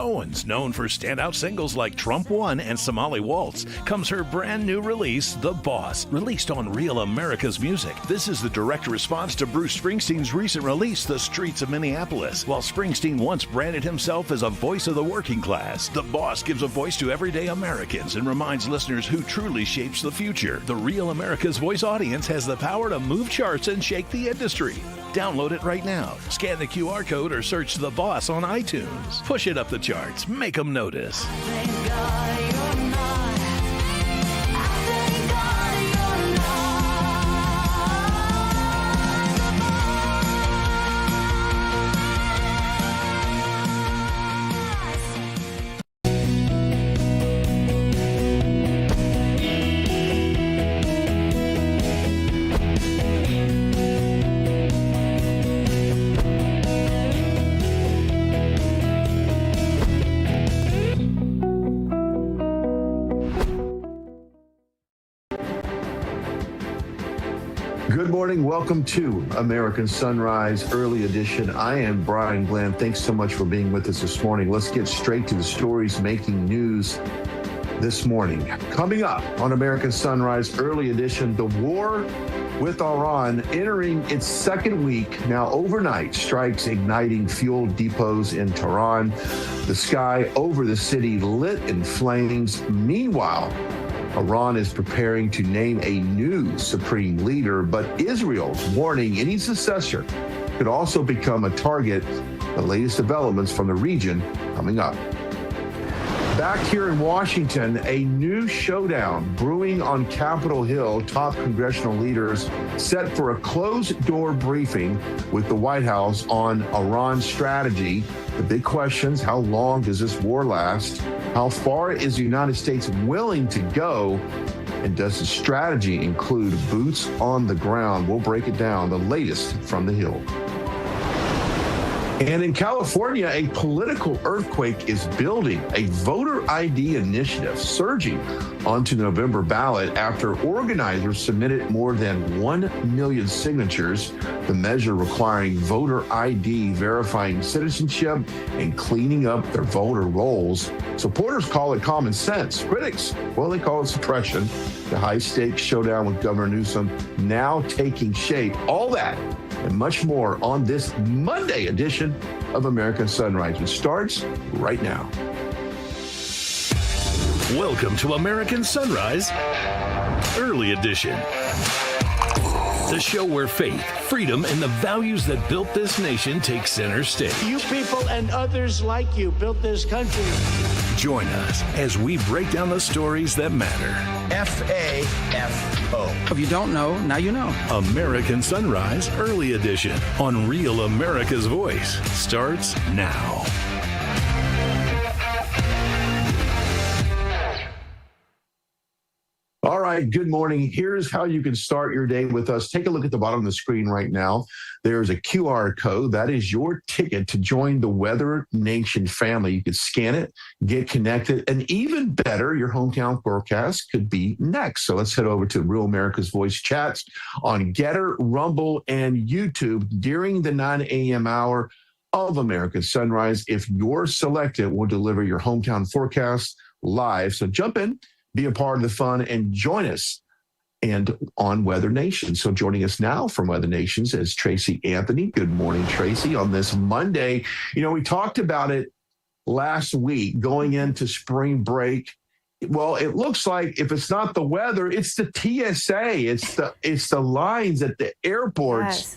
Owens, known for standout singles like Trump One and Somali Waltz, comes her brand new release, The Boss, released on Real America's Music. This is the direct response to Bruce Springsteen's recent release, The Streets of Minneapolis. While Springsteen once branded himself as a voice of the working class, The Boss gives a voice to everyday Americans and reminds listeners who truly shapes the future. The Real America's Voice audience has the power to move charts and shake the industry. Download it right now. Scan the QR code or search The Boss on iTunes. Push it up the charts. Make them notice. Good morning. Welcome to American Sunrise Early Edition. I am Brian Glenn. Thanks so much for being with us this morning. Let's get straight to the stories making news this morning. Coming up on American Sunrise Early Edition, the war with Iran entering its second week. Now, overnight strikes igniting fuel depots in Tehran. The sky over the city lit in flames. Meanwhile, Iran is preparing to name a new supreme leader, but Israel's warning any successor could also become a target. The latest developments from the region coming up. Back here in Washington, a new showdown brewing on Capitol Hill. Top congressional leaders set for a closed-door briefing with the White House on Iran's strategy. The big questions: how long does this war last? How far is the United States willing to go? And does the strategy include boots on the ground? We'll break it down. The latest from the Hill. And in California, a political earthquake is building. A voter ID initiative surging onto the November ballot after organizers submitted more than 1 million signatures. The measure requiring voter ID, verifying citizenship, and cleaning up their voter rolls. Supporters call it common sense. Critics, well, they call it suppression. The high-stakes showdown with Governor Newsom now taking shape. All that and much more on this Monday edition of American Sunrise, which starts right now. Welcome to American Sunrise Early Edition. The show where faith, freedom, and the values that built this nation take center stage. You people and others like you built this country. Join us as we break down the stories that matter. FAFO. If you don't know, now you know. American Sunrise Early Edition on Real America's Voice starts now. All right, good morning. Here's how you can start your day with us. Take a look at the bottom of the screen right now. There's a QR code. That is your ticket to join the Weather Nation family. You can scan it, get connected, and even better, your hometown forecast could be next. So let's head over to Real America's Voice chats on Getter, Rumble, and YouTube during the 9 a.m. hour of American Sunrise. If you're selected, we'll deliver your hometown forecast live. So jump in, be a part of the fun, and join us and on Weather Nation. So joining us now from Weather Nations is Tracy Anthony. Good morning, Tracy, on this Monday. You know, we talked about it last week going into spring break. Well, it looks like if it's not the weather, it's the TSA. It's the lines at the airports. Yes.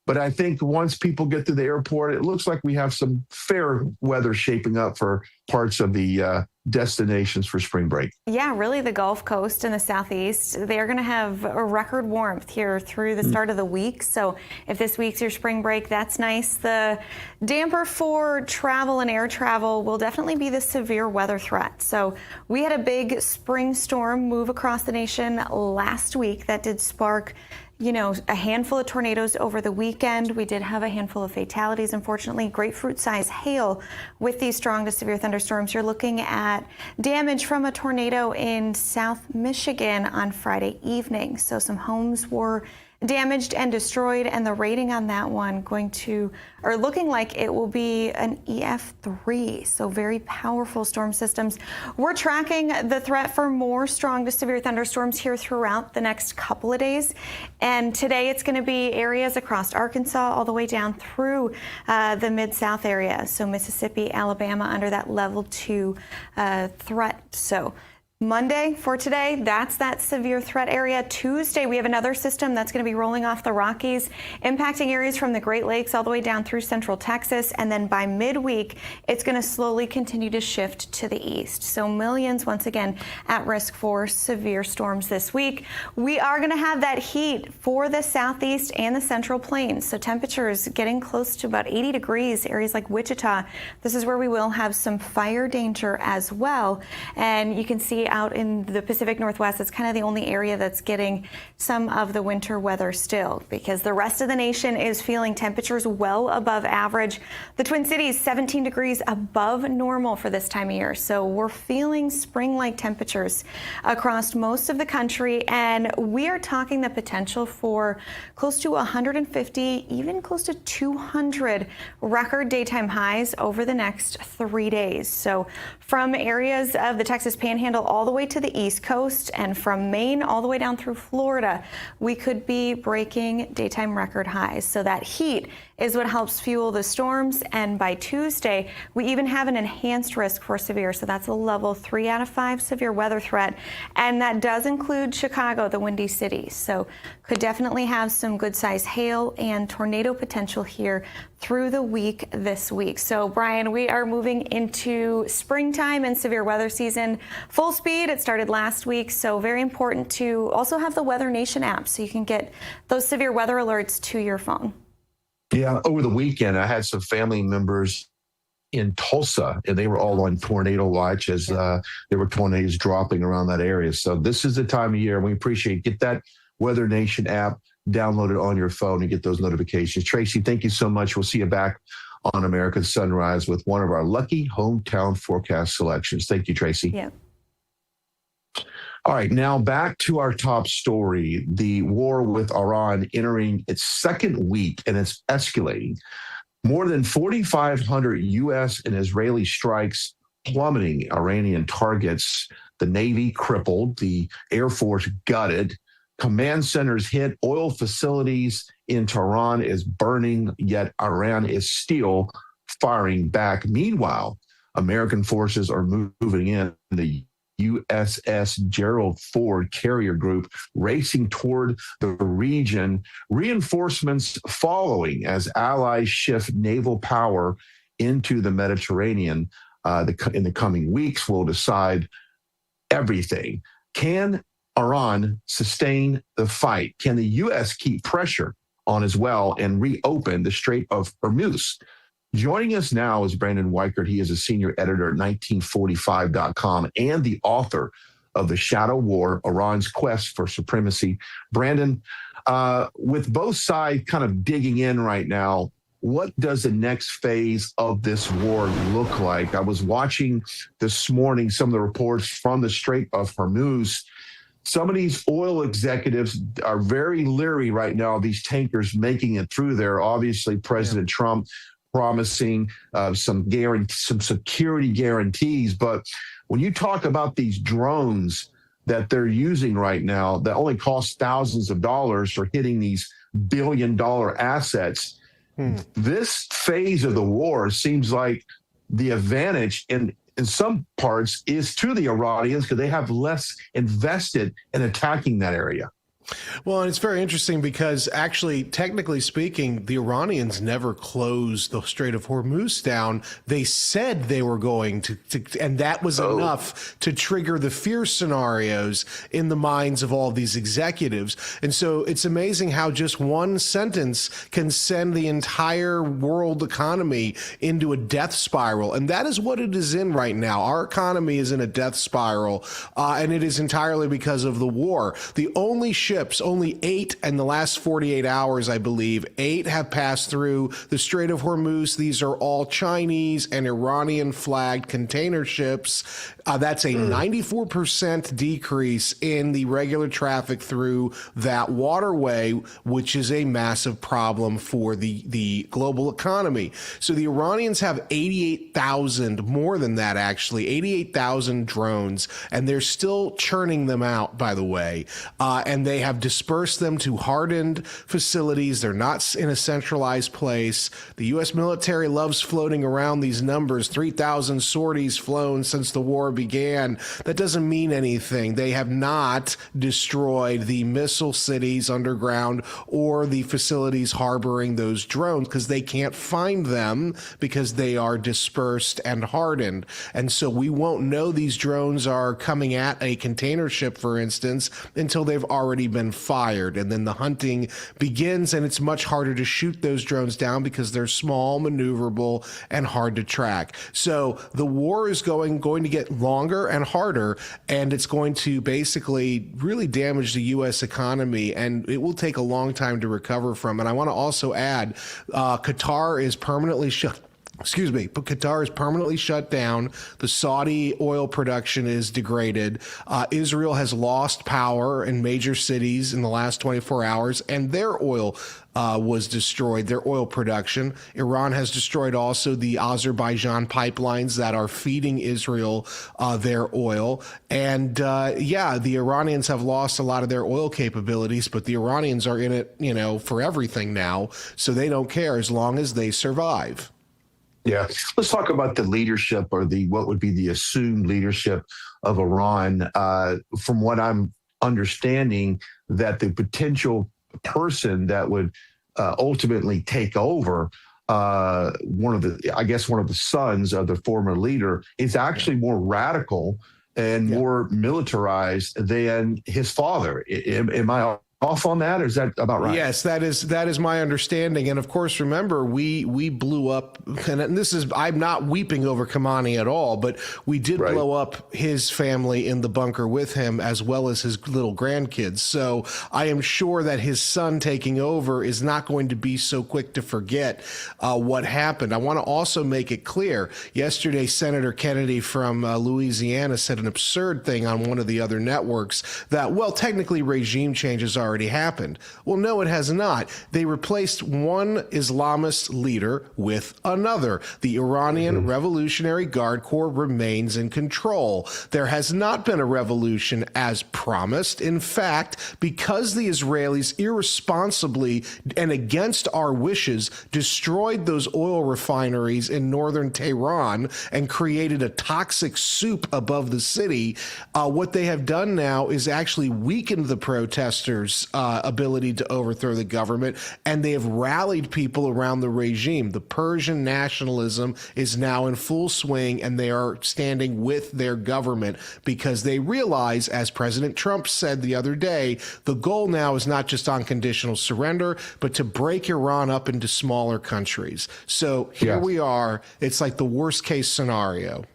But I think once people get to the airport, it looks like we have some fair weather shaping up for parts of the destinations for spring break. Yeah, really the Gulf Coast and the Southeast, they're going to have a record warmth here through the start of the week. So if this week's your spring break, that's nice. The damper for travel and air travel will definitely be the severe weather threat. So we had a big spring storm move across the nation last week that did spark a handful of tornadoes over the weekend. We did have a handful of fatalities, unfortunately. Grapefruit-sized hail with these strong to severe thunderstorms. You're looking at damage from a tornado in South Michigan on Friday evening. So some homes were damaged and destroyed, and the rating on that one looking like it will be an EF3, so very powerful storm systems. We're tracking the threat for more strong to severe thunderstorms here throughout the next couple of days, and today it's going to be areas across Arkansas all the way down through the Mid-South area, so Mississippi, Alabama under that level 2 threat. So Monday for today, that's that severe threat area. Tuesday, we have another system that's going to be rolling off the Rockies, impacting areas from the Great Lakes all the way down through central Texas. And then by midweek, it's going to slowly continue to shift to the east. So millions, once again, at risk for severe storms this week. We are going to have that heat for the southeast and the central plains. So temperatures getting close to about 80 degrees, areas like Wichita. This is where we will have some fire danger as well. And you can see out in the Pacific Northwest, it's kind of the only area that's getting some of the winter weather still, because the rest of the nation is feeling temperatures well above average. The Twin Cities, 17 degrees above normal for this time of year. So we're feeling spring-like temperatures across most of the country, and we are talking the potential for close to 150, even close to 200 record daytime highs over the next 3 days. So from areas of the Texas Panhandle all the way to the East Coast, and from Maine all the way down through Florida, we could be breaking daytime record highs. So that heat is what helps fuel the storms. And by Tuesday, we even have an enhanced risk for severe. So that's a level 3 out of 5 severe weather threat. And that does include Chicago, the Windy City. So could definitely have some good size hail and tornado potential here through the week this week. So Brian, we are moving into springtime and severe weather season full speed. It started last week. So very important to also have the Weather Nation app so you can get those severe weather alerts to your phone. Yeah, over the weekend, I had some family members in Tulsa, and they were all on tornado watch as there were tornadoes dropping around that area. So this is the time of year, and we appreciate it. Get that Weather Nation app, download it on your phone, and get those notifications. Tracy, thank you so much. We'll see you back on American Sunrise with one of our lucky hometown forecast selections. Thank you, Tracy. Yeah. All right, now back to our top story. The war with Iran entering its second week, and it's escalating. More than 4,500 U.S. and Israeli strikes plummeting Iranian targets. The Navy crippled, the Air Force gutted. Command centers hit, oil facilities in Tehran is burning, yet Iran is still firing back. Meanwhile, American forces are moving in. The USS Gerald Ford carrier group racing toward the region, reinforcements following as allies shift naval power into the Mediterranean. In the coming weeks, we'll decide everything. Can Iran sustain the fight? Can the U.S. keep pressure on as well and reopen the Strait of Hormuz? Joining us now is Brandon Weichert. He is a senior editor at 1945.com and the author of The Shadow War, Iran's Quest for Supremacy. Brandon, with both sides kind of digging in right now, what does the next phase of this war look like? I was watching this morning some of the reports from the Strait of Hormuz. Some of these oil executives are very leery right now of these tankers making it through there. Obviously, President Trump promising some security guarantees. But when you talk about these drones that they're using right now that only cost thousands of dollars for hitting these billion-dollar assets, this phase of the war seems like the advantage in some parts is to the Iranians because they have less invested in attacking that area. Well, and it's very interesting because actually, technically speaking, the Iranians never closed the Strait of Hormuz down. They said they were going to and that was enough to trigger the fear scenarios in the minds of all these executives. And so it's amazing how just one sentence can send the entire world economy into a death spiral. And that is what it is in right now. Our economy is in a death spiral, and it is entirely because of the war. The only ship ships, only 8 in the last 48 hours, I believe, 8 have passed through the Strait of Hormuz. These are all Chinese and Iranian flagged container ships. That's a 94% decrease in the regular traffic through that waterway, which is a massive problem for the global economy. So the Iranians have 88,000, more than that actually, 88,000 drones, and they're still churning them out, by the way. And they have dispersed them to hardened facilities. They're not in a centralized place. The U.S. military loves floating around these numbers, 3,000 sorties flown since the war began. That doesn't mean anything. They have not destroyed the missile cities underground or the facilities harboring those drones because they can't find them because they are dispersed and hardened. And so we won't know these drones are coming at a container ship, for instance, until they've already been fired. And then the hunting begins, and it's much harder to shoot those drones down because they're small, maneuverable, and hard to track. So the war is going to get longer and harder, and it's going to basically really damage the U.S. economy, and it will take a long time to recover from. And I want to also add, Qatar is permanently shut. But Qatar is permanently shut down. The Saudi oil production is degraded. Israel has lost power in major cities in the last 24 hours, and their oil was destroyed, their oil production. Iran has destroyed also the Azerbaijan pipelines that are feeding Israel their oil. And the Iranians have lost a lot of their oil capabilities, but the Iranians are in it, for everything now. So they don't care as long as they survive. Yeah. Let's talk about the leadership, or what would be the assumed leadership of Iran. From what I'm understanding, that the potential person that would ultimately take over, one of the sons of the former leader, is actually more radical and more militarized than his father. Am I off on that, or is that about right? Yes, that is my understanding. And of course, remember, we blew up, and this is, I'm not weeping over Khamenei at all, but we did blow up his family in the bunker with him, as well as his little grandkids. So I am sure that his son taking over is not going to be so quick to forget what happened. I want to also make it clear, yesterday, Senator Kennedy from Louisiana said an absurd thing on one of the other networks that, well, technically regime changes already happened. Well, no, it has not. They replaced one Islamist leader with another. The Iranian Revolutionary Guard Corps remains in control. There has not been a revolution as promised. In fact, because the Israelis irresponsibly and against our wishes destroyed those oil refineries in northern Tehran and created a toxic soup above the city, what they have done now is actually weakened the protesters' ability to overthrow the government, and they have rallied people around the regime. The Persian nationalism is now in full swing, and they are standing with their government because they realize, as President Trump said the other day, the goal now is not just unconditional surrender, but to break Iran up into smaller countries. So here we are. It's like the worst case scenario.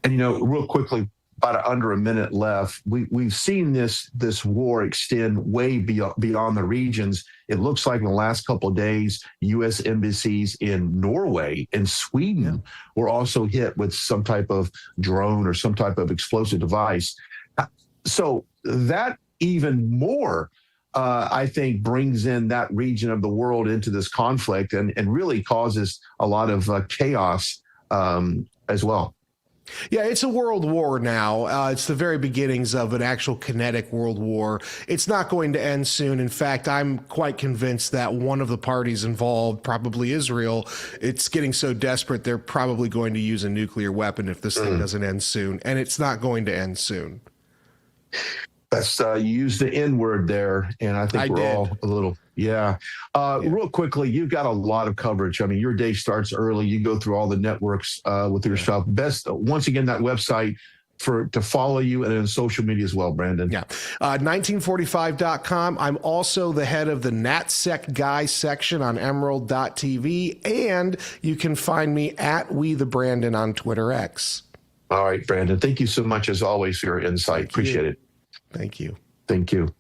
And, real quickly, about under a minute left. We've seen this war extend way beyond the regions. It looks like in the last couple of days, U.S. embassies in Norway and Sweden were also hit with some type of drone or some type of explosive device. So that even more, I think, brings in that region of the world into this conflict and really causes a lot of chaos as well. Yeah, it's a world war now. It's the very beginnings of an actual kinetic world war. It's not going to end soon. In fact, I'm quite convinced that one of the parties involved, probably Israel, it's getting so desperate they're probably going to use a nuclear weapon if this thing doesn't end soon. And it's not going to end soon. That's you used the N word there, and I think we're all a little real quickly, you've got a lot of coverage. I mean, your day starts early. You go through all the networks with your stuff. Best, once again, that website to follow you, and then social media as well, Brandon. 1945.com. I'm also the head of the NatSec Guy section on Emerald.tv, and you can find me at WeTheBrandon on Twitter X. All right, Brandon. Thank you so much, as always, for your insight. Appreciate it. Thank you. Thank you.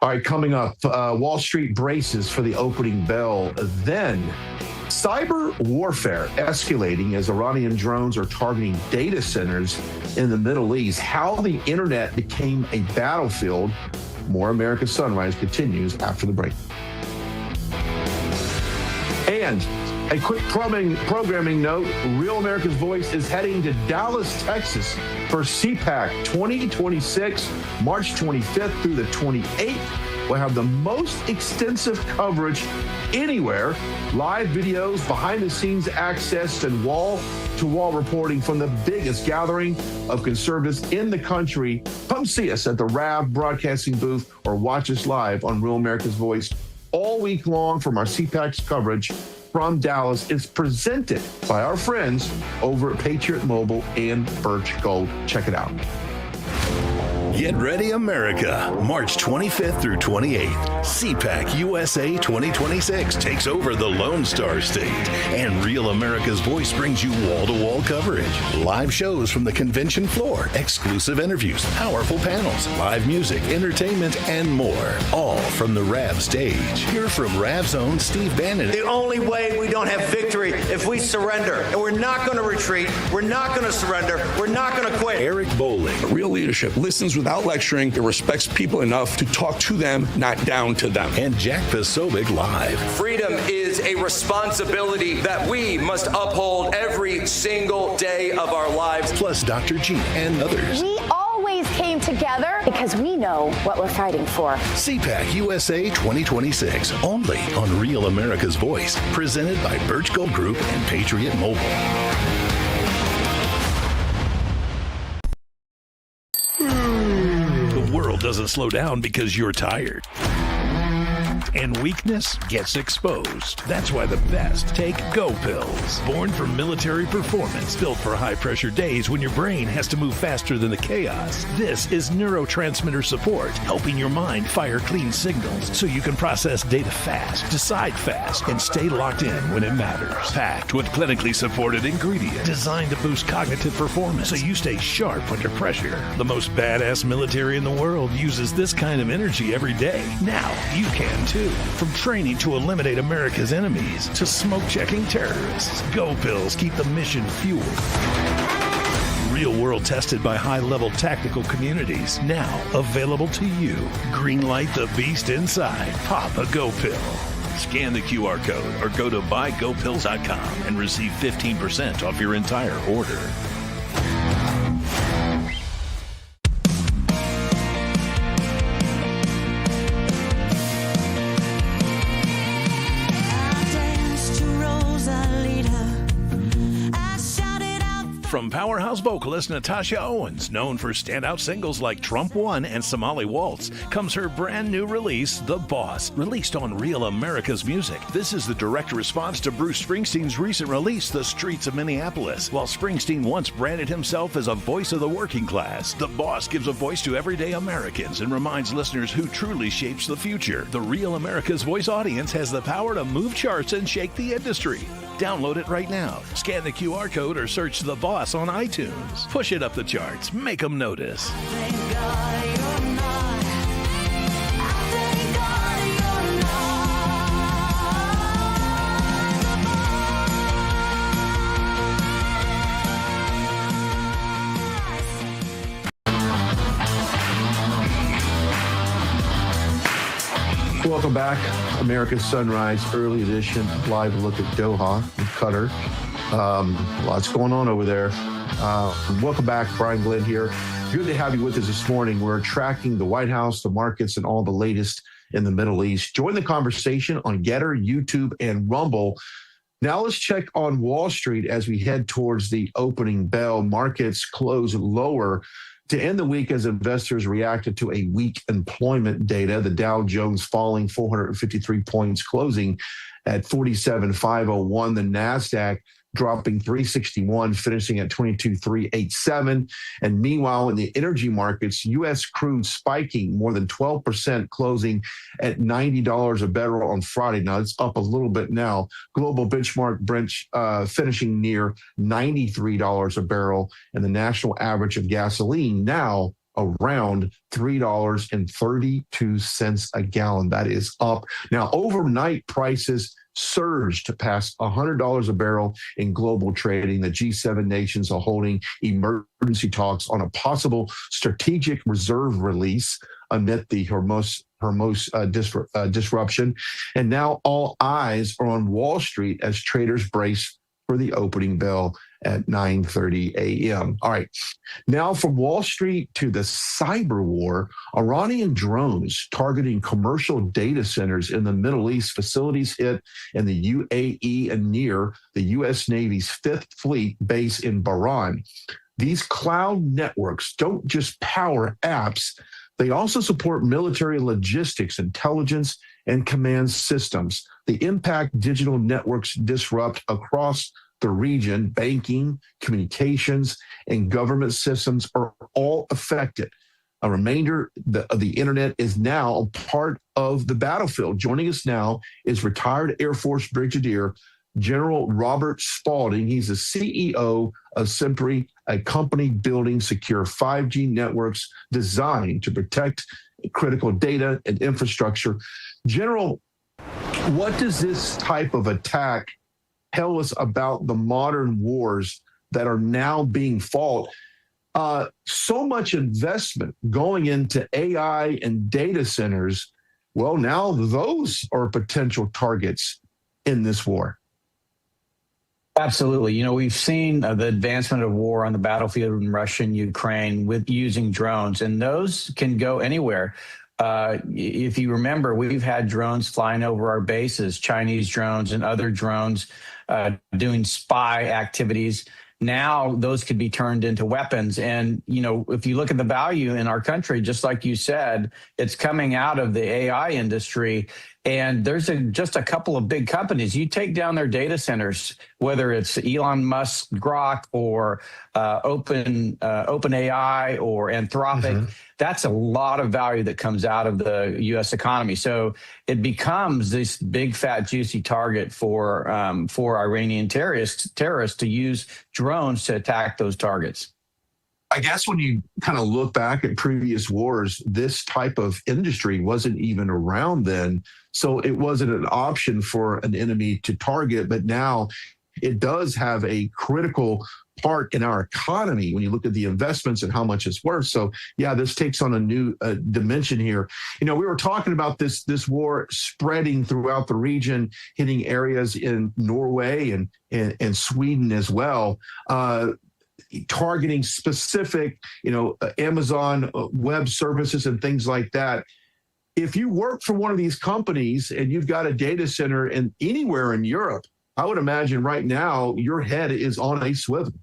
All right, coming up, Wall Street braces for the opening bell. Then, cyber warfare escalating as Iranian drones are targeting data centers in the Middle East. How the internet became a battlefield. More America Sunrise continues after the break. And a quick programming note, Real America's Voice is heading to Dallas, Texas for CPAC 2026, March 25th through the 28th. We'll have the most extensive coverage anywhere, live videos, behind-the-scenes access, and wall-to-wall reporting from the biggest gathering of conservatives in the country. Come see us at the RAV broadcasting booth or watch us live on Real America's Voice all week long from our CPAC's coverage from Dallas. It's presented by our friends over at Patriot Mobile and Birch Gold. Check it out. Get ready, America. March 25th through 28th. CPAC USA 2026 takes over the Lone Star State. And Real America's Voice brings you wall-to-wall coverage. Live shows from the convention floor, exclusive interviews, powerful panels, live music, entertainment, and more. All from the RAV stage. Hear from RAV's own Steve Bannon. The only way we don't have victory if we surrender. And we're not going to retreat. We're not going to surrender. We're not going to quit. Eric Bowling. Real leadership listens without lecturing. It respects people enough to talk to them, not down to them. And Jack Posobiec live. Freedom is a responsibility that we must uphold every single day of our lives. Plus Dr. G and others. We always came together because we know what we're fighting for. CPAC USA 2026, only on Real America's Voice, presented by Birch Gold Group and Patriot Mobile. The world doesn't slow down because you're tired. And weakness gets exposed. That's why the best take Go Pills. Born for military performance, built for high-pressure days when your brain has to move faster than the chaos. This is neurotransmitter support, helping your mind fire clean signals so you can process data fast, decide fast, and stay locked in when it matters. Packed with clinically supported ingredients designed to boost cognitive performance so you stay sharp under pressure. The most badass military in the world uses this kind of energy every day. Now you can too. From training to eliminate America's enemies to smoke-checking terrorists, Go Pills keep the mission fueled. Real world tested by high-level tactical communities. Now available to you. Greenlight the beast inside. Pop a Go Pill. Scan the QR code or go to buygopills.com and receive 15% off your entire order. From powerhouse vocalist Natasha Owens, known for standout singles like Trump One and Somali Waltz, comes her brand new release, The Boss, released on Real America's Music. This is the direct response to Bruce Springsteen's recent release, The Streets of Minneapolis. While Springsteen once branded himself as a voice of the working class, The Boss gives a voice to everyday Americans and reminds listeners who truly shapes the future. The Real America's Voice audience has the power to move charts and shake the industry. Download it right now. Scan the QR code or search The Boss on iTunes. Push it up the charts. Make them notice. Welcome back. America's Sunrise Early Edition. Live look at Doha and Qatar. Lots going on over there. Welcome back. Brian Glenn here. Good to have you with us this morning. We're tracking the White House, the markets, and all the latest in the Middle East. Join the conversation on Getter, YouTube, and Rumble. Now let's check on Wall Street as we head towards the opening bell. Markets close lower to end the week as investors reacted to a weak employment data. The Dow Jones falling 453 points, closing at 47,501. The NASDAQ dropping 361, finishing at 22,387. And meanwhile, in the energy markets, U.S. crude spiking more than 12%, closing at $90 a barrel on Friday. Now, it's up a little bit now. Global benchmark Brent finishing near $93 a barrel, and the national average of gasoline now around $3.32 a gallon. That is up. Now, overnight prices surged to pass $100 a barrel in global trading. The G7 nations are holding emergency talks on a possible strategic reserve release amid the Hormuz disruption. And now all eyes are on Wall Street as traders brace for the opening bell at 9:30 a.m. All right. Now from Wall Street to the cyber war, Iranian drones targeting commercial data centers in the Middle East, facilities hit in the UAE and near the U.S. Navy's Fifth Fleet base in Bahrain. These cloud networks don't just power apps, they also support military logistics, intelligence, and command systems. The impact digital networks disrupt across the region, banking, communications, and government systems are all affected. A remainder of the internet is now a part of the battlefield. Joining us now is retired Air Force Brigadier General Robert Spalding. He's the CEO of Sempri, a company building secure 5G networks designed to protect critical data and infrastructure. General, what does this type of attack tell us about the modern wars that are now being fought? So much investment going into AI and data centers. Well, now those are potential targets in this war. Absolutely. You know, we've seen the advancement of war on the battlefield in Russia and Ukraine with using drones, and those can go anywhere. If you remember, we've had drones flying over our bases, Chinese drones and other drones doing spy activities. Now those could be turned into weapons. And, you know, if you look at the value in our country, just like you said, it's coming out of the AI industry. And there's just a couple of big companies. You take down their data centers, whether it's Elon Musk, Grok, or OpenAI or Anthropic. That's a lot of value that comes out of the U.S. economy. So it becomes this big, fat, juicy target for Iranian terrorists to use drones to attack those targets. I guess when you kind of look back at previous wars, this type of industry wasn't even around then. So it wasn't an option for an enemy to target. But now it does have a critical part in our economy when you look at the investments and how much it's worth. So, yeah, this takes on a new dimension here. You know, we were talking about this war spreading throughout the region, hitting areas in Norway and Sweden as well. Targeting specific, Amazon web services and things like that. If you work for one of these companies and you've got a data center in anywhere in Europe, I would imagine right now your head is on a swivel.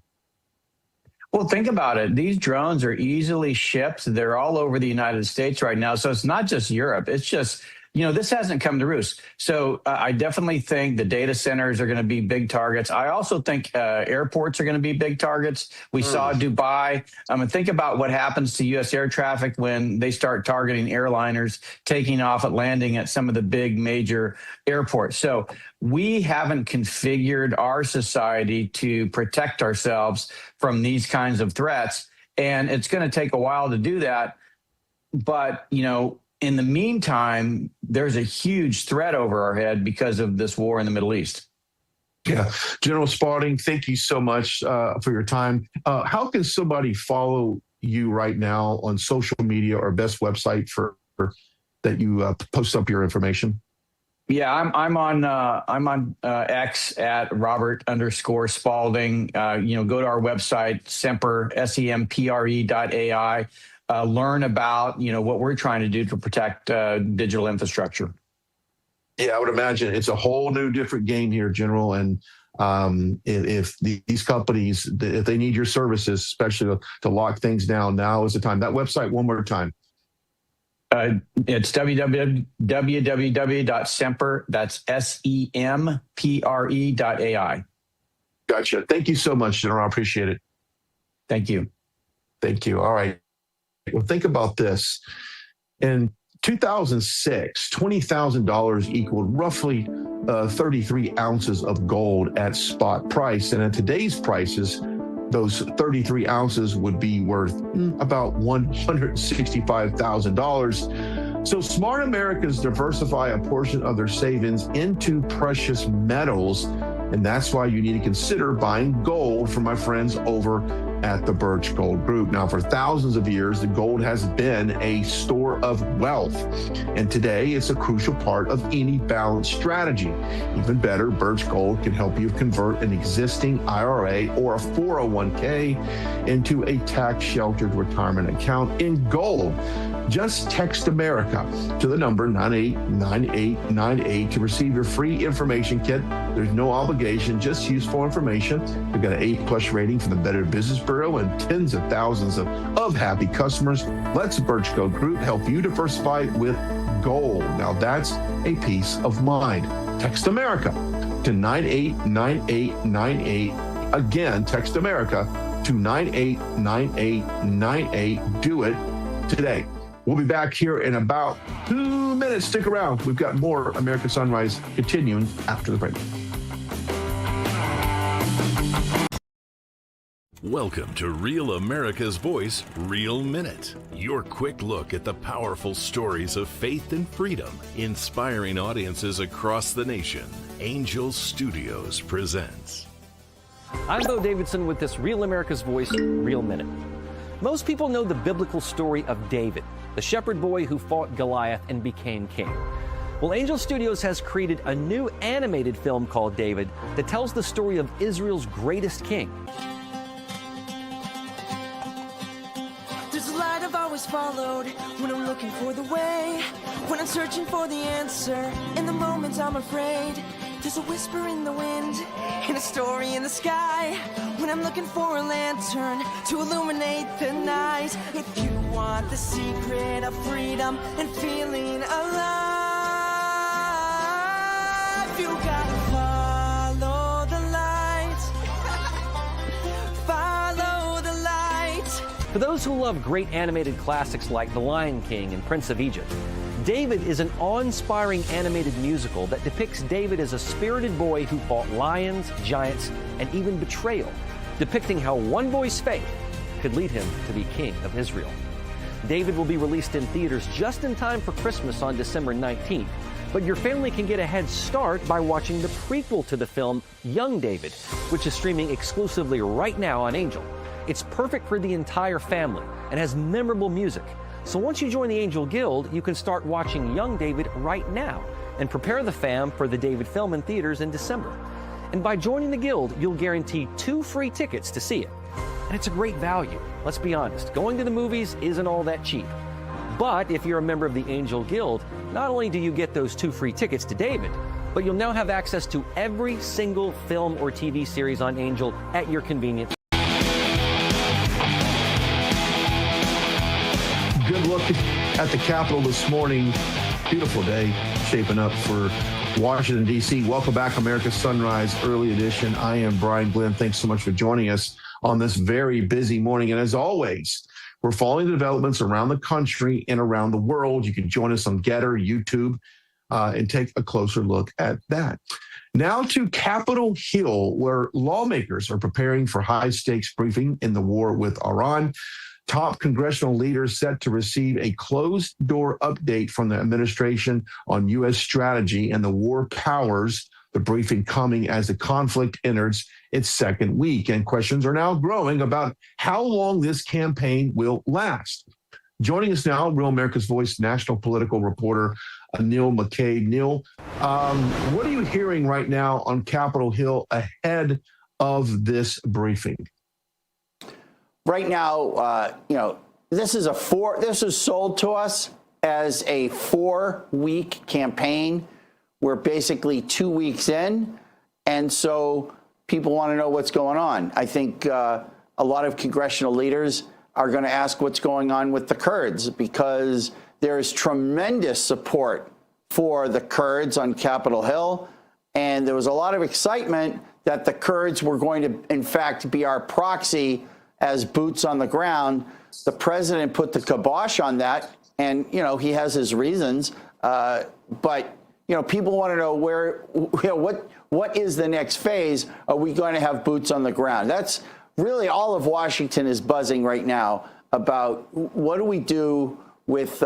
Well, think about it. These drones are easily shipped. They're all over the United States right now. So it's not just Europe. It's just, this hasn't come to roost. So I definitely think the data centers are going to be big targets. I also think airports are going to be big targets. We saw Dubai. And think about what happens to U.S. air traffic when they start targeting airliners taking off at landing at some of the big major airports. So we haven't configured our society to protect ourselves from these kinds of threats. And it's going to take a while to do that. But, in the meantime, there's a huge threat over our head because of this war in the Middle East. Yeah. General Spalding, thank you so much for your time. How can somebody follow you right now on social media or best website for that you post up your information? Yeah, I'm on X at Robert_Spalding. Go to our website, Semper, SEMPRE.ai. Learn about, what we're trying to do to protect digital infrastructure. Yeah, I would imagine it's a whole new different game here, General. And if these companies, if they need your services, especially to lock things down, now is the time. That website, one more time. It's www.semper, that's SEMPRE.ai. Gotcha. Thank you so much, General. I appreciate it. Thank you. Thank you. All right. Well, think about this. In 2006, $20,000 equaled roughly 33 ounces of gold at spot price. And at today's prices, those 33 ounces would be worth about $165,000. So smart Americans diversify a portion of their savings into precious metals, and that's why you need to consider buying gold from my friends over at the Birch Gold Group. Now, for thousands of years, the gold has been a store of wealth, and today it's a crucial part of any balanced strategy. Even better, Birch Gold can help you convert an existing IRA or a 401k into a tax-sheltered retirement account in gold. Just text America to the number 989898 to receive your free information kit. There's no obligation, just useful information. We've got an A+ rating from the Better Business Bureau and tens of thousands of happy customers. Let's Birch Gold Group help you diversify with gold. Now that's a peace of mind. Text America to 989898. Again, text America to 989898. Do it today. We'll be back here in about 2 minutes. Stick around. We've got more American Sunrise continuing after the break. Welcome to Real America's Voice, Real Minute. Your quick look at the powerful stories of faith and freedom, inspiring audiences across the nation. Angel Studios presents. I'm Bo Davidson with this Real America's Voice, Real Minute. Most people know the biblical story of David, the shepherd boy who fought Goliath and became king. Well, Angel Studios has created a new animated film called David that tells the story of Israel's greatest king. There's a light I've always followed when I'm looking for the way, when I'm searching for the answer, in the moments I'm afraid. There's a whisper in the wind and a story in the sky when I'm looking for a lantern to illuminate the night. If you want the secret of freedom and feeling alive, you gotta follow the light. Follow the light. For those who love great animated classics like The Lion King and Prince of Egypt, David is an awe-inspiring animated musical that depicts David as a spirited boy who fought lions, giants, and even betrayal, depicting how one boy's faith could lead him to be king of Israel. David will be released in theaters just in time for Christmas on December 19th, but your family can get a head start by watching the prequel to the film, Young David, which is streaming exclusively right now on Angel. It's perfect for the entire family and has memorable music. So once you join the Angel Guild, you can start watching Young David right now and prepare the fam for the David film in theaters in December. And by joining the Guild, you'll guarantee 2 free tickets to see it. And it's a great value. Let's be honest, going to the movies isn't all that cheap. But if you're a member of the Angel Guild, not only do you get those 2 free tickets to David, but you'll now have access to every single film or TV series on Angel at your convenience. Good look at the Capitol this morning. Beautiful day shaping up for Washington, D.C. Welcome back, America's Sunrise Early Edition. I am Brian Glenn. Thanks so much for joining us on this very busy morning. And as always, we're following the developments around the country and around the world. You can join us on Getter, YouTube, and take a closer look at that. Now to Capitol Hill, where lawmakers are preparing for high-stakes briefing in the war with Iran. Top congressional leaders set to receive a closed-door update from the administration on U.S. strategy and the war powers, the briefing coming as the conflict enters its second week. And questions are now growing about how long this campaign will last. Joining us now, Real America's Voice national political reporter Neil McCabe. Neil, what are you hearing right now on Capitol Hill ahead of this briefing? Right now, this is sold to us as a 4-week campaign. We're basically 2 weeks in, and so people want to know what's going on. I think a lot of congressional leaders are going to ask what's going on with the Kurds, because there is tremendous support for the Kurds on Capitol Hill, and there was a lot of excitement that the Kurds were going to, in fact, be our proxy as boots on the ground. The president put the kibosh on that, and he has his reasons. But people want to know what is the next phase? Are we going to have boots on the ground? That's really all of Washington is buzzing right now about what do we do with,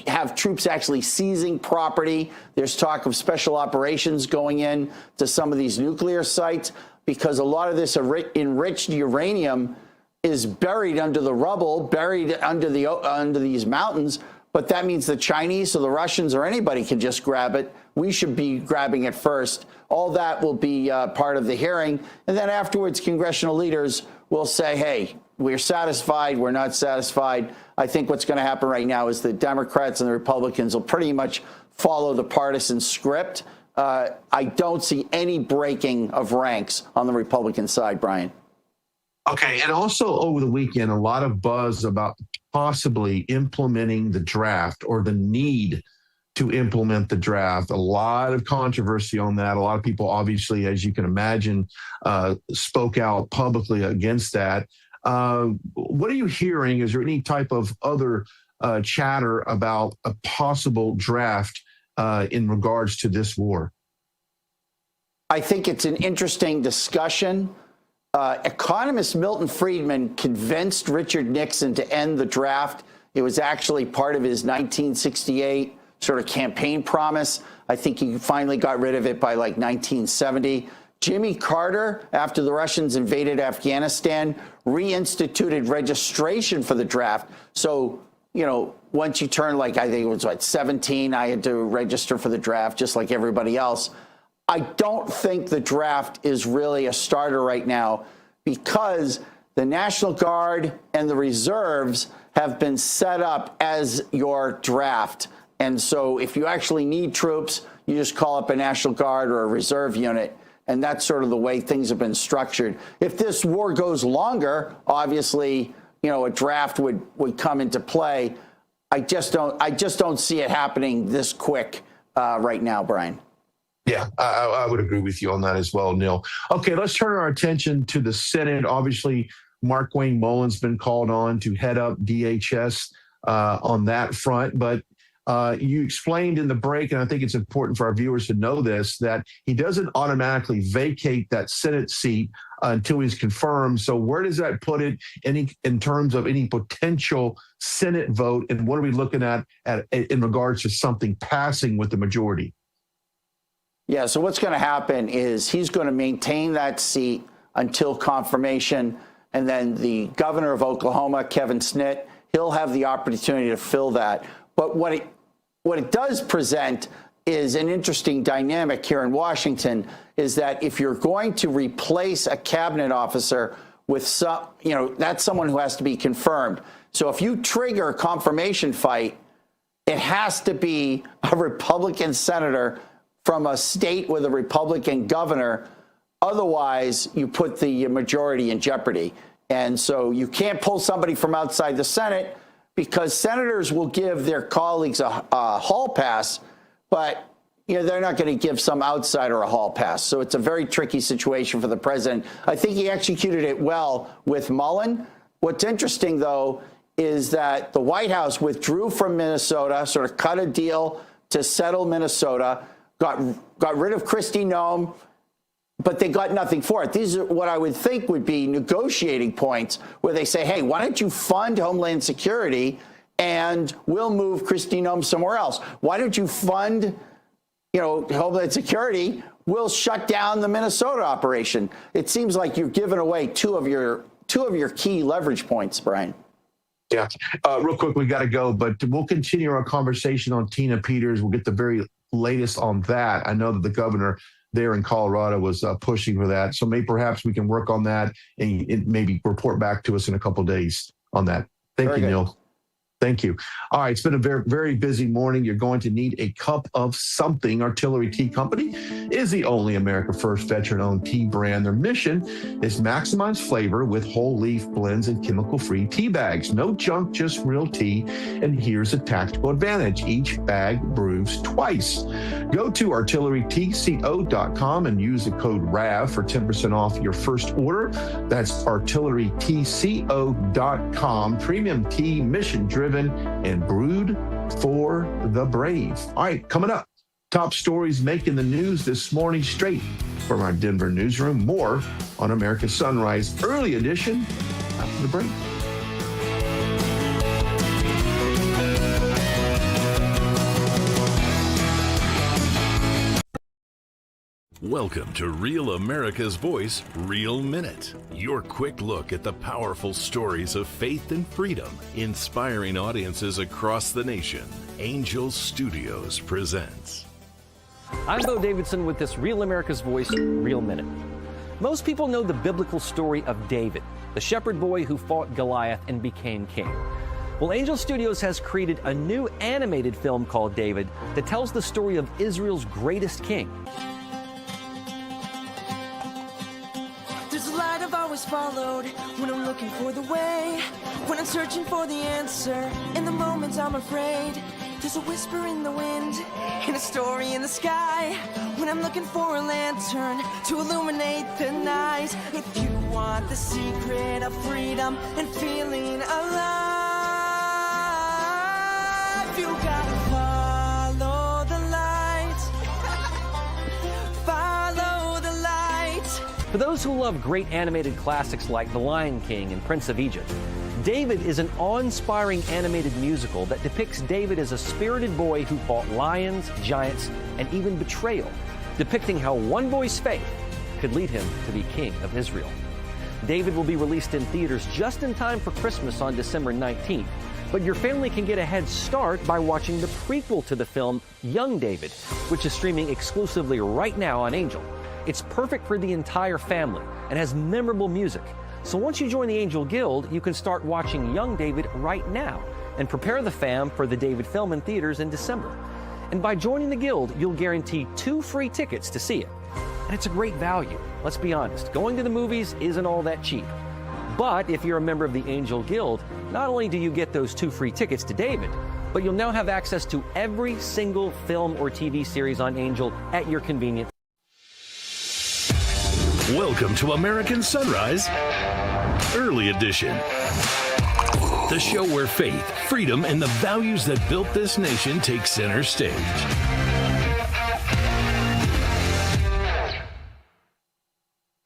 have troops actually seizing property. There's talk of special operations going in to some of these nuclear sites because a lot of this enriched uranium is buried under the rubble, buried under these mountains. But that means the Chinese or the Russians or anybody can just grab it. We should be grabbing it first. All that will be part of the hearing. And then afterwards, congressional leaders will say, hey, we're satisfied, we're not satisfied. I think what's going to happen right now is the Democrats and the Republicans will pretty much follow the partisan script. I don't see any breaking of ranks on the Republican side, Brian. Okay, and also over the weekend, a lot of buzz about possibly implementing the draft or the need to implement the draft. A lot of controversy on that. A lot of people, obviously, as you can imagine, spoke out publicly against that. What are you hearing? Is there any type of other chatter about a possible draft in regards to this war? I think it's an interesting discussion. Economist Milton Friedman convinced Richard Nixon to end the draft. It was actually part of his 1968 sort of campaign promise. I think he finally got rid of it by like 1970. Jimmy Carter, after the Russians invaded Afghanistan, reinstituted registration for the draft. So, once you turn, like, I think it was 17, I had to register for the draft just like everybody else. I don't think the draft is really a starter right now because the National Guard and the reserves have been set up as your draft. And so if you actually need troops, you just call up a National Guard or a reserve unit. And that's sort of the way things have been structured. If this war goes longer, obviously, a draft would come into play. I just don't see it happening this quick right now, Brian. Yeah, I would agree with you on that as well, Neil. Okay, let's turn our attention to the Senate. Obviously, Markwayne Mullin's been called on to head up DHS on that front. But you explained in the break, and I think it's important for our viewers to know this, that he doesn't automatically vacate that Senate seat until he's confirmed. So where does that put it in terms of any potential Senate vote? And what are we looking at in regards to something passing with the majority? Yeah, so what's going to happen is he's going to maintain that seat until confirmation, and then the governor of Oklahoma, Kevin Snitt, he'll have the opportunity to fill that. But what it does present is an interesting dynamic here in Washington, is that if you're going to replace a cabinet officer with some, that's someone who has to be confirmed. So if you trigger a confirmation fight, it has to be a Republican senator from a state with a Republican governor. Otherwise, you put the majority in jeopardy. And so you can't pull somebody from outside the Senate because senators will give their colleagues a hall pass, but they're not going to give some outsider a hall pass. So it's a very tricky situation for the president. I think he executed it well with Mullin. What's interesting, though, is that the White House withdrew from Minnesota, sort of cut a deal to settle Minnesota, got rid of Kristi Noem, but they got nothing for it. These are what I would think would be negotiating points where they say, hey, why don't you fund Homeland Security and we'll move Kristi Noem somewhere else? Why don't you fund, Homeland Security? We'll shut down the Minnesota operation. It seems like you're giving away two of your key leverage points, Brian. Yeah. Real quick, we got to go, but we'll continue our conversation on Tina Peters. We'll get the very latest on that. I know that the governor there in Colorado was pushing for that. So perhaps we can work on that and maybe report back to us in a couple of days on that. Thank you, Neil. Thank you. All right, it's been a very, very busy morning. You're going to need a cup of something. Artillery Tea Company is the only America First veteran-owned tea brand. Their mission is maximize flavor with whole leaf blends and chemical-free tea bags. No junk, just real tea. And here's a tactical advantage. Each bag brews twice. Go to artillerytco.com and use the code RAV for 10% off your first order. That's artillerytco.com. Premium tea, mission-driven, and brewed for the brave. All right, coming up, top stories making the news this morning. Straight from our Denver newsroom. More on America's Sunrise Early Edition after the break. Welcome to Real America's Voice, Real Minute. Your quick look at the powerful stories of faith and freedom, inspiring audiences across the nation. Angel Studios presents. I'm Bo Davidson with this Real America's Voice, Real Minute. Most people know the biblical story of David, the shepherd boy who fought Goliath and became king. Well, Angel Studios has created a new animated film called David that tells the story of Israel's greatest king. There's a light I've always followed when I'm looking for the way, when I'm searching for the answer. In the moments I'm afraid, there's a whisper in the wind and a story in the sky. When I'm looking for a lantern to illuminate the night. If you want the secret of freedom and feeling alive, you gotta follow the light. Follow the light. For those who love great animated classics like The Lion King and Prince of Egypt, David is an awe-inspiring animated musical that depicts David as a spirited boy who fought lions, giants, and even betrayal, depicting how one boy's faith could lead him to be king of Israel. David will be released in theaters just in time for Christmas on December 19th, but your family can get a head start by watching the prequel to the film, Young David, which is streaming exclusively right now on Angel. It's perfect for the entire family and has memorable music. So once you join the Angel Guild, you can start watching Young David right now and prepare the fam for the David film in theaters in December. And by joining the Guild, you'll guarantee 2 free tickets to see it. And it's a great value. Let's be honest, going to the movies isn't all that cheap. But if you're a member of the Angel Guild, not only do you get those 2 free tickets to David, but you'll now have access to every single film or TV series on Angel at your convenience. Welcome to American Sunrise Early Edition. The show where faith, freedom, and the values that built this nation take center stage.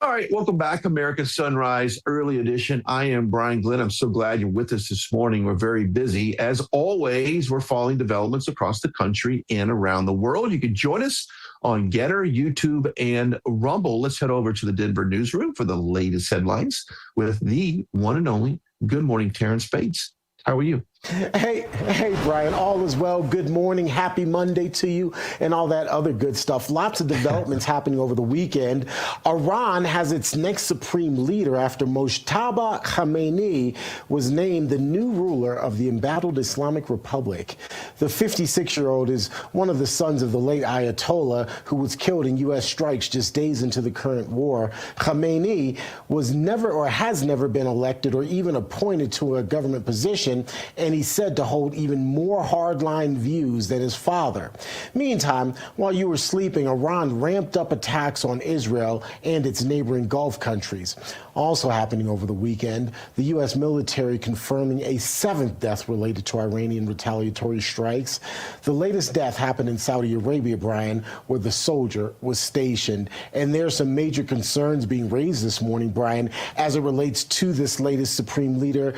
All right, welcome back, American Sunrise Early Edition. I am Brian Glenn. I'm so glad you're with us this morning. We're very busy. As always, we're following developments across the country and around the world. You can join us on Getter, YouTube, and Rumble. Let's head over to the Denver newsroom for the latest headlines with the one and only Good Morning, Terrance Bates. How are you? Hey, Brian, all is well. Good morning. Happy Monday to you and all that other good stuff. Lots of developments happening over the weekend. Iran has its next supreme leader after Mojtaba Khamenei was named the new ruler of the embattled Islamic Republic. The 56-year-old is one of the sons of the late Ayatollah, who was killed in U.S. strikes just days into the current war. Khamenei was never or has never been elected or even appointed to a government position, and he's said to hold even more hardline views than his father. Meantime, while you were sleeping, Iran ramped up attacks on Israel and its neighboring Gulf countries. Also happening over the weekend, the U.S. military confirming a 7th death related to Iranian retaliatory strikes. The latest death happened in Saudi Arabia, Brian, where the soldier was stationed. And there are some major concerns being raised this morning, Brian, as it relates to this latest supreme leader,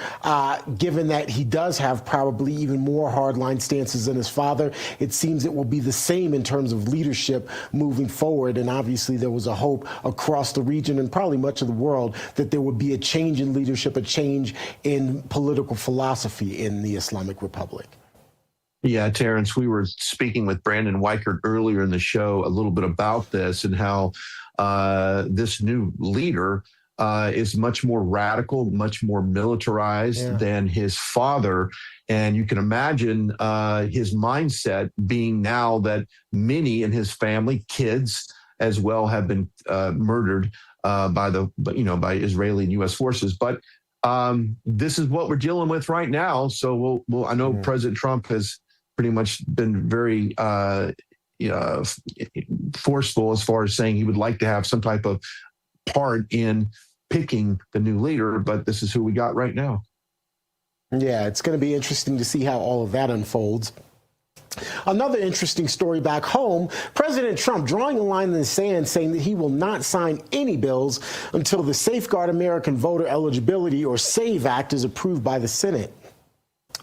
given that he does have probably even more hardline stances than his father. It seems it will be the same in terms of leadership moving forward. And obviously there was a hope across the region and probably much of the world that there would be a change in leadership, a change in political philosophy in the Islamic Republic. Yeah, Terrance, we were speaking with Brandon Weichert earlier in the show a little bit about this and how this new leader is much more radical, much more militarized than his father. And you can imagine his mindset being now that many in his family, kids as well, have been murdered by Israeli and U.S. forces. But this is what we're dealing with right now. So I know President Trump has pretty much been very forceful as far as saying he would like to have some type of part in picking the new leader, but this is who we got right now. Yeah, it's going to be interesting to see how all of that unfolds. Another interesting story back home, President Trump drawing a line in the sand saying that he will not sign any bills until the Safeguard American Voter Eligibility, or SAVE Act, is approved by the Senate.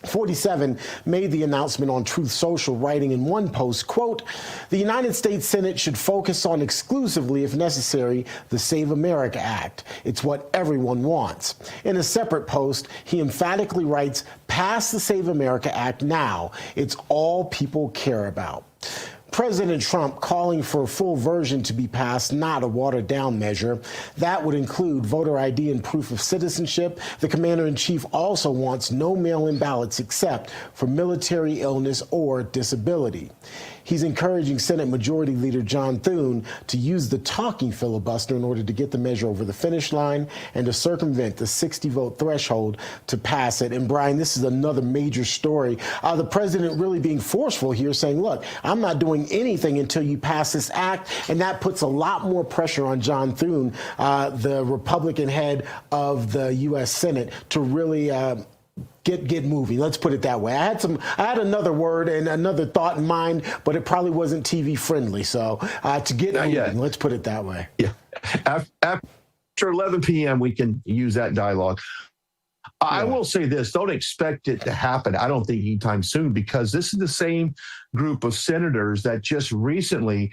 47 made the announcement on Truth Social, writing in one post, quote, "The United States Senate should focus on exclusively, if necessary, the Save America Act. It's what everyone wants." In a separate post, he emphatically writes, "Pass the Save America Act now. It's all people care about." President Trump calling for a full version to be passed, not a watered-down measure. That would include voter ID and proof of citizenship. The commander-in-chief also wants no mail-in ballots except for military, illness, or disability. He's encouraging Senate Majority Leader John Thune to use the talking filibuster in order to get the measure over the finish line and to circumvent the 60-vote threshold to pass it. And Brian, this is another major story. The president really being forceful here, saying, look, I'm not doing anything until you pass this act. And that puts a lot more pressure on John Thune, the Republican head of the U.S. Senate, to really get moving. Let's put it that way. I had another word and another thought in mind, but it probably wasn't TV friendly. So to get moving, let's put it that way. Yeah. After 11 p.m., we can use that dialogue. I will say this, don't expect it to happen, I don't think, anytime soon, because this is the same group of senators that just recently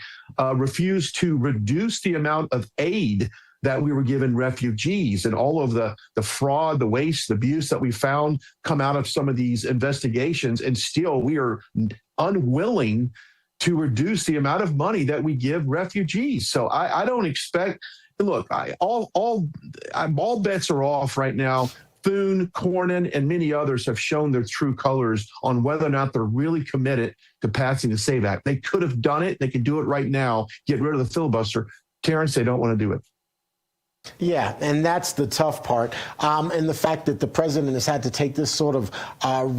refused to reduce the amount of aid that we were giving refugees, and all of the fraud, the waste, the abuse that we found come out of some of these investigations. And still we are unwilling to reduce the amount of money that we give refugees. So I don't expect, look, all bets are off right now. Thune, Cornyn, and many others have shown their true colors on whether or not they're really committed to passing the SAVE Act. They could have done it. They can do it right now, get rid of the filibuster. Terrance, they don't want to do it. Yeah, and that's the tough part. And the fact that the president has had to take this sort of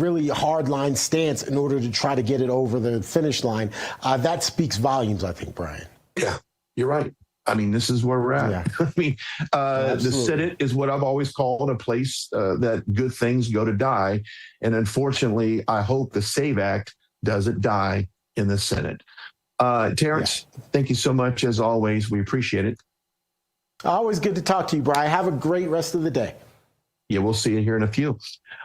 really hardline stance in order to try to get it over the finish line, that speaks volumes, I think, Brian. Yeah, you're right. I mean, this is where we're at. Yeah. I mean, the Senate is what I've always called a place that good things go to die. And unfortunately, I hope the SAVE Act doesn't die in the Senate. Terrance, thank you so much, as always. We appreciate it. Always good to talk to you, Brian. Have a great rest of the day. Yeah, we'll see you here in a few.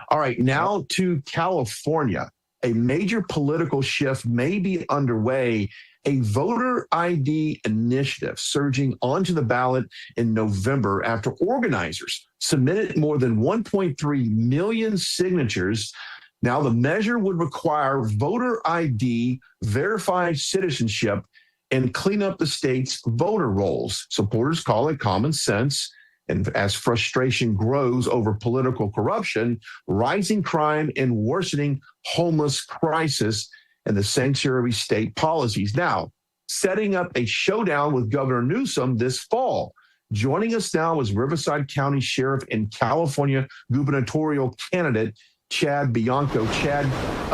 All right, now to California. A major political shift may be underway. A voter ID initiative surging onto the ballot in November after organizers submitted more than 1.3 million signatures. Now, the measure would require voter ID, verified citizenship, and clean up the state's voter rolls. Supporters call it common sense. And as frustration grows over political corruption, rising crime, and worsening homeless crisis, and the sanctuary state policies. Now, setting up a showdown with Governor Newsom this fall. Joining us now is Riverside County Sheriff and California gubernatorial candidate, Chad Bianco. Chad,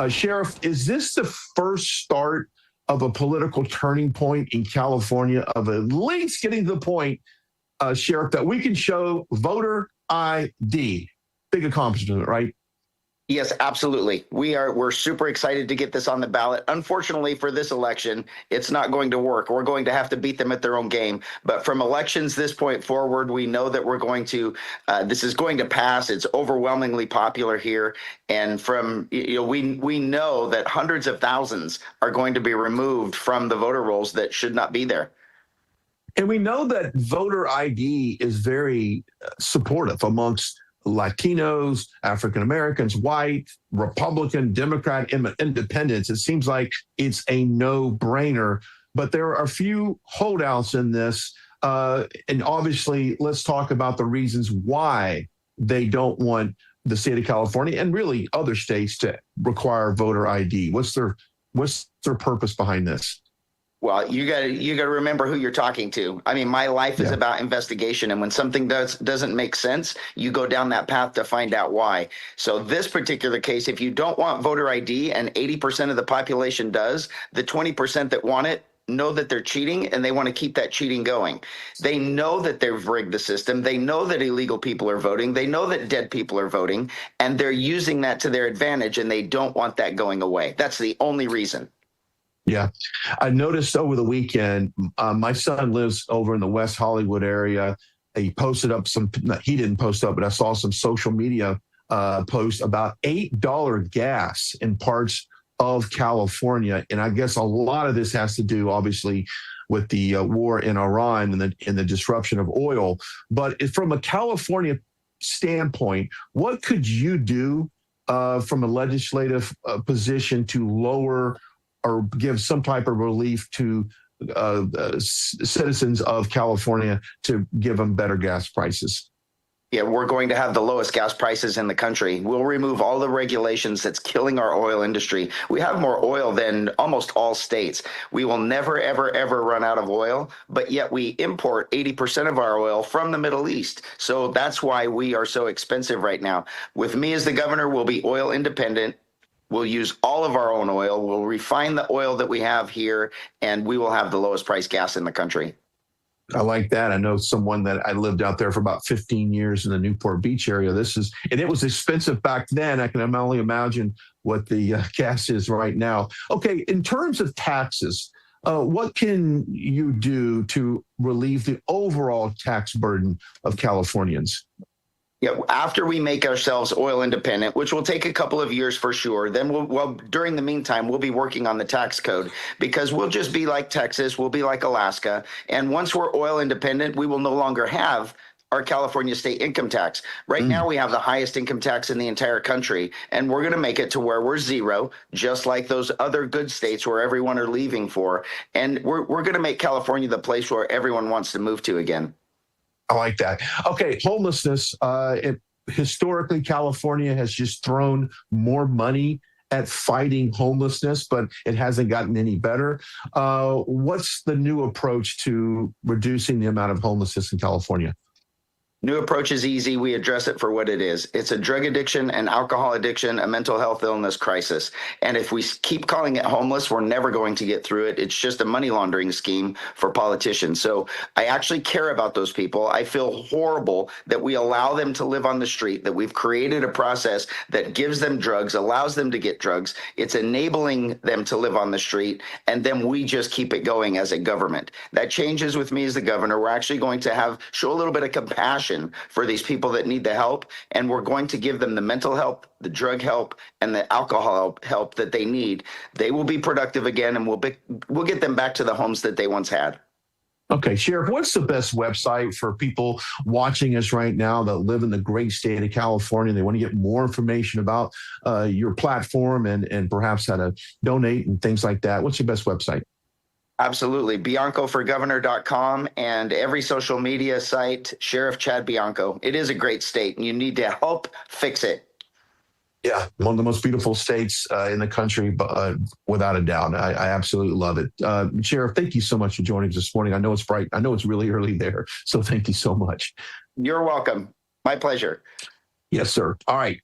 Sheriff, is this the first start of a political turning point in California, of at least getting to the point, Sheriff, that we can show voter ID? Big accomplishment, right? Yes, absolutely. We're super excited to get this on the ballot. Unfortunately for this election, it's not going to work. We're going to have to beat them at their own game. But from elections this point forward, we know that we're going to, this is going to pass. It's overwhelmingly popular here. And from, we know that hundreds of thousands are going to be removed from the voter rolls that should not be there. And we know that voter ID is very supportive amongst Latinos, African Americans, white, Republican, Democrat, independents. It seems like it's a no-brainer, but there are a few holdouts in this. And obviously, let's talk about the reasons why they don't want the state of California and really other states to require voter ID. What's their purpose behind this? Well, you got to remember who you're talking to. I mean, my life is about investigation, and when something doesn't make sense, you go down that path to find out why. So this particular case, if you don't want voter ID and 80% of the population does, the 20% that want it know that they're cheating, and they want to keep that cheating going. They know that they've rigged the system. They know that illegal people are voting. They know that dead people are voting, and they're using that to their advantage, and they don't want that going away. That's the only reason. Yeah. I noticed over the weekend, my son lives over in the West Hollywood area. He posted up he didn't post up, but I saw some social media posts about $8 gas in parts of California. And I guess a lot of this has to do, obviously, with the war in Iran and the disruption of oil. But from a California standpoint, what could you do from a legislative position to lower or give some type of relief to citizens of California to give them better gas prices? Yeah, we're going to have the lowest gas prices in the country. We'll remove all the regulations that's killing our oil industry. We have more oil than almost all states. We will never, ever, ever run out of oil, but yet we import 80% of our oil from the Middle East. So that's why we are so expensive right now. With me as the governor, we'll be oil independent. We'll use all of our own oil. We'll refine the oil that we have here, and we will have the lowest price gas in the country. I like that. I know someone that I lived out there for about 15 years in the Newport Beach area. And it was expensive back then. I can only imagine what the gas is right now. Okay, in terms of taxes, what can you do to relieve the overall tax burden of Californians? Yeah, after we make ourselves oil independent, which will take a couple of years for sure, then during the meantime, we'll be working on the tax code, because we'll just be like Texas, we'll be like Alaska. And once we're oil independent, we will no longer have our California state income tax. Right now, we have the highest income tax in the entire country, and we're going to make it to where we're zero, just like those other good states where everyone are leaving for. And we're going to make California the place where everyone wants to move to again. I like that. Okay, homelessness. Historically, California has just thrown more money at fighting homelessness, but it hasn't gotten any better. What's the new approach to reducing the amount of homelessness in California? New approach is easy. We address it for what it is. It's a drug addiction, an alcohol addiction, a mental health illness crisis. And if we keep calling it homeless, we're never going to get through it. It's just a money laundering scheme for politicians. So I actually care about those people. I feel horrible that we allow them to live on the street, that we've created a process that gives them drugs, allows them to get drugs. It's enabling them to live on the street. And then we just keep it going as a government. That changes with me as the governor. We're actually going to show a little bit of compassion for these people that need the help, and we're going to give them the mental help, the drug help, and the alcohol help that they need. They will be productive again, and we'll get them back to the homes that they once had. Okay, Sheriff, what's the best website for people watching us right now that live in the great state of California? They want to get more information about your platform and perhaps how to donate and things like that. What's your best website? Absolutely. BiancoforGovernor.com and every social media site, Sheriff Chad Bianco. It is a great state, and you need to help fix it. Yeah, one of the most beautiful states in the country, but without a doubt. I absolutely love it. Sheriff, thank you so much for joining us this morning. I know it's bright. I know it's really early there, so thank you so much. You're welcome. My pleasure. Yes, sir. All right.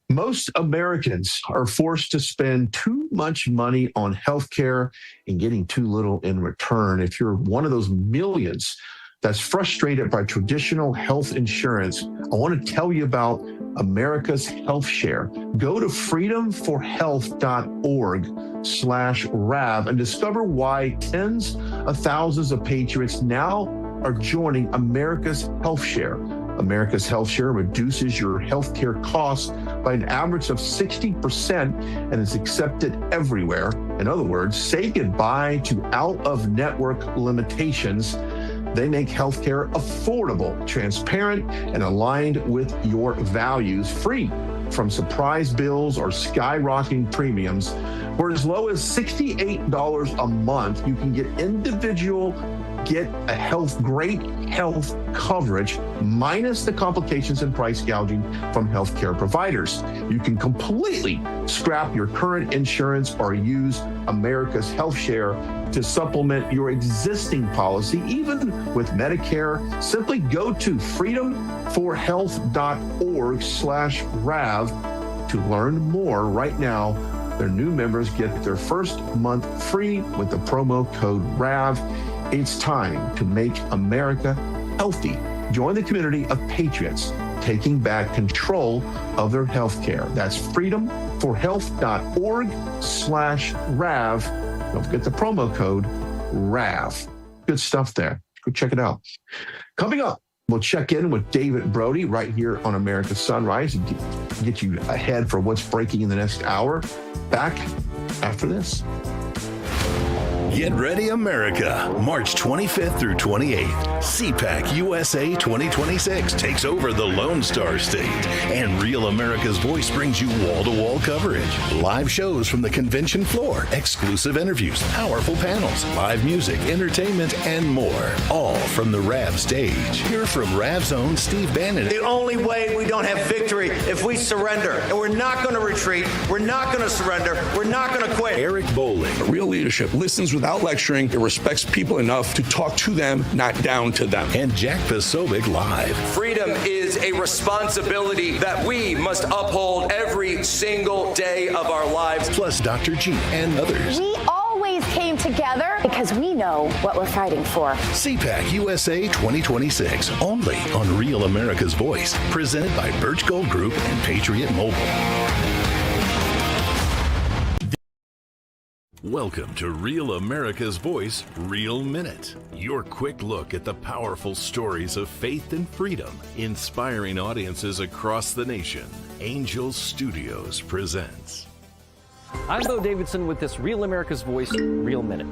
Most Americans are forced to spend too much money on healthcare and getting too little in return. If you're one of those millions that's frustrated by traditional health insurance, I want to tell you about America's Health Share. Go to freedomforhealth.org/RAV and discover why tens of thousands of patriots now are joining America's Health Share. America's Health Share reduces your healthcare costs by an average of 60% and is accepted everywhere. In other words, say goodbye to out-of-network limitations. They make healthcare affordable, transparent, and aligned with your values, free from surprise bills or skyrocketing premiums. For as low as $68 a month, you can get great health coverage minus the complications and price gouging from healthcare providers. You can completely scrap your current insurance or use America's Health Share to supplement your existing policy, even with Medicare. Simply go to freedomforhealth.org/RAV to learn more right now. Their new members get their first month free with the promo code RAV. It's time to make America healthy. Join the community of patriots taking back control of their health care. That's freedomforhealth.org/RAV. Don't forget the promo code RAV. Good stuff there. Go check it out. Coming up, we'll check in with David Brody right here on America's Sunrise and get you ahead for what's breaking in the next hour. Back after this. Get ready, America. March 25th through 28th. CPAC USA 2026 takes over the Lone Star State. And Real America's Voice brings you wall-to-wall coverage. Live shows from the convention floor, exclusive interviews, powerful panels, live music, entertainment, and more. All from the RAV stage. Hear from RAV's own Steve Bannon. The only way we don't have victory if we surrender. And we're not going to retreat. We're not going to surrender. We're not going to quit. Eric Bowling. Real leadership listens without lecturing. It respects people enough to talk to them, not down to them. And Jack Posobiec live. Freedom is a responsibility that we must uphold every single day of our lives. Plus Dr. G and others. We always came together because we know what we're fighting for. CPAC USA 2026, only on Real America's Voice. Presented by Birch Gold Group and Patriot Mobile. Welcome to Real America's Voice, Real Minute. Your quick look at the powerful stories of faith and freedom, inspiring audiences across the nation. Angel Studios presents. I'm Bo Davidson with this Real America's Voice, Real Minute.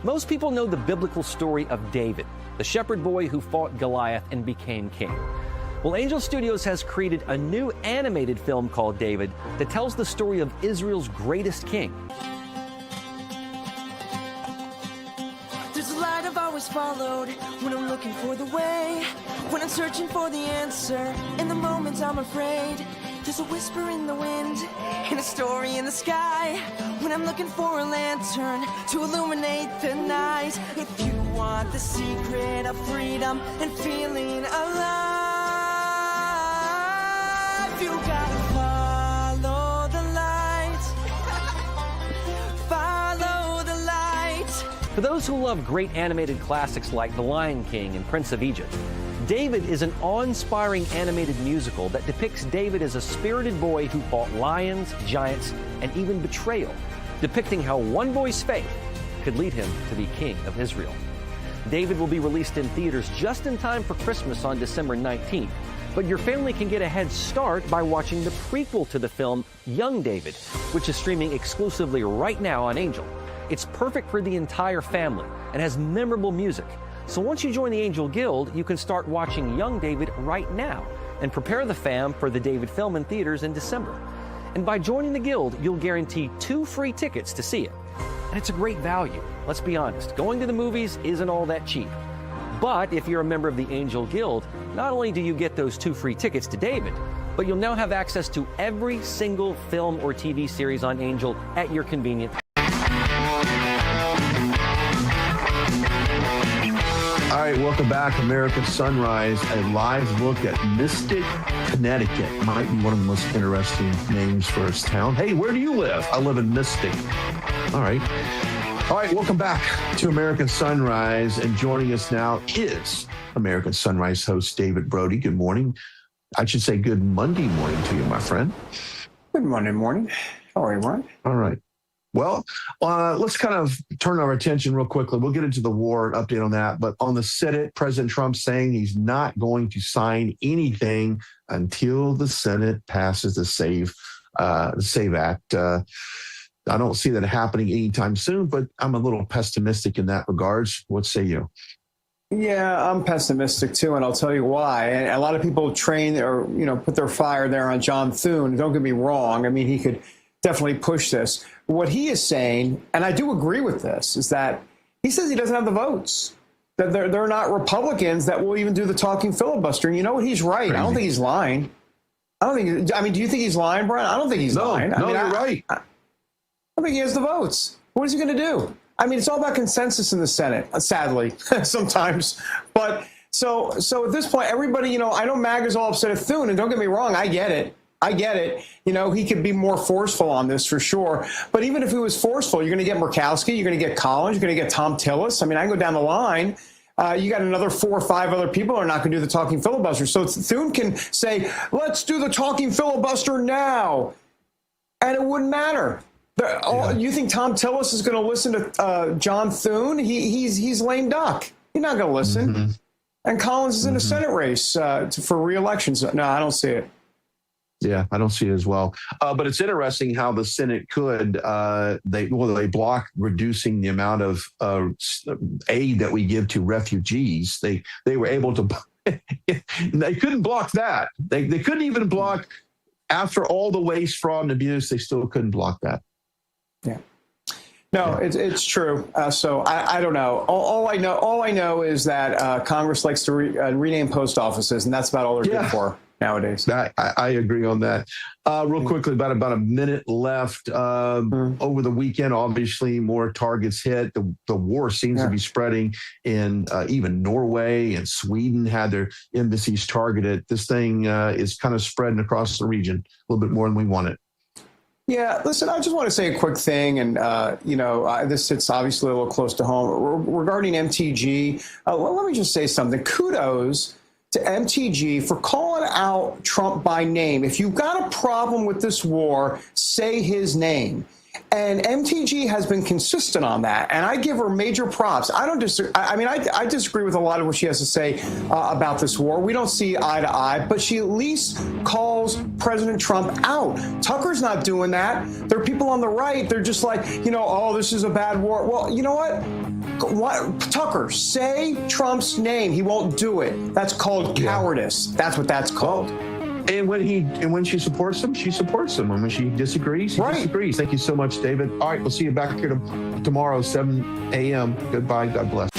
Most people know the biblical story of David, the shepherd boy who fought Goliath and became king. Well, Angel Studios has created a new animated film called David that tells the story of Israel's greatest king. Always followed when I'm looking for the way, when I'm searching for the answer. In the moments I'm afraid, there's a whisper in the wind and a story in the sky. When I'm looking for a lantern to illuminate the night. If you want the secret of freedom and feeling alive, you gotta follow the light. Follow the light. For those who love great animated classics like The Lion King and Prince of Egypt, David is an awe-inspiring animated musical that depicts David as a spirited boy who fought lions, giants, and even betrayal, depicting how one boy's faith could lead him to be king of Israel. David will be released in theaters just in time for Christmas on December 19th, but your family can get a head start by watching the prequel to the film, Young David, which is streaming exclusively right now on Angel. It's perfect for the entire family and has memorable music. So once you join the Angel Guild, you can start watching Young David right now and prepare the fam for the David film in theaters in December. And by joining the Guild, you'll guarantee 2 free tickets to see it. And it's a great value. Let's be honest, going to the movies isn't all that cheap. But if you're a member of the Angel Guild, not only do you get those 2 free tickets to David, but you'll now have access to every single film or TV series on Angel at your convenience. All right, welcome back, America's Sunrise, a live look at Mystic, Connecticut. Might be one of the most interesting names for its town. Hey, where do you live? I live in Mystic. All right, welcome back to American Sunrise, and joining us now is American Sunrise host David Brody. Good morning. I should say good Monday morning to you, my friend. Good Monday morning. How are you, Brian? All right. Well, let's kind of turn our attention real quickly. We'll get into the war, update on that. But on the Senate, President Trump saying he's not going to sign anything until the Senate passes the SAVE Act. I don't see that happening anytime soon, but I'm a little pessimistic in that regards. What say you? Yeah, I'm pessimistic too, and I'll tell you why. And a lot of people train or put their fire there on John Thune. Don't get me wrong. I mean, he could definitely push this. What he is saying, and I do agree with this, is that he says he doesn't have the votes. That they're not Republicans that will even do the talking filibustering. You know what? He's right. Crazy. I don't think he's lying. Do you think he's lying, Brian? I don't think he's lying. No, you're right. I think he has the votes. What is he going to do? I mean, it's all about consensus in the Senate, sadly, sometimes. But so at this point, everybody, I know MAGA's all upset at Thune, and don't get me wrong, I get it. I get it. You know, he could be more forceful on this for sure. But even if he was forceful, you're going to get Murkowski, you're going to get Collins, you're going to get Tom Tillis. I mean, I can go down the line. You got another 4 or 5 other people who are not going to do the talking filibuster. So Thune can say, let's do the talking filibuster now. And it wouldn't matter. You think Tom Tillis is going to listen to John Thune? He's lame duck. He's not going to listen. Mm-hmm. And Collins is in a Senate race for re-election. So, no, I don't see it. Yeah, I don't see it as well. But it's interesting how the Senate could they block reducing the amount of aid that we give to refugees. They were able to. They couldn't block that. They couldn't even block after all the waste, fraud, and abuse. They still couldn't block that. Yeah. No, it's true. So I don't know. All I know is that Congress likes to rename post offices, and that's about all they're good for nowadays. I agree on that. Real quickly, about a minute left. Over the weekend, obviously, more targets hit. The war seems to be spreading in even Norway and Sweden had their embassies targeted. This thing is kind of spreading across the region a little bit more than we wanted. Yeah, listen, I just want to say a quick thing, and, this sits obviously a little close to home. Regarding MTG, let me just say something. Kudos to MTG for calling out Trump by name. If you've got a problem with this war, say his name. And MTG has been consistent on that, and I give her major props. I don't disagree. I disagree with a lot of what she has to say about this war. We don't see eye to eye, but she at least calls President Trump out. Tucker's not doing that. There are people on the right. They're just like, this is a bad war. Well, you know what? Tucker, say Trump's name. He won't do it. That's called cowardice. That's what that's called. And when she supports him, she supports him. And when she disagrees, she disagrees. Thank you so much, David. All right, we'll see you back here tomorrow, 7 a.m. Goodbye. God bless.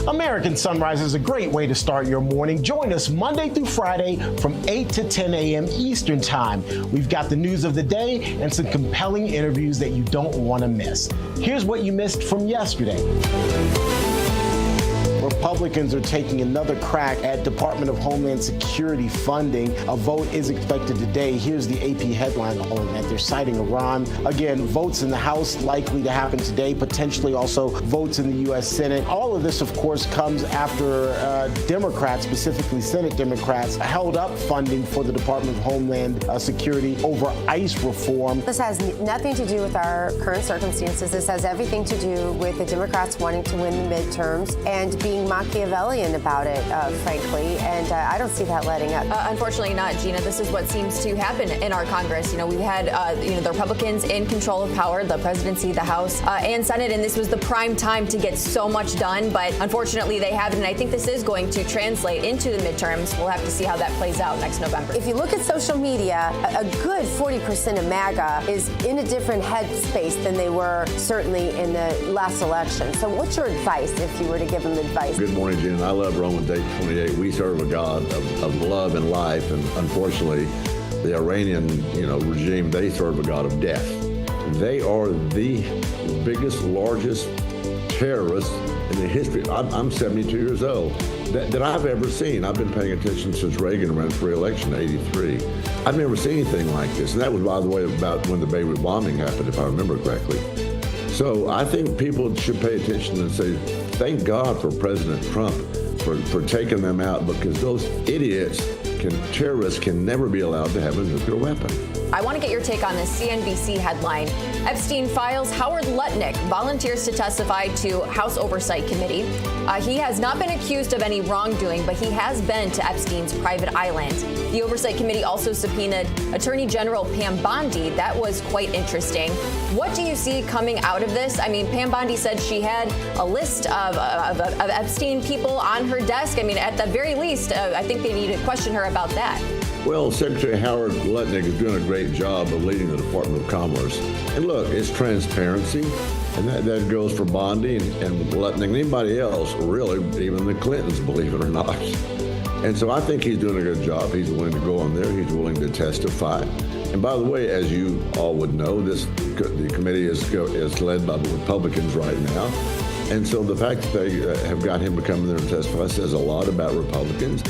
American Sunrise is a great way to start your morning. Join us Monday through Friday from 8 to 10 a.m. Eastern Time. We've got the news of the day and some compelling interviews that you don't want to miss. Here's what you missed from yesterday. Republicans are taking another crack at Department of Homeland Security funding. A vote is expected today. Here's the AP headline on that. They're citing Iran. Again, votes in the House likely to happen today, potentially also votes in the U.S. Senate. All of this, of course, comes after Democrats, specifically Senate Democrats, held up funding for the Department of Homeland Security over ICE reform. This has nothing to do with our current circumstances. This has everything to do with the Democrats wanting to win the midterms and being Machiavellian about it, frankly, and I don't see that letting up. Unfortunately not, Gina. This is what seems to happen in our Congress. We've had, the Republicans in control of power, the presidency, the House, and Senate, and this was the prime time to get so much done, but unfortunately they haven't, and I think this is going to translate into the midterms. We'll have to see how that plays out next November. If you look at social media, a good 40% of MAGA is in a different headspace than they were certainly in the last election. So what's your advice if you were to give them advice? Good morning, Gina. I love Romans 8:28. We serve a God of love and life, and unfortunately, the Iranian, regime, they serve a God of death. They are the biggest, largest terrorists in the history. I'm 72 years old that I've ever seen. I've been paying attention since Reagan ran for re-election in '83. I've never seen anything like this, and that was, by the way, about when the Beirut bombing happened, if I remember correctly. So I think people should pay attention and say, thank God for President Trump for taking them out, because those idiots, terrorists, can never be allowed to have a nuclear weapon. I want to get your take on this CNBC headline. Epstein files Howard Lutnick volunteers to testify to House Oversight Committee. He has not been accused of any wrongdoing, but he has been to Epstein's private island. The Oversight Committee also subpoenaed Attorney General Pam Bondi. That was quite interesting. What do you see coming out of this? I mean, Pam Bondi said she had a list of Epstein people on her desk. I mean, at the very least, I think they need to question her about that. Well, Secretary Howard Lutnick is doing a great job of leading the Department of Commerce. And look, it's transparency, and that goes for Bondi and Lutnick and anybody else, really, even the Clintons, believe it or not. And so I think he's doing a good job. He's willing to go on there. He's willing to testify. And by the way, as you all would know, the committee is led by the Republicans right now. And so the fact that they have got him to come in there and testify says a lot about Republicans.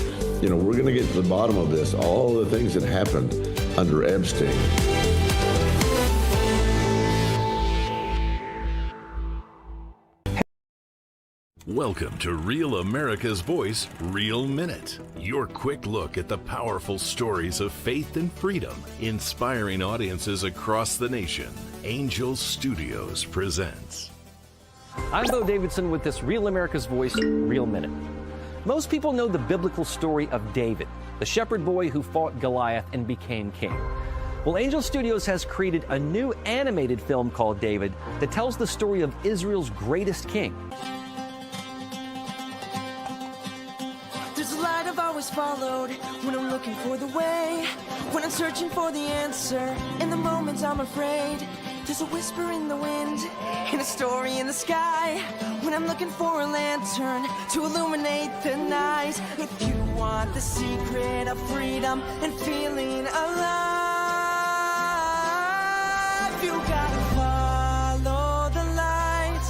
we're going to get to the bottom of this, all the things that happened under Epstein. Welcome to Real America's Voice, Real Minute. Your quick look at the powerful stories of faith and freedom, inspiring audiences across the nation. Angel Studios presents. I'm Bo Davidson with this Real America's Voice, Real Minute. Most people know the biblical story of David, the shepherd boy who fought Goliath and became king. Well, Angel Studios has created a new animated film called David that tells the story of Israel's greatest king. There's a light I've always followed when I'm looking for the way, when I'm searching for the answer. In the moments I'm afraid, there's a whisper in the wind and a story in the sky. When I'm looking for a lantern to illuminate the night. If you want the secret of freedom and feeling alive, you gotta follow the light.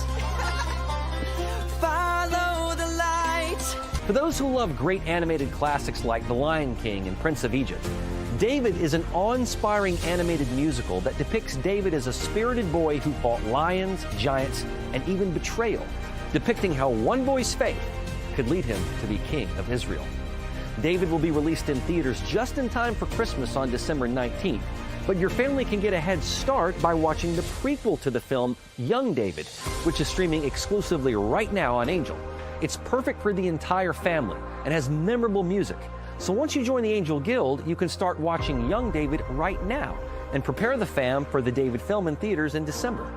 Follow the light. For those who love great animated classics like The Lion King and Prince of Egypt, David is an awe-inspiring animated musical that depicts David as a spirited boy who fought lions, giants, and even betrayal, depicting how one boy's faith could lead him to be king of Israel. David will be released in theaters just in time for Christmas on December 19th, but your family can get a head start by watching the prequel to the film, Young David, which is streaming exclusively right now on Angel. It's perfect for the entire family and has memorable music. So once you join the Angel Guild, you can start watching Young David right now and prepare the fam for the David film in theaters in December.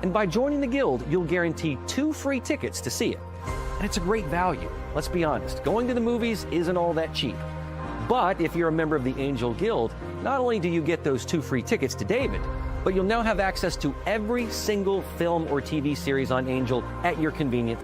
And by joining the Guild, you'll guarantee 2 free tickets to see it. And it's a great value. Let's be honest, going to the movies isn't all that cheap. But if you're a member of the Angel Guild, not only do you get those 2 free tickets to David, but you'll now have access to every single film or TV series on Angel at your convenience.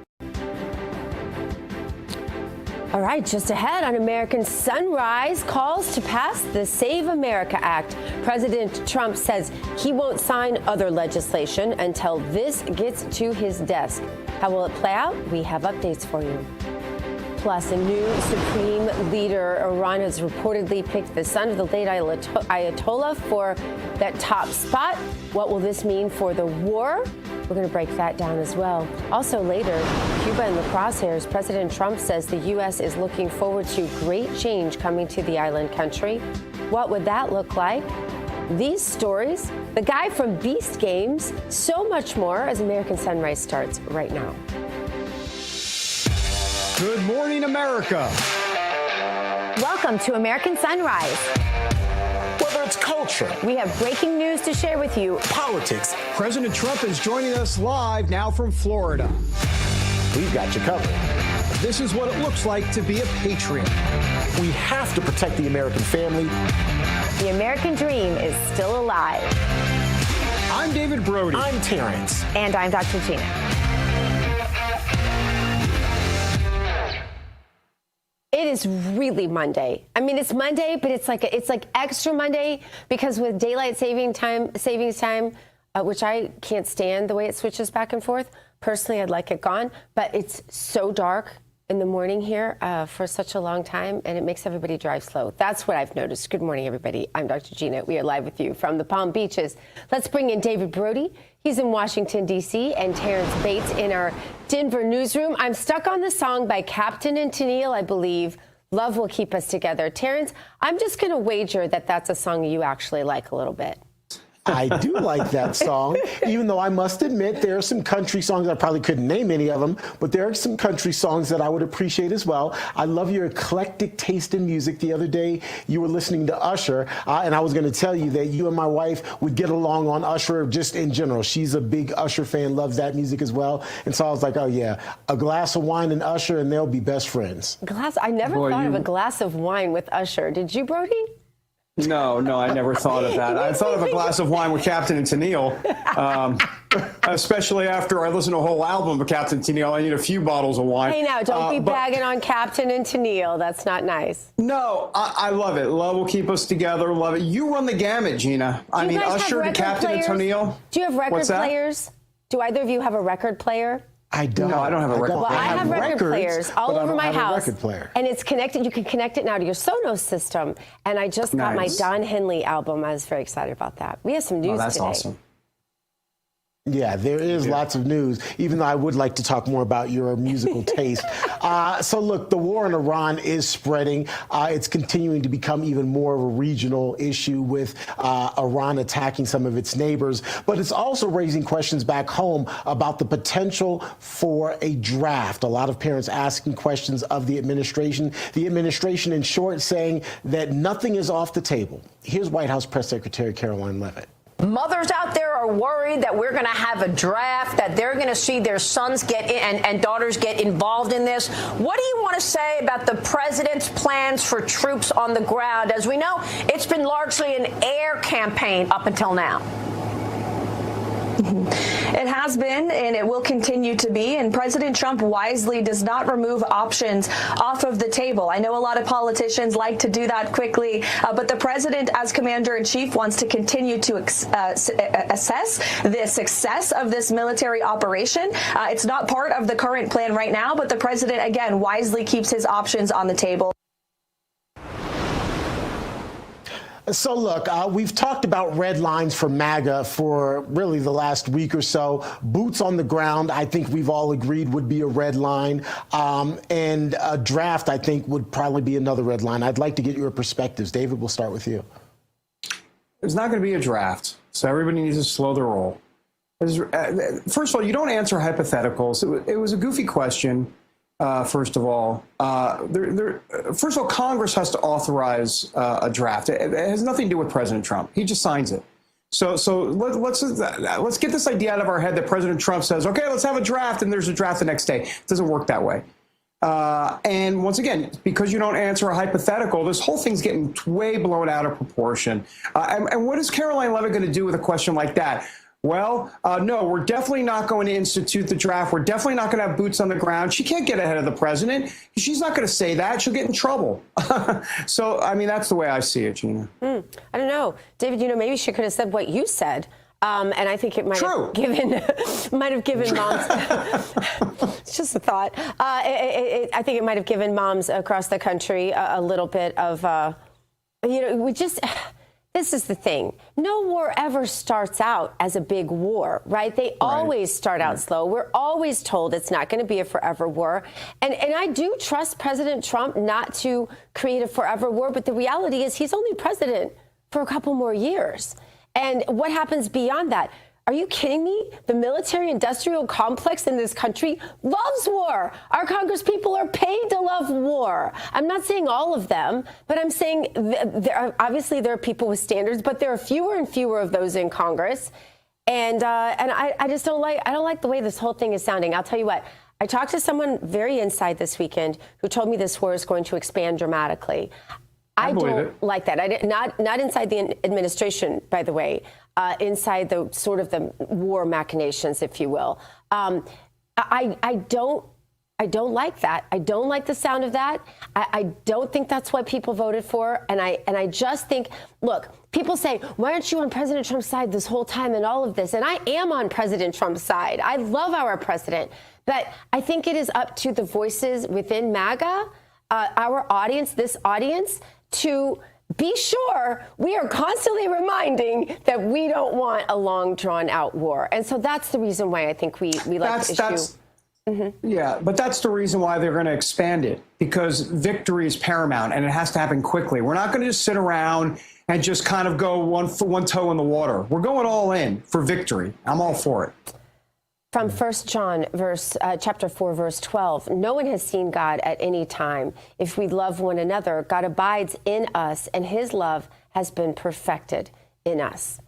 All right, just ahead on American Sunrise, calls to pass the Save America Act. President Trump says he won't sign other legislation until this gets to his desk. How will it play out? We have updates for you. Plus, a new supreme leader. Iran has reportedly picked the son of the late Ayatollah for that top spot. What will this mean for the war? We're going to break that down as well. Also later, Cuba in the crosshairs. President Trump says the U.S. is looking forward to great change coming to the island country. What would that look like? These stories, the guy from Beast Games, so much more as American Sunrise starts right now. Good morning, America. Welcome to American Sunrise. Whether it's culture, We have breaking news to share with you. politics, President Trump is joining us live now from Florida. we've got you covered. This is what it looks like to be a patriot. We have to protect the American family. The American dream is still alive. I'm David Brody. I'm Terrance. And I'm Dr. Gina. It is really Monday. I mean, it's Monday, but it's like extra Monday because with daylight savings time, which I can't stand the way it switches back and forth. Personally, I'd like it gone, but it's so dark in the morning here for such a long time, and it makes everybody drive slow. That's what I've noticed. Good morning, everybody. I'm Dr. Gina. We are live with you from the Palm Beaches. Let's bring in David Brody. He's in Washington, D.C., and Terrance Bates in our Denver newsroom. I'm stuck on the song by Captain and Tennille, I believe, Love Will Keep Us Together. Terrance, I'm just going to wager that that's a song you actually like a little bit. I do like that song, even though I must admit there are some country songs. I probably couldn't name any of them, but there are some country songs that I would appreciate as well. I love your eclectic taste in music. The other day, you were listening to Usher, and I was going to tell you that you and my wife would get along on Usher just in general. She's a big Usher fan, loves that music as well. And so I was like, oh, yeah, a glass of wine and Usher, and they'll be best friends. I never thought of a glass of wine with Usher. Did you, Brody? No, I never thought of that. I thought of a glass of wine with Captain and Tennille, especially after I listened to a whole album of Captain Tennille. I need a few bottles of wine. Hey, now, don't be bagging on Captain and Tennille. That's not nice. No, I love it. Love will keep us together. Love it. You run the gamut, Gina. I mean, Usher to Captain and Tennille. Do you have record players? Do either of you have a record player? I don't. No, I don't have a record Well, player. I have record players all over my house. Record player. And it's connected. You can connect it now to your Sonos system. And I just got my Don Henley album. I was very excited about that. We have some news that's today. Awesome. Yeah, there is lots of news, even though I would like to talk more about your musical taste. So look, the war in Iran is spreading. It's continuing to become even more of a regional issue with Iran attacking some of its neighbors. But it's also raising questions back home about the potential for a draft. A lot of parents asking questions of the administration. The administration, in short, saying that nothing is off the table. Here's White House Press Secretary Caroline Leavitt. Mothers out there are worried that we're going to have a draft, that they're going to see their sons get in and daughters get involved in this. What do you want to say about the president's plans for troops on the ground? As we know, it's been largely an air campaign up until now. It has been, and it will continue to be, and President Trump wisely does not remove options off of the table. I know a lot of politicians like to do that quickly, but the president, as commander-in-chief, wants to continue to assess the success of this military operation. It's not part of the current plan right now, but the president, again, wisely keeps his options on the table. So look, we've talked about red lines for MAGA for really the last week or so. Boots on the ground, I think we've all agreed would be a red line. And a draft, I think, would probably be another red line. I'd like to get your perspectives. David, we'll start with you. There's not going to be a draft, so everybody needs to slow the roll. First of all, you don't answer hypotheticals. It was a goofy question. First of all, Congress has to authorize a draft. It has nothing to do with President Trump. He just signs it. So let's get this idea out of our head that President Trump says, "Okay, let's have a draft," and there's a draft the next day. It doesn't work that way. And once again, because you don't answer a hypothetical, this whole thing's getting way blown out of proportion. And what is Caroline Leavitt going to do with a question like that? Well, no, we're definitely not going to institute the draft. We're definitely not going to have boots on the ground. She can't get ahead of the president. She's not going to say that. She'll get in trouble. So, I mean, that's the way I see it, Gina. I don't know. David, maybe she could have said what you said. And I think it might have given moms. It's just a thought. I think it might have given moms across the country a little bit of, This is the thing. No war ever starts out as a big war, right? They always start out slow. We're always told it's not going to be a forever war. And I do trust President Trump not to create a forever war, but the reality is he's only president for a couple more years. And what happens beyond that? Are you kidding me? The military-industrial complex in this country loves war. Our Congress people are paid to love war. I'm not saying all of them, but I'm saying obviously there are people with standards, but there are fewer and fewer of those in Congress. And I just don't like the way this whole thing is sounding. I'll tell you what. I talked to someone very inside this weekend who told me this war is going to expand dramatically. I don't like that. Not inside the administration, by the way. Inside the sort of the war machinations, if you will. I don't like that. I don't like the sound of that. I don't think that's what people voted for. And I just think, look, people say, why aren't you on President Trump's side this whole time and all of this? And I am on President Trump's side. I love our president. But I think it is up to the voices within MAGA, our audience, this audience, to be sure we are constantly reminding that we don't want a long, drawn-out war. And so that's the reason why I think we like the issue. Yeah, but that's the reason why they're going to expand it, because victory is paramount, and it has to happen quickly. We're not going to just sit around and just kind of go one toe in the water. We're going all in for victory. I'm all for it. From 1 John chapter 4, verse 12, no one has seen God at any time. If we love one another, God abides in us, and his love has been perfected in us.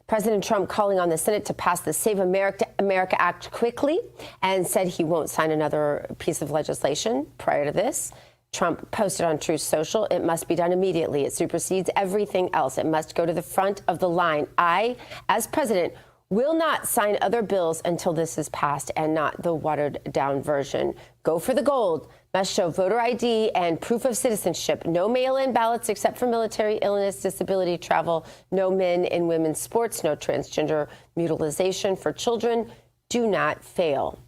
President Trump calling on the Senate to pass the Save America Act quickly and said he won't sign another piece of legislation prior to this. Trump posted on Truth Social, it must be done immediately. It supersedes everything else. It must go to the front of the line. I, as president, will not sign other bills until this is passed and not the watered-down version. Go for the gold. Must show voter ID and proof of citizenship. No mail-in ballots except for military, illness, disability, travel. No men in women's sports. No transgender mutilization for children. Do not fail.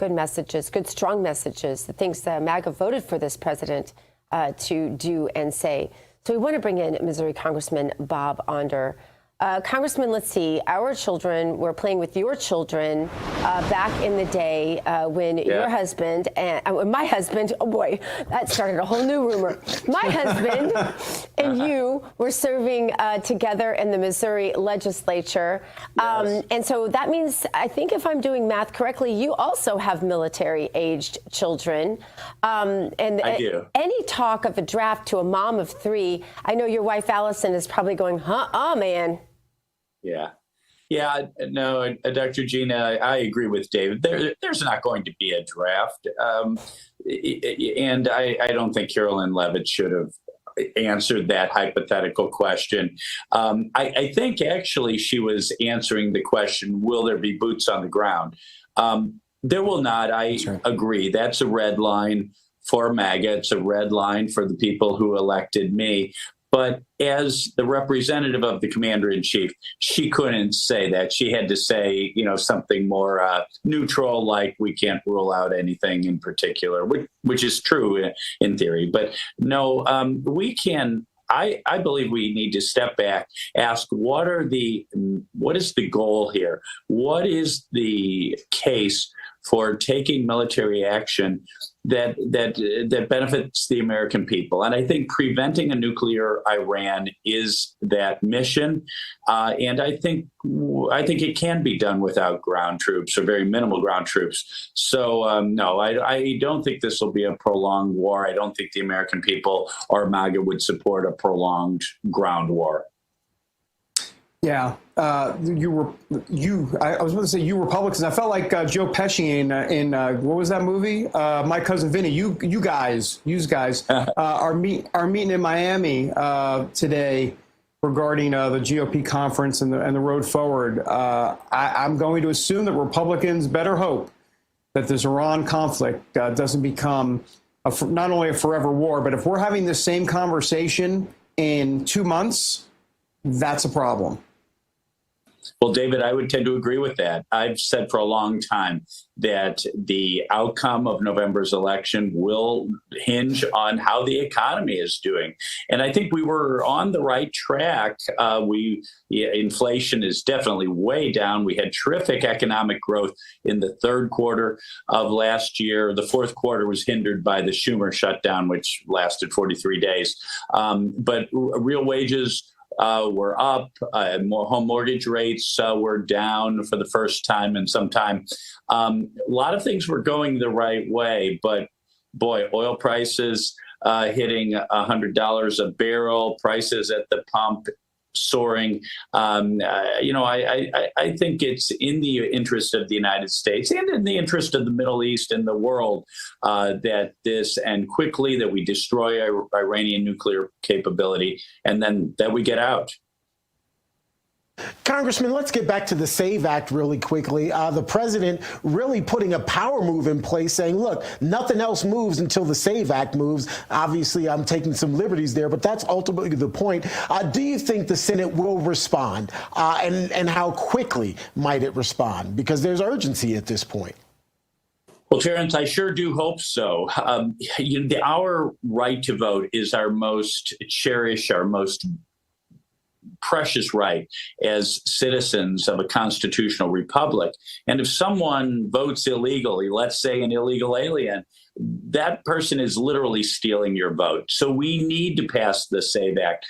good messages, good, strong messages, the things that MAGA voted for this president to do and say. So we want to bring in Missouri Congressman Bob Onder. Congressman, let's see, our children were playing with your children back in the day when your husband and my husband, oh boy, that started a whole new rumor. My husband and you were serving together in the Missouri legislature. And so that means, I think if I'm doing math correctly, you also have military-aged children. And I do. Any talk of a draft to a mom of 3, I know your wife, Allison, is probably going, man. Yeah, no, Dr. Gina, I agree with David. There's not going to be a draft. And I don't think Carolyn Levitt should have answered that hypothetical question. I think actually she was answering the question, will there be boots on the ground? There will not. I agree. That's a red line for MAGA. It's a red line for the people who elected me. But as the representative of the commander-in-chief, she couldn't say that. She had to say, something more neutral, like we can't rule out anything in particular, which is true in theory. But no, we can. I believe we need to step back, ask what is the goal here? What is the case for taking military action that benefits the American people? And I think preventing a nuclear Iran is that mission. And I think it can be done without ground troops or very minimal ground troops. So no, I don't think this will be a prolonged war. I don't think the American people or MAGA would support a prolonged ground war. Yeah, I was going to say you Republicans. I felt like Joe Pesci in what was that movie? My Cousin Vinny. You guys are meeting in Miami today regarding the GOP conference and the road forward. I'm going to assume that Republicans better hope that this Iran conflict doesn't become not only a forever war, but if we're having the same conversation in 2 months, that's a problem. Well, David, I would tend to agree with that. I've said for a long time that the outcome of November's election will hinge on how the economy is doing. And I think we were on the right track. Inflation is definitely way down. We had terrific economic growth in the third quarter of last year. The fourth quarter was hindered by the Schumer shutdown, which lasted 43 days. But real wages were up. Home mortgage rates were down for the first time in some time. A lot of things were going the right way, but boy, oil prices hitting $100 a barrel, prices at the pump soaring. I think it's in the interest of the United States and in the interest of the Middle East and the world that this end quickly, that we destroy Iranian nuclear capability, and then that we get out. Congressman, let's get back to the SAVE Act really quickly. The president really putting a power move in place, saying, look, nothing else moves until the SAVE Act moves. Obviously, I'm taking some liberties there, but that's ultimately the point. Do you think the Senate will respond? And how quickly might it respond? Because there's urgency at this point. Well, Terrance, I sure do hope so. Our right to vote is our most cherished, our most precious right as citizens of a constitutional republic. And if someone votes illegally, let's say an illegal alien, that person is literally stealing your vote. So we need to pass the SAVE Act.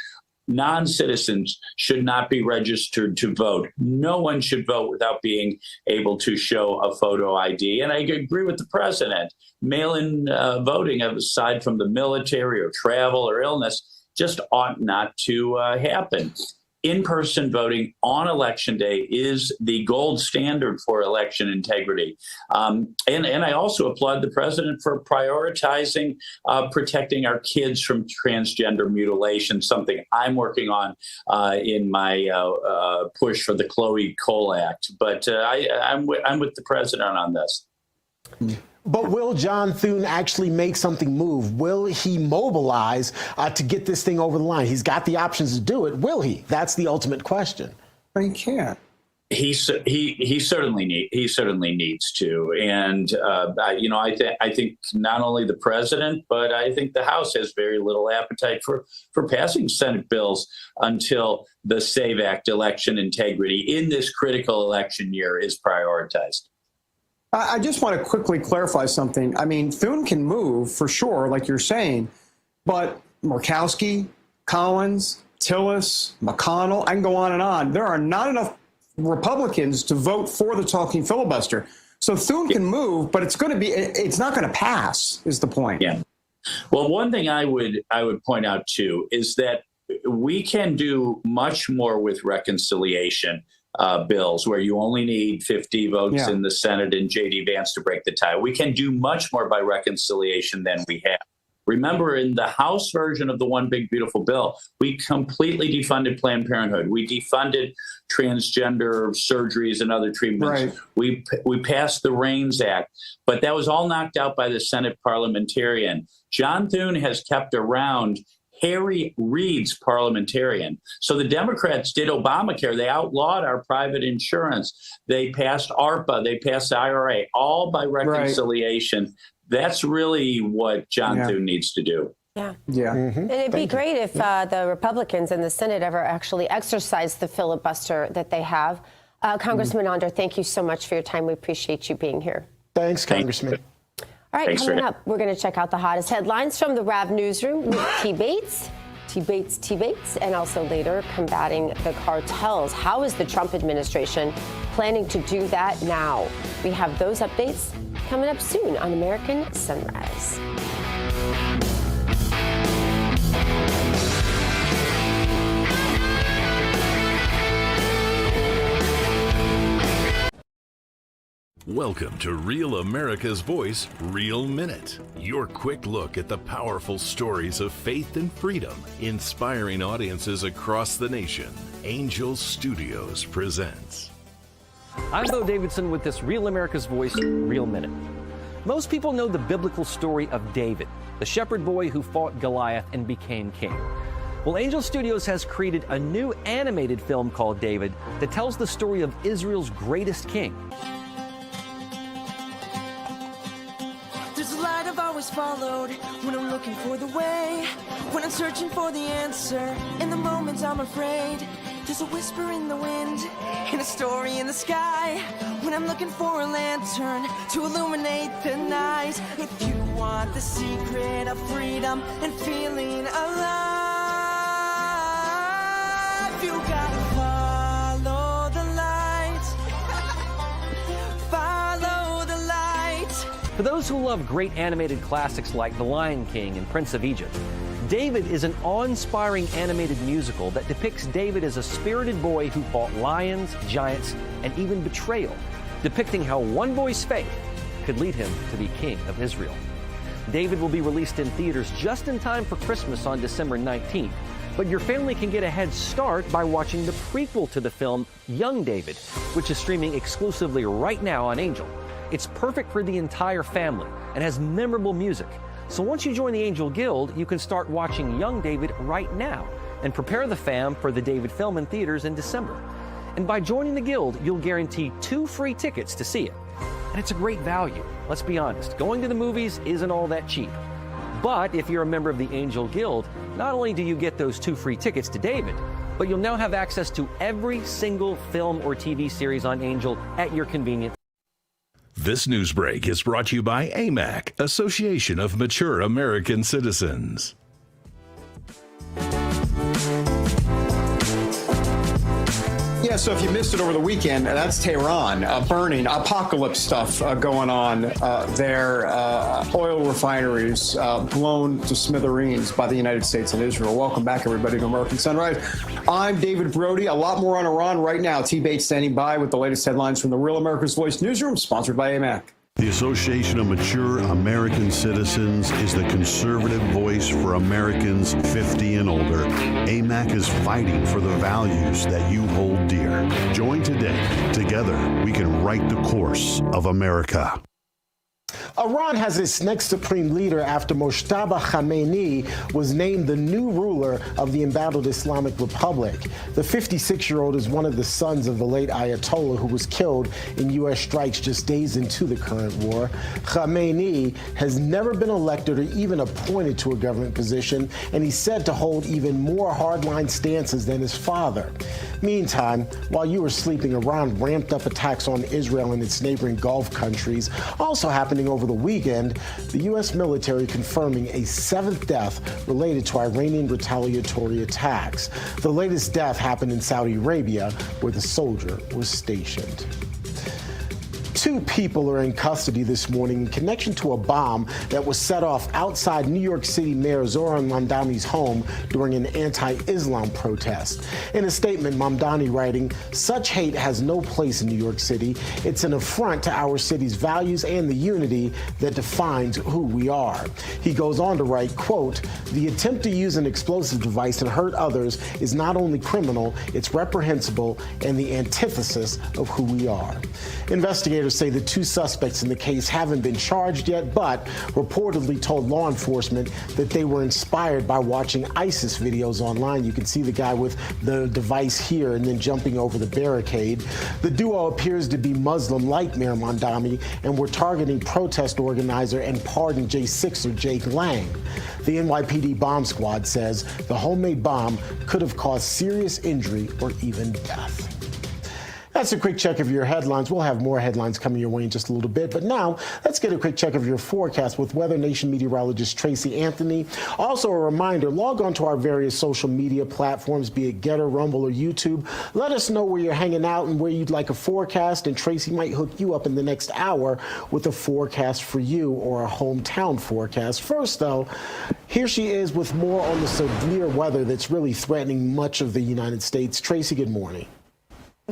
Non-citizens should not be registered to vote. No one should vote without being able to show a photo ID. And I agree with the president. Mail-in voting, aside from the military or travel or illness, just ought not to happen. In-person voting on Election Day is the gold standard for election integrity. And I also applaud the president for prioritizing protecting our kids from transgender mutilation, something I'm working on in my push for the Chloe Cole Act. But I'm with the president on this. But will John Thune actually make something move? Will he mobilize to get this thing over the line? He's got the options to do it. Will he? That's the ultimate question. But he can't. He certainly needs to, and I think not only the president, but I think the House has very little appetite for passing Senate bills until the SAVE Act, election integrity in this critical election year, is prioritized. I just want to quickly clarify something. I mean, Thune can move for sure, like you're saying, but Murkowski, Collins, Tillis, McConnell, I can go on and on. There are not enough Republicans to vote for the talking filibuster. So Thune can move, but it's not going to pass, is the point. Yeah. Well, one thing I would point out too is that we can do much more with reconciliation bills where you only need 50 votes in the Senate and J.D. Vance to break the tie. We can do much more by reconciliation than we have. Remember, in the House version of the One Big Beautiful Bill, we completely defunded Planned Parenthood. We defunded transgender surgeries and other treatments. Right. We passed the REINS Act, but that was all knocked out by the Senate parliamentarian. John Thune has kept around Harry Reid's parliamentarian. So the Democrats did Obamacare. They outlawed our private insurance. They passed ARPA. They passed the IRA, all by reconciliation. Right. That's really what John Thune needs to do. Yeah. Mm-hmm. And it'd be great if the Republicans in the Senate ever actually exercised the filibuster that they have. Congressman Onder, thank you so much for your time. We appreciate you being here. Thanks, Congressman. All right, coming up, we're going to check out the hottest headlines from the RAV newsroom with T. Bates, and also later combating the cartels. How is the Trump administration planning to do that now? We have those updates coming up soon on American Sunrise. Welcome to Real America's Voice, Real Minute. Your quick look at the powerful stories of faith and freedom, inspiring audiences across the nation. Angel Studios presents. I'm Bo Davidson with this Real America's Voice, Real Minute. Most people know the biblical story of David, the shepherd boy who fought Goliath and became king. Well, Angel Studios has created a new animated film called David that tells the story of Israel's greatest king. There's a light I've always followed when I'm looking for the way, when I'm searching for the answer. In the moments I'm afraid, there's a whisper in the wind and a story in the sky. When I'm looking for a lantern to illuminate the night. If you want the secret of freedom and feeling alive, you gotta follow the light. Follow the light. For those who love great animated classics like The Lion King and Prince of Egypt, David is an awe-inspiring animated musical that depicts David as a spirited boy who fought lions, giants, and even betrayal, depicting how one boy's faith could lead him to be king of Israel. David will be released in theaters just in time for Christmas on December 19th, but your family can get a head start by watching the prequel to the film, Young David, which is streaming exclusively right now on Angel. It's perfect for the entire family and has memorable music. So once you join the Angel Guild, you can start watching Young David right now and prepare the fam for the David film in theaters in December. And by joining the Guild, you'll guarantee 2 free tickets to see it. And it's a great value. Let's be honest, going to the movies isn't all that cheap. But if you're a member of the Angel Guild, not only do you get those 2 free tickets to David, but you'll now have access to every single film or TV series on Angel at your convenience. This news break is brought to you by AMAC, Association of Mature American Citizens. Yeah, so if you missed it over the weekend, that's Tehran, burning, apocalypse stuff going on there. Oil refineries blown to smithereens by the United States and Israel. Welcome back, everybody, to American Sunrise. I'm David Brody. A lot more on Iran right now. T. Bates standing by with the latest headlines from the Real America's Voice newsroom, sponsored by AMAC. The Association of Mature American Citizens is the conservative voice for Americans 50 and older. AMAC is fighting for the values that you hold dear. Join today. Together, we can write the course of America. Iran has its next supreme leader after Mojtaba Khamenei was named the new ruler of the embattled Islamic Republic. The 56-year-old is one of the sons of the late Ayatollah who was killed in U.S. strikes just days into the current war. Khamenei has never been elected or even appointed to a government position, and he's said to hold even more hardline stances than his father. Meantime, while you were sleeping, Iran ramped up attacks on Israel and its neighboring Gulf countries. Also happening over the weekend, the U.S. military confirming a 7th death related to Iranian retaliatory attacks. The latest death happened in Saudi Arabia, where the soldier was stationed. 2 people are in custody this morning in connection to a bomb that was set off outside New York City Mayor Zohran Mamdani's home during an anti-Islam protest. In a statement, Mamdani writing, "Such hate has no place in New York City. It's an affront to our city's values and the unity that defines who we are." He goes on to write, quote, "The attempt to use an explosive device and hurt others is not only criminal, it's reprehensible and the antithesis of who we are." Investigators say the 2 suspects in the case haven't been charged yet, but reportedly told law enforcement that they were inspired by watching ISIS videos online. You can see the guy with the device here and then jumping over the barricade. The duo appears to be Muslim like Mayor Mamdani and were targeting protest organizer and pardoned J6er Jake Lang. The NYPD bomb squad says the homemade bomb could have caused serious injury or even death. That's a quick check of your headlines. We'll have more headlines coming your way in just a little bit. But now, let's get a quick check of your forecast with Weather Nation meteorologist Tracy Anthony. Also, a reminder, log on to our various social media platforms, be it Getter, Rumble, or YouTube. Let us know where you're hanging out and where you'd like a forecast, and Tracy might hook you up in the next hour with a forecast for you or a hometown forecast. First, though, here she is with more on the severe weather that's really threatening much of the United States. Tracy, good morning.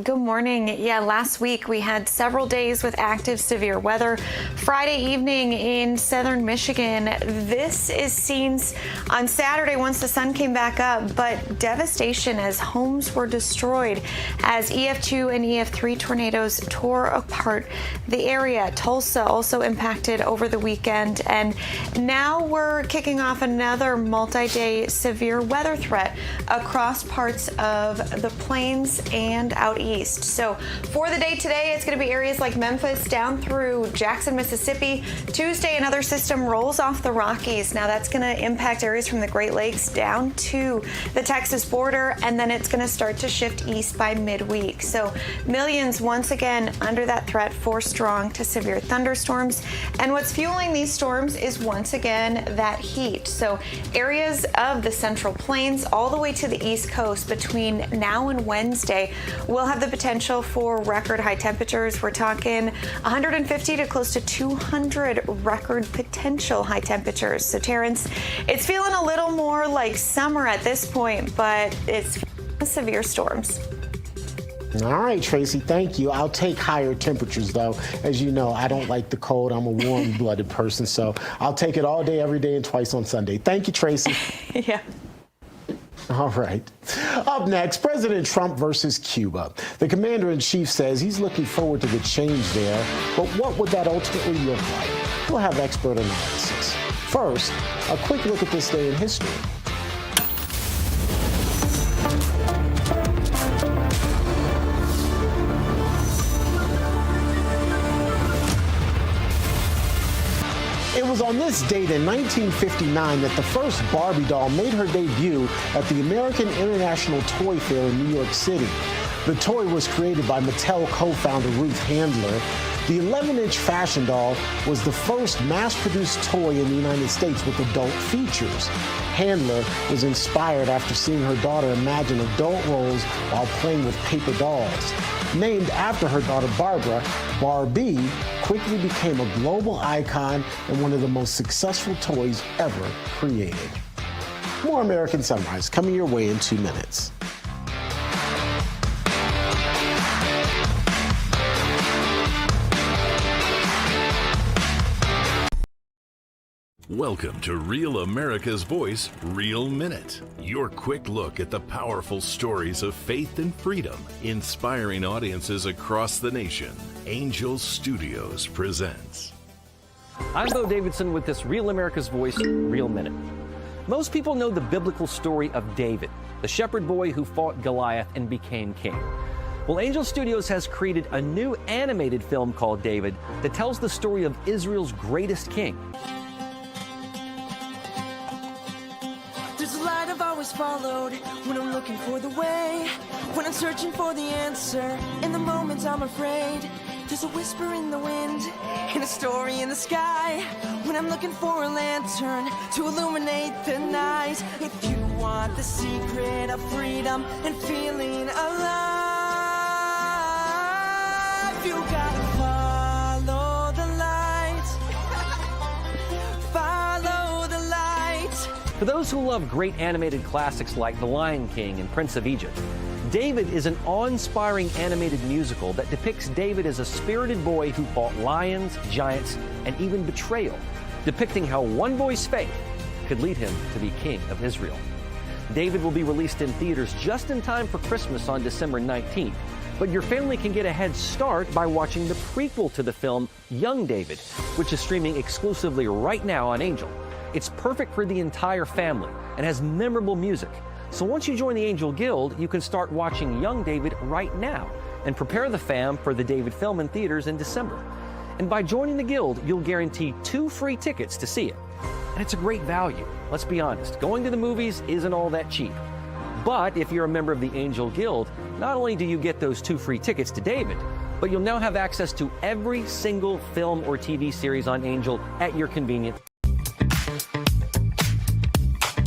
Good morning. Yeah, last week we had several days with active severe weather. Friday evening in southern Michigan, this is seen on Saturday once the sun came back up, but devastation as homes were destroyed as EF2 and EF3 tornadoes tore apart the area. Tulsa also impacted over the weekend, and now we're kicking off another multi-day severe weather threat across parts of the plains and out east. So for the day today, it's going to be areas like Memphis down through Jackson, Mississippi. Tuesday, another system rolls off the Rockies. Now that's going to impact areas from the Great Lakes down to the Texas border, and then it's going to start to shift east by midweek. So millions once again under that threat for strong to severe thunderstorms. And what's fueling these storms is once again that heat. So areas of the Central Plains all the way to the East Coast between now and Wednesday will have the potential for record high temperatures. We're talking 150 to close to 200 record potential high temperatures. So Terrance, it's feeling a little more like summer at this point, but it's severe storms. All right, Tracy, thank you. I'll take higher temperatures, though. As you know, I don't like the cold. I'm a warm-blooded person, so I'll take it all day, every day, and twice on Sunday. Thank you, Tracy. Yeah. All right. Up next, President Trump versus Cuba. The commander-in-chief says he's looking forward to the change there, but what would that ultimately look like? We'll have expert analysis. First, a quick look at this day in history. It was on this date in 1959 that the first Barbie doll made her debut at the American International Toy Fair in New York City. The toy was created by Mattel co-founder Ruth Handler. The 11-inch fashion doll was the first mass-produced toy in the United States with adult features. Handler was inspired after seeing her daughter imagine adult roles while playing with paper dolls. Named after her daughter Barbara, Barbie quickly became a global icon and one of the most successful toys ever created. More American Sunrise coming your way in 2 minutes. Welcome to Real America's Voice, Real Minute. Your quick look at the powerful stories of faith and freedom, inspiring audiences across the nation. Angel Studios presents. I'm Bo Davidson with this Real America's Voice Real Minute. Most people know the biblical story of David, the shepherd boy who fought Goliath and became king. Well, Angel Studios has created a new animated film called David that tells the story of Israel's greatest king. There's a light I've always followed when I'm looking for the way, when I'm searching for the answer. In the moments I'm afraid, there's a whisper in the wind and a story in the sky. When I'm looking for a lantern to illuminate the night. If you want the secret of freedom and feeling alive, you gotta follow the light. Follow the light. For those who love great animated classics like The Lion King and Prince of Egypt, David is an awe-inspiring animated musical that depicts David as a spirited boy who fought lions, giants, and even betrayal, depicting how one boy's faith could lead him to be king of Israel. David will be released in theaters just in time for Christmas on December 19th, but your family can get a head start by watching the prequel to the film, Young David, which is streaming exclusively right now on Angel. It's perfect for the entire family and has memorable music. So once you join the Angel Guild, you can start watching Young David right now and prepare the fam for the David film in theaters in December. And by joining the Guild, you'll guarantee 2 free tickets to see it. And it's a great value. Let's be honest, going to the movies isn't all that cheap. But if you're a member of the Angel Guild, not only do you get those 2 free tickets to David, but you'll now have access to every single film or TV series on Angel at your convenience.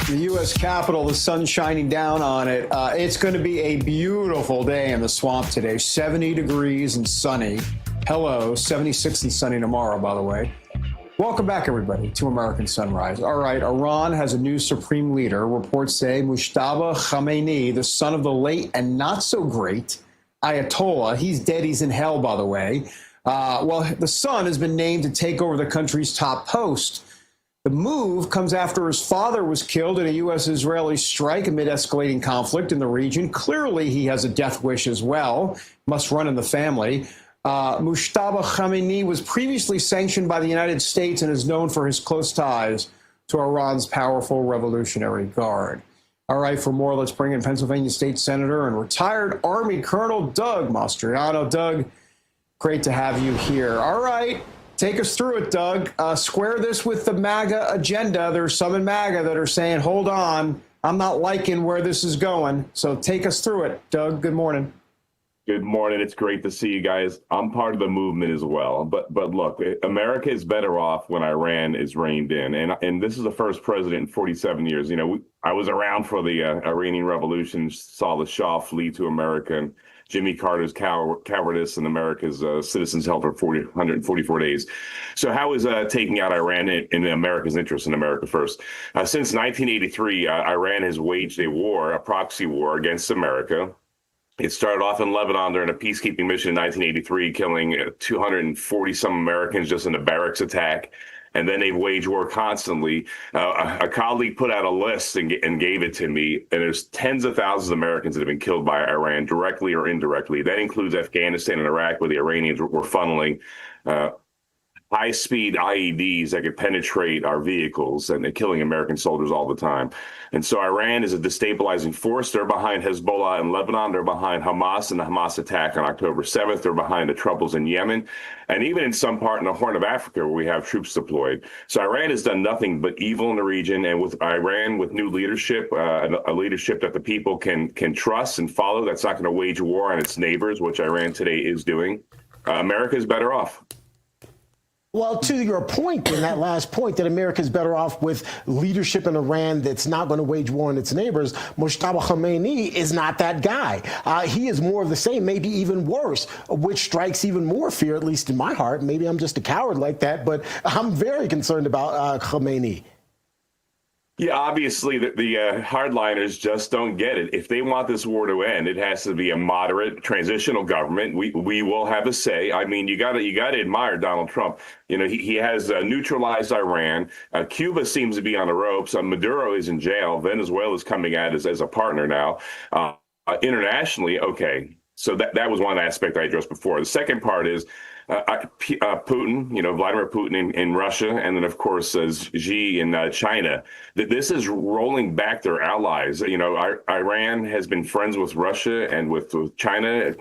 The U.S. Capitol, the sun shining down on it. It's going to be a beautiful day in the swamp today. 70 degrees and sunny. Hello, 76 and sunny tomorrow, by the way. Welcome back, everybody, to American Sunrise. All right, Iran has a new supreme leader. Reports say Mustafa Khamenei, the son of the late and not so great Ayatollah. He's dead. He's in hell, by the way. Well, the son has been named to take over the country's top post. The move comes after his father was killed in a U.S.-Israeli strike amid escalating conflict in the region. Clearly, he has a death wish as well. Must run in the family. Mustafa Khamenei was previously sanctioned by the United States and is known for his close ties to Iran's powerful Revolutionary Guard. All right, for more, let's bring in Pennsylvania State Senator and retired Army Colonel Doug Mastriano. Doug, great to have you here. All right. Take us through it, Doug. Square this with the MAGA agenda. There's some in MAGA that are saying, hold on, I'm not liking where this is going. So take us through it. Doug, good morning. Good morning. It's great to see you guys. I'm part of the movement as well. But look, America is better off when Iran is reined in. And this is the first president in 47 years. You know, I was around for the Iranian Revolution, saw the Shah flee to America, and Jimmy Carter's cowardice and America's citizens held for 144 days. So how is taking out Iran in America's interest in America first? Since 1983, Iran has waged a proxy war against America. It started off in Lebanon during a peacekeeping mission in 1983, killing 240-some Americans just in a barracks attack. And then they've waged war constantly. A colleague put out a list and gave it to me, and there's tens of thousands of Americans that have been killed by Iran, directly or indirectly. That includes Afghanistan and Iraq, where the Iranians were funneling high-speed IEDs that could penetrate our vehicles, and they're killing American soldiers all the time. And so Iran is a destabilizing force. They're behind Hezbollah in Lebanon. They're behind Hamas and the Hamas attack on October 7th. They're behind the troubles in Yemen, and even in some part in the Horn of Africa where we have troops deployed. So Iran has done nothing but evil in the region, and with Iran, with new leadership, a leadership that the people can trust and follow, that's not going to wage war on its neighbors, which Iran today is doing, America is better off. Well, to your point, in that last point, that America is better off with leadership in Iran that's not going to wage war on its neighbors, Mustafa Khamenei is not that guy. He is more of the same, maybe even worse, which strikes even more fear, at least in my heart. Maybe I'm just a coward like that, but I'm very concerned about Khamenei. Yeah, obviously the hardliners just don't get it. If they want this war to end, it has to be a moderate transitional government. We will have a say. I mean, you got to admire Donald Trump. You know, he has neutralized Iran. Cuba seems to be on the ropes. Maduro is in jail. Venezuela is coming at us as a partner now. Internationally, okay. So that was one aspect I addressed before. The second part is Putin, Vladimir Putin in Russia, and then, of course, Xi in China. This is rolling back their allies. Iran has been friends with Russia and with China,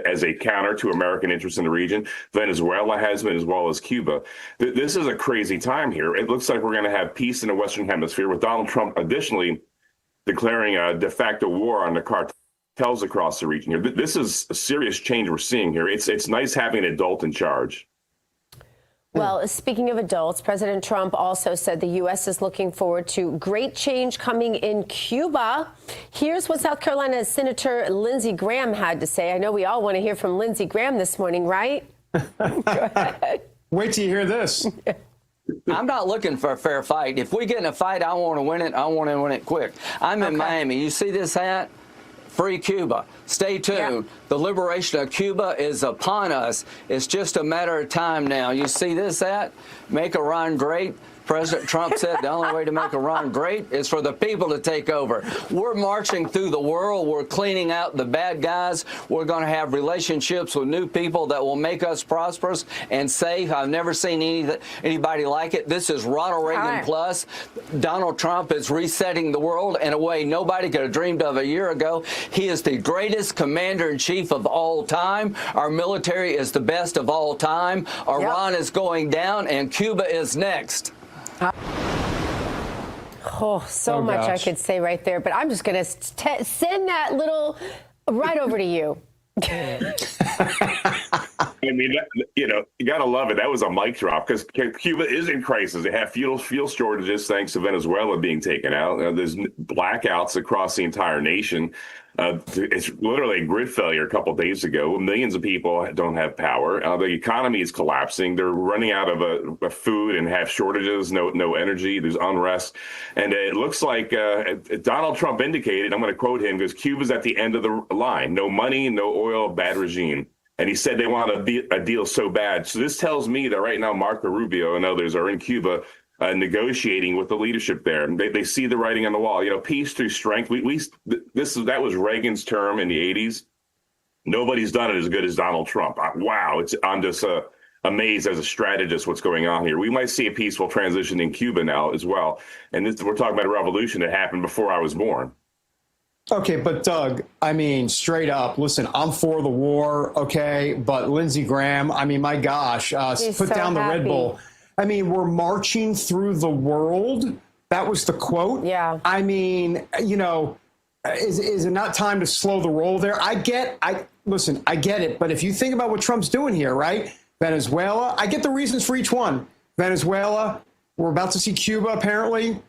as a counter to American interests in the region. Venezuela has been, as well as Cuba. This is a crazy time here. It looks like we're going to have peace in the Western Hemisphere, with Donald Trump additionally declaring a de facto war on the cartels across the region here. This is a serious change we're seeing here. It's nice having an adult in charge. Well, speaking of adults, President Trump also said the U.S. is looking forward to great change coming in Cuba. Here's what South Carolina's Senator Lindsey Graham had to say. I know we all want to hear from Lindsey Graham this morning, right? Go ahead. Wait till you hear this. I'm not looking for a fair fight. If we get in a fight, I want to win it. I want to win it quick. I'm in Miami. You see this hat? Free Cuba. Stay tuned. Yeah. The liberation of Cuba is upon us. It's just a matter of time now. You see this hat? Make Iran great. President Trump said the only way to make Iran great is for the people to take over. We're marching through the world. We're cleaning out the bad guys. We're going to have relationships with new people that will make us prosperous and safe. I've never seen anybody like it. This is Ronald Reagan plus. Donald Trump is resetting the world in a way nobody could have dreamed of a year ago. He is the greatest commander-in-chief of all time. Our military is the best of all time. Iran is going down, and Cuba is next. Oh, so much I could say right there, but I'm just going to send that little right over to you. I mean, you got to love it. That was a mic drop, because Cuba is in crisis. They have fuel shortages thanks to Venezuela being taken out. There's blackouts across the entire nation. It's literally a grid failure a couple of days ago. Millions of people don't have power. The economy is collapsing. They're running out of food and have shortages, no energy. There's unrest. And it looks like Donald Trump indicated, I'm going to quote him, because Cuba's at the end of the line. No money, no oil, bad regime. And he said they want a deal so bad. So this tells me that right now Marco Rubio and others are in Cuba negotiating with the leadership there. They see the writing on the wall. Peace through strength. That was Reagan's term in the 80s. Nobody's done it as good as Donald Trump. Wow, I'm just amazed as a strategist what's going on here. We might see a peaceful transition in Cuba now as well. And we're talking about a revolution that happened before I was born. Okay, but Doug, I mean, straight up, listen, I'm for the war, okay? But Lindsey Graham, I mean, my gosh, put down the Red Bull. I mean, we're marching through the world. That was the quote. Yeah. I mean, is it not time to slow the roll there? I get it. But if you think about what Trump's doing here, right? Venezuela, I get the reasons for each one. Venezuela, we're about to see Cuba, apparently.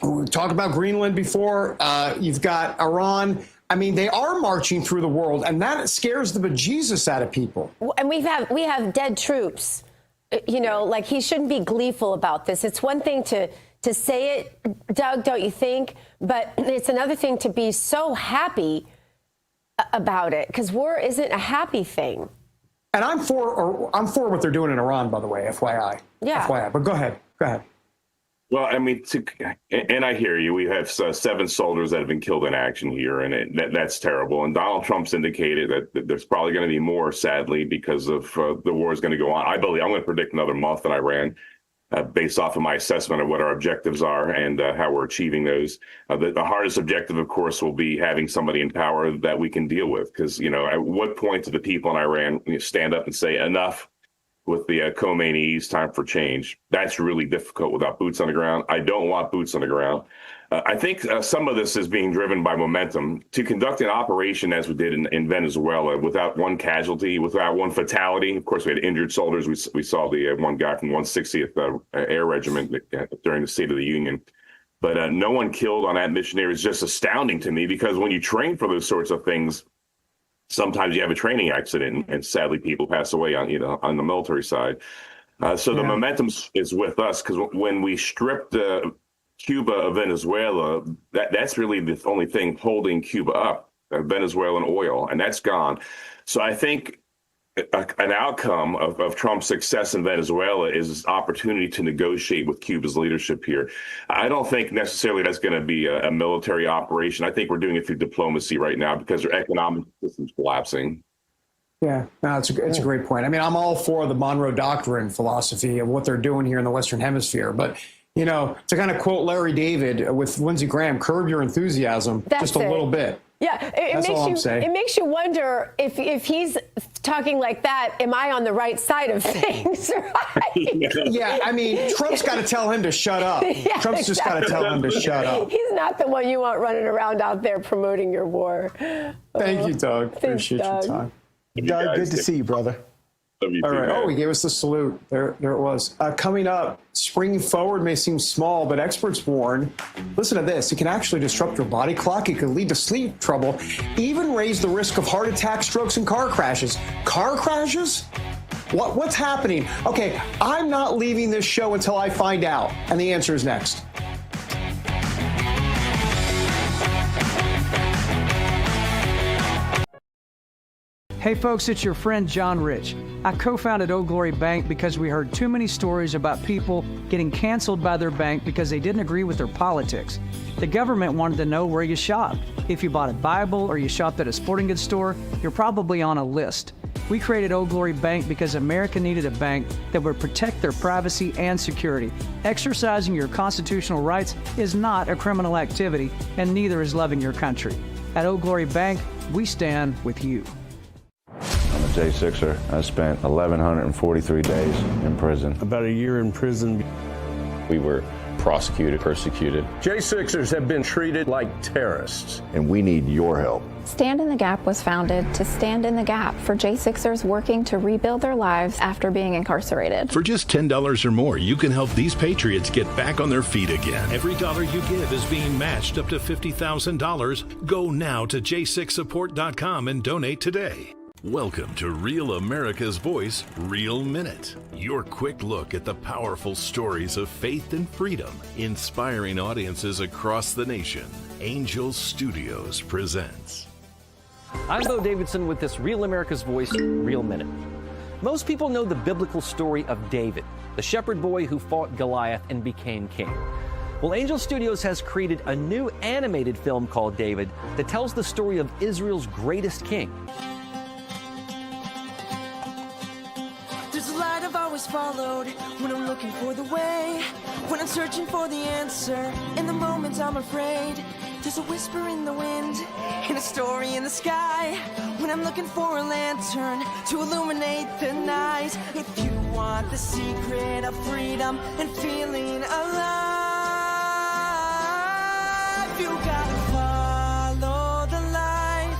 We talked about Greenland before. You've got Iran. I mean, they are marching through the world, and that scares the bejesus out of people. And we have dead troops. Like, he shouldn't be gleeful about this. It's one thing to say it, Doug, don't you think? But it's another thing to be so happy about it, because war isn't a happy thing. And I'm for what they're doing in Iran, by the way, FYI. Yeah. FYI. But go ahead. Well, I mean, and I hear you. We have 7 soldiers that have been killed in action here, and that's terrible. And Donald Trump's indicated that there's probably going to be more, sadly, because of the war is going to go on. I'm going to predict another month in Iran, based off of my assessment of what our objectives are and how we're achieving those. The hardest objective, of course, will be having somebody in power that we can deal with. Because, at what point do the people in Iran stand up and say, enough with the Khomeinis, time for change? That's really difficult without boots on the ground. I don't want boots on the ground. I think some of this is being driven by momentum. To conduct an operation as we did in Venezuela without one casualty, without one fatality. Of course, we had injured soldiers. We saw the one guy from 160th Air Regiment during the State of the Union. But no one killed on that mission there is just astounding to me, because when you train for those sorts of things, sometimes you have a training accident, and sadly people pass away on the military side. So the momentum is with us, because when we stripped Cuba of Venezuela, that's really the only thing holding Cuba up, Venezuelan oil, and that's gone. So I think an outcome of Trump's success in Venezuela is this opportunity to negotiate with Cuba's leadership here. I don't think necessarily that's going to be a military operation. I think we're doing it through diplomacy right now, because their economic system's collapsing. Yeah, no, it's a great point. I mean, I'm all for the Monroe Doctrine philosophy of what they're doing here in the Western Hemisphere. But, you know, to kind of quote Larry David with Lindsey Graham, curb your enthusiasm just a little bit. Yeah, it makes you wonder if he's talking like that, am I on the right side of things, right? Yeah, I mean, Trump's got to tell him to shut up. Yeah, Trump's just got to tell him to shut up. He's not the one you want running around out there promoting your war. Thank you, Doug. Appreciate your time. Doug, good to see you, brother. All right. Oh, he gave us the salute. There it was. Coming up, springing forward may seem small, but experts warn, listen to this, it can actually disrupt your body clock. It could lead to sleep trouble, even raise the risk of heart attacks, strokes, and car crashes. Car crashes? What's happening? Okay, I'm not leaving this show until I find out. And the answer is next. Hey folks, it's your friend John Rich. I co-founded Old Glory Bank because we heard too many stories about people getting canceled by their bank because they didn't agree with their politics. The government wanted to know where you shopped. If you bought a Bible or you shopped at a sporting goods store, you're probably on a list. We created Old Glory Bank because America needed a bank that would protect their privacy and security. Exercising your constitutional rights is not a criminal activity, and neither is loving your country. At Old Glory Bank, we stand with you. I'm a J6er. I spent 1,143 days in prison. About a year in prison. We were prosecuted, persecuted. J6ers have been treated like terrorists. And we need your help. Stand in the Gap was founded to stand in the gap for J6ers working to rebuild their lives after being incarcerated. For just $10 or more, you can help these patriots get back on their feet again. Every dollar you give is being matched up to $50,000. Go now to j6support.com and donate today. Welcome to Real America's Voice, Real Minute. Your quick look at the powerful stories of faith and freedom, inspiring audiences across the nation. Angel Studios presents. I'm Bo Davidson with this Real America's Voice, Real Minute. Most people know the biblical story of David, the shepherd boy who fought Goliath and became king. Well, Angel Studios has created a new animated film called David that tells the story of Israel's greatest king. Followed when I'm looking for the way, when I'm searching for the answer, in the moments I'm afraid, there's a whisper in the wind and a story in the sky, when I'm looking for a lantern to illuminate the night. If you want the secret of freedom and feeling alive, you gotta follow the light.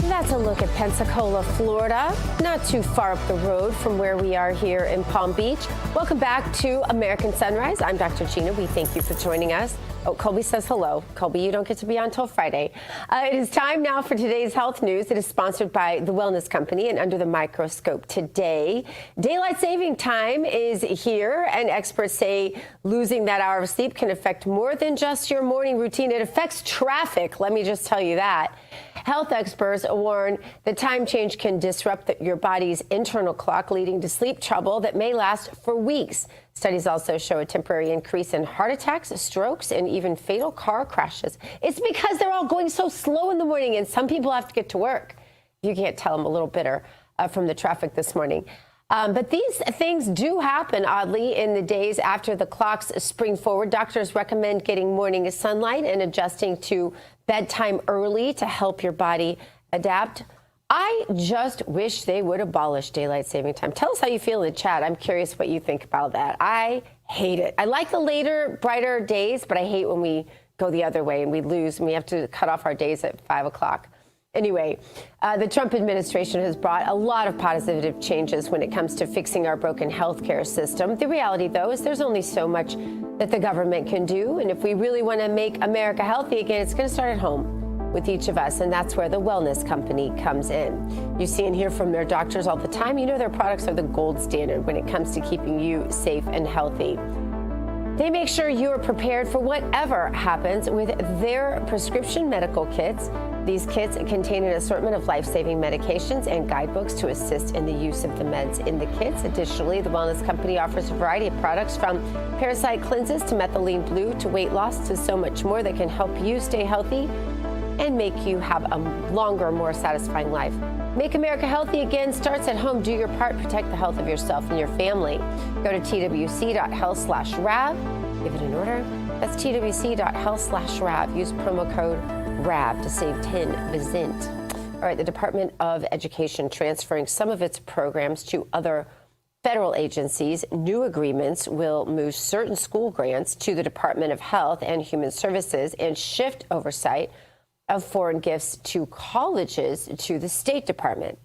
That's a look at Pensacola, Florida, not too far up the road from where we are here in Palm Beach. Welcome back to American Sunrise. I'm Dr. Gina. We thank you for joining us. Oh, Colby says hello. Colby, you don't get to be on until Friday. It is time now for today's health news. It is sponsored by the Wellness Company and Under the Microscope today. Daylight saving time is here, and experts say losing that hour of sleep can affect more than just your morning routine. It affects traffic. Let me just tell you that. Health experts warn the time change can disrupt your body's internal clock, leading to sleep trouble that may last for weeks. Studies also show a temporary increase in heart attacks, strokes, and even fatal car crashes. It's because they're all going so slow in the morning, and some people have to get to work. You can't tell, I'm a little bitter from the traffic this morning. But these things do happen, oddly, in the days after the clocks spring forward. Doctors recommend getting morning sunlight and adjusting to bedtime early to help your body adapt. I just wish they would abolish daylight saving time. Tell us how you feel in the chat. I'm curious what you think about that. I hate it. I like the later, brighter days, but I hate when we go the other way and we lose and we have to cut off our days at 5 o'clock. Anyway, the Trump administration has brought a lot of positive changes when it comes to fixing our broken healthcare system. The reality, though, is there's only so much that the government can do. And if we really want to make America healthy again, it's going to start at home with each of us. And that's where the Wellness Company comes in. You see and hear from their doctors all the time. You know their products are the gold standard when it comes to keeping you safe and healthy. They make sure you are prepared for whatever happens with their prescription medical kits. These kits contain an assortment of life-saving medications and guidebooks to assist in the use of the meds in the kits. Additionally, the wellness company offers a variety of products from parasite cleanses to methylene blue to weight loss to so much more that can help you stay healthy and make you have a longer, more satisfying life. Make America Healthy Again starts at home. Do your part. Protect the health of yourself and your family. Go to twc.health/RAV. Give it an order. That's twc.health/RAV. Use promo code RAV to save 10%. All right, the Department of Education transferring some of its programs to other federal agencies. New agreements will move certain school grants to the Department of Health and Human Services and shift oversight of foreign gifts to colleges to the State Department.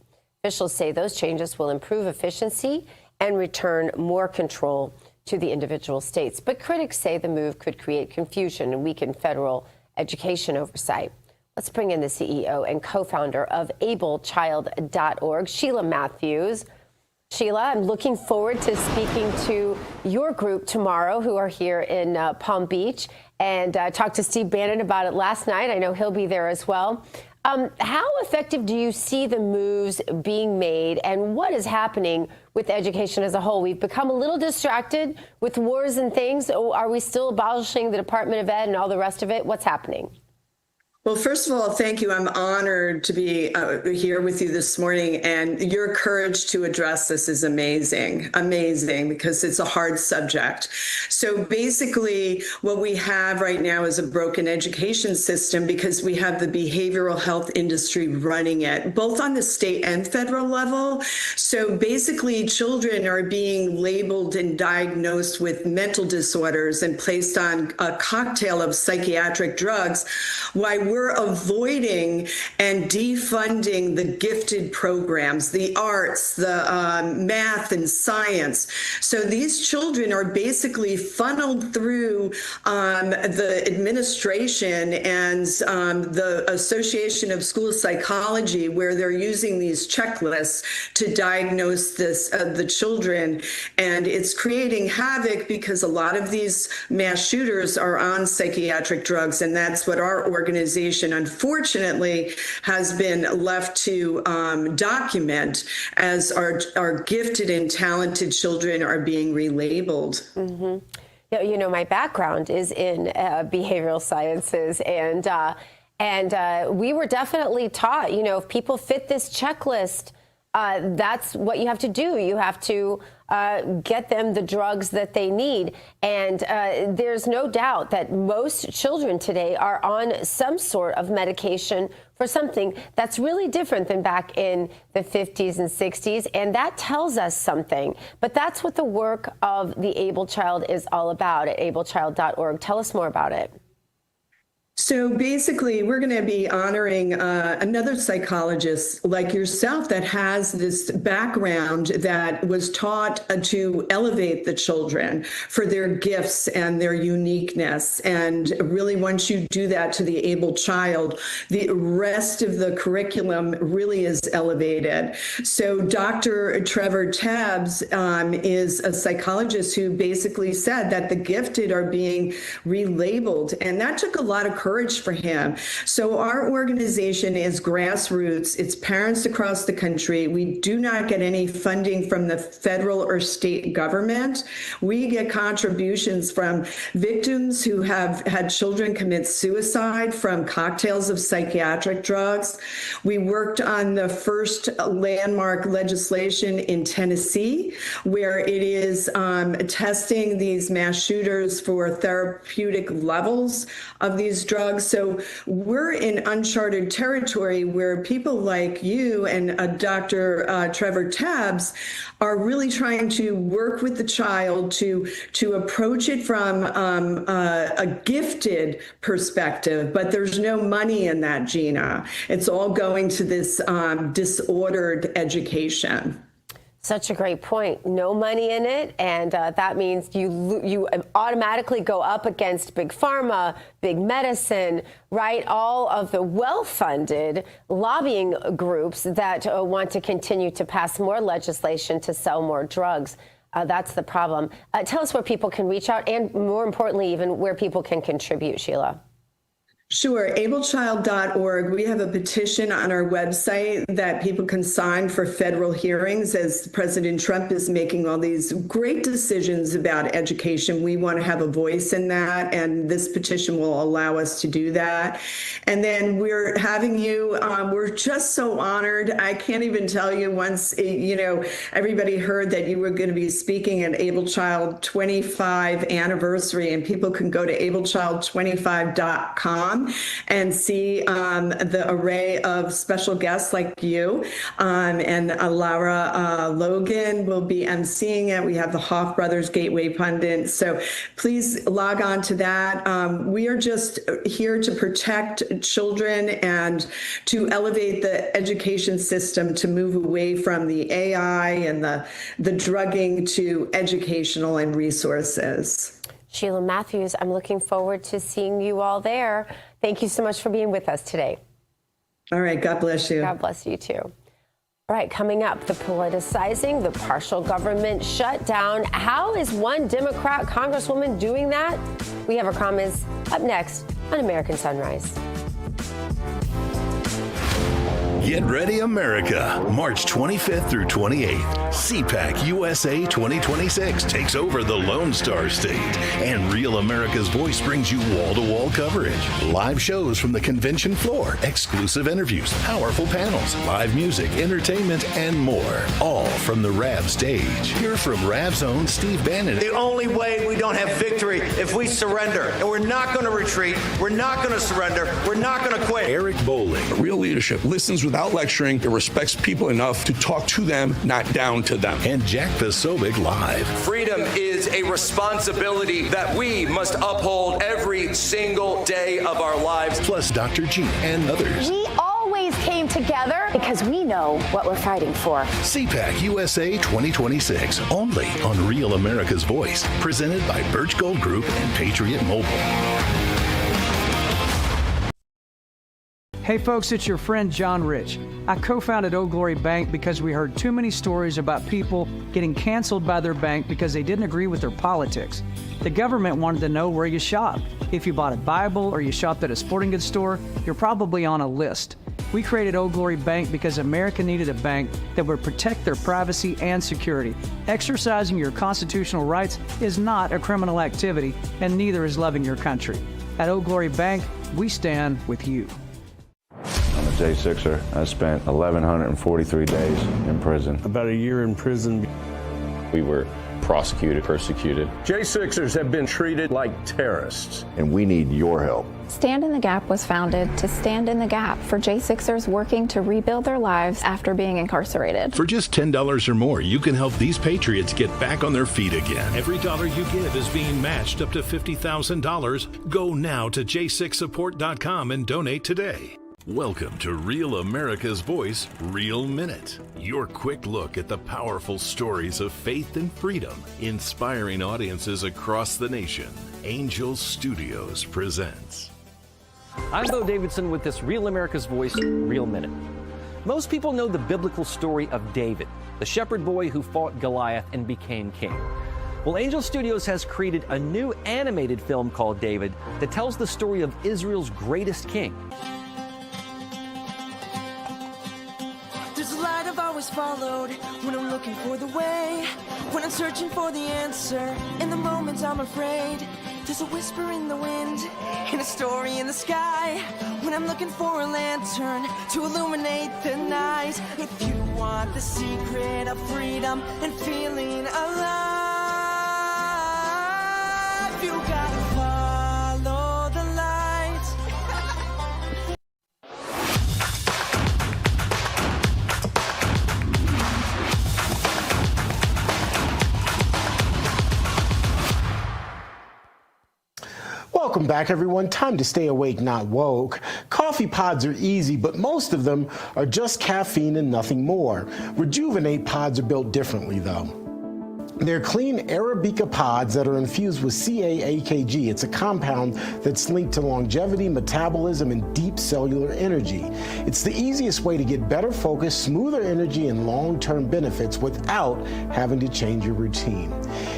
Officials say those changes will improve efficiency and return more control to the individual states. But critics say the move could create confusion and weaken federal education oversight. Let's bring in the CEO and co-founder of ablechild.org, Sheila Matthews. Sheila, I'm looking forward to speaking to your group tomorrow who are here in Palm Beach, and I talked to Steve Bannon about it last night. I know he'll be there as well. How effective do you see the moves being made, and what is happening with education as a whole? We've become a little distracted with wars and things. Are we still abolishing the Department of Ed and all the rest of it? What's happening? Well, first of all, thank you. I'm honored to be here with you this morning, and your courage to address this is amazing, because it's a hard subject. So basically, what we have right now is a broken education system because we have the behavioral health industry running it, both on the state and federal level. So basically, children are being labeled and diagnosed with mental disorders and placed on a cocktail of psychiatric drugs, while we're avoiding and defunding the gifted programs, the arts, the math and science. So these children are basically funneled through the administration and the Association of School Psychology, where they're using these checklists to diagnose the children. And it's creating havoc because a lot of these mass shooters are on psychiatric drugs, and that's what our organization unfortunately has been left to document as our gifted and talented children are being relabeled. Mm-hmm. You know, my background is in behavioral sciences, and we were definitely taught, you know, if people fit this checklist, that's what you have to do. You have to get them the drugs that they need. And there's no doubt that most children today are on some sort of medication for something that's really different than back in the 50s and 60s. And that tells us something. But that's what the work of the Able Child is all about at ablechild.org. Tell us more about it. So basically, we're going to be honoring another psychologist like yourself that has this background that was taught to elevate the children for their gifts and their uniqueness. And really, once you do that to the able child, the rest of the curriculum really is elevated. So Dr. Trevor Tabbs is a psychologist who basically said that the gifted are being relabeled. And that took a lot of courage for him. So our organization is grassroots. It's parents across the country. We do not get any funding from the federal or state government. We get contributions from victims who have had children commit suicide from cocktails of psychiatric drugs. We worked on the first landmark legislation in Tennessee, where it is testing these mass shooters for therapeutic levels of these drugs. So we're in uncharted territory where people like you and Dr. Trevor Tabbs are really trying to work with the child to approach it from a gifted perspective, but there's no money in that, Gina. It's all going to this disordered education. Such a great point. No money in it, and that means you automatically go up against big pharma, big medicine, right? All of the well-funded lobbying groups that want to continue to pass more legislation to sell more drugs. That's the problem. Tell us where people can reach out, and more importantly, even where people can contribute, Sheila. Sure. ablechild.org. We have a petition on our website that people can sign for federal hearings as President Trump is making all these great decisions about education. We want to have a voice in that, and this petition will allow us to do that. And then we're having you, we're just so honored. I can't even tell you once, everybody heard that you were going to be speaking at AbleChild 25 anniversary, and people can go to ablechild25.com and see the array of special guests like you. And Laura Logan will be emceeing it. We have the Hoff Brothers Gateway Pundit. So please log on to that. We are just here to protect children and to elevate the education system to move away from the AI and the drugging to educational and resources. Sheila Matthews, I'm looking forward to seeing you all there. Thank you so much for being with us today. All right. God bless you. God bless you too. All right. Coming up, the politicizing, the partial government shutdown. How is one Democrat Congresswoman doing that? We have our comments up next on American Sunrise. Get ready, America. March 25th through 28th. CPAC USA 2026 takes over the Lone Star State. And Real America's Voice brings you wall-to-wall coverage. Live shows from the convention floor, exclusive interviews, powerful panels, live music, entertainment, and more. All from the RAV stage. Hear from RAV's own Steve Bannon. The only way we don't have victory if we surrender. And we're not going to retreat. We're not going to surrender. We're not going to quit. Eric Bowling. Real leadership listens without lecturing. It respects people enough to talk to them, not down to them. And Jack Posobiec live. Freedom is a responsibility that we must uphold every single day of our lives. Plus Dr. Gina and others. We always came together because we know what we're fighting for. CPAC USA 2026, only on Real America's Voice. Presented by Birch Gold Group and Patriot Mobile. Hey folks, it's your friend John Rich. I co-founded Old Glory Bank because we heard too many stories about people getting canceled by their bank because they didn't agree with their politics. The government wanted to know where you shopped. If you bought a Bible or you shopped at a sporting goods store, you're probably on a list. We created Old Glory Bank because America needed a bank that would protect their privacy and security. Exercising your constitutional rights is not a criminal activity, and neither is loving your country. At Old Glory Bank, we stand with you. I'm a J6er. I spent 1,143 days in prison. About a year in prison. We were prosecuted, persecuted. J6ers have been treated like terrorists. And we need your help. Stand in the Gap was founded to stand in the gap for J6ers working to rebuild their lives after being incarcerated. For just $10 or more, you can help these patriots get back on their feet again. Every dollar you give is being matched up to $50,000. Go now to j6support.com and donate today. Welcome to Real America's Voice, Real Minute. Your quick look at the powerful stories of faith and freedom, inspiring audiences across the nation. Angel Studios presents. I'm Bo Davidson with this Real America's Voice, Real Minute. Most people know the biblical story of David, the shepherd boy who fought Goliath and became king. Well, Angel Studios has created a new animated film called David that tells the story of Israel's greatest king. There's a light I've always followed when I'm looking for the way, when I'm searching for the answer. In the moments I'm afraid, there's a whisper in the wind and a story in the sky. When I'm looking for a lantern to illuminate the night. If you want the secret of freedom and feeling alive, you gotta follow the light. Welcome back, everyone. Time to stay awake, not woke. Coffee pods are easy, but most of them are just caffeine and nothing more. Rejuvenate pods are built differently, though. They're clean Arabica pods that are infused with CAAKG. It's a compound that's linked to longevity, metabolism, and deep cellular energy. It's the easiest way to get better focus, smoother energy, and long-term benefits without having to change your routine.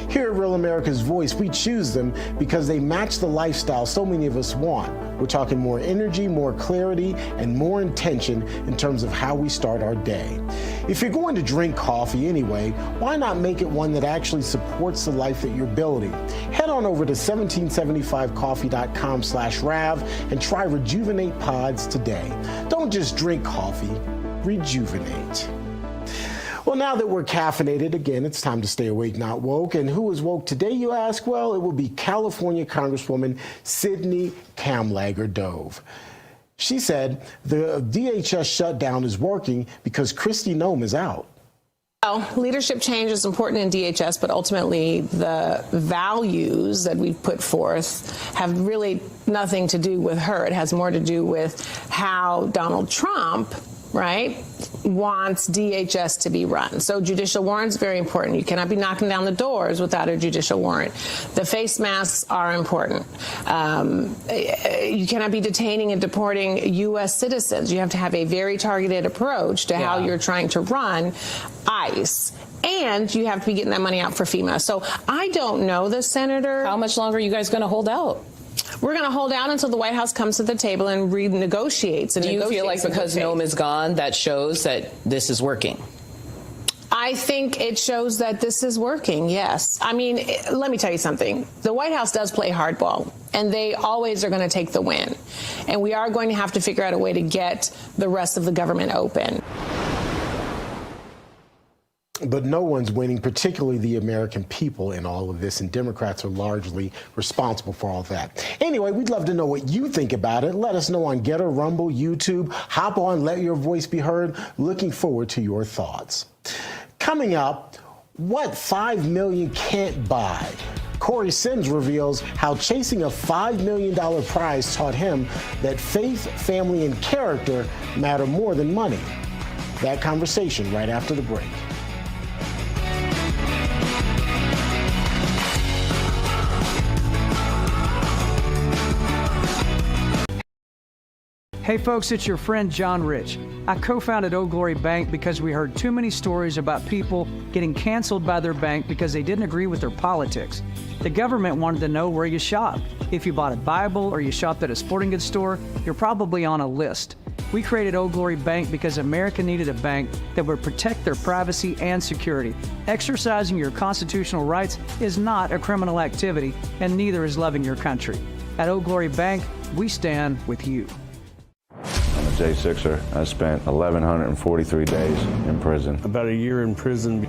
Here at Real America's Voice, we choose them because they match the lifestyle so many of us want. We're talking more energy, more clarity, and more intention in terms of how we start our day. If you're going to drink coffee anyway, why not make it one that actually supports the life that you're building? Head on over to 1775coffee.com/Rav and try Rejuvenate Pods today. Don't just drink coffee, rejuvenate. Well, now that we're caffeinated, again, it's time to stay awake, not woke. And who is woke today, you ask? Well, it will be California Congresswoman Sidney Kamlager-Dove. She said the DHS shutdown is working because Kristi Noem is out. Well, leadership change is important in DHS, but ultimately the values that we've put forth have really nothing to do with her. It has more to do with how Donald Trump, right, wants DHS to be run. So judicial warrants, very important. You cannot be knocking down the doors without a judicial warrant. The face masks are important. You cannot be detaining and deporting U.S. citizens. You have to have a very targeted approach to how you're trying to run ICE. And you have to be getting that money out for FEMA. So I don't know the senator. How much longer are you guys going to hold out? We're going to hold out until the White House comes to the table and renegotiates. Do you feel like because Noem is gone, that shows that this is working? I think it shows that this is working, yes. I mean, let me tell you something. The White House does play hardball, and they always are going to take the win. And we are going to have to figure out a way to get the rest of the government open. But no one's winning, particularly the American people, in all of this, and Democrats are largely responsible for all that. Anyway, we'd love to know what you think about it. Let us know on Getter, Rumble, YouTube. Hop on, let your voice be heard. Looking forward to your thoughts. Coming up, what $5 million can't buy. Corey Sims reveals how chasing a $5 million prize taught him that faith, family, and character matter more than money. That conversation right after the break. Hey folks, it's your friend John Rich. I co-founded Old Glory Bank because we heard too many stories about people getting canceled by their bank because they didn't agree with their politics. The government wanted to know where you shop. If you bought a Bible or you shopped at a sporting goods store, you're probably on a list. We created Old Glory Bank because America needed a bank that would protect their privacy and security. Exercising your constitutional rights is not a criminal activity, and neither is loving your country. At Old Glory Bank, we stand with you. I'm a J6er. I spent 1,143 days in prison. About a year in prison.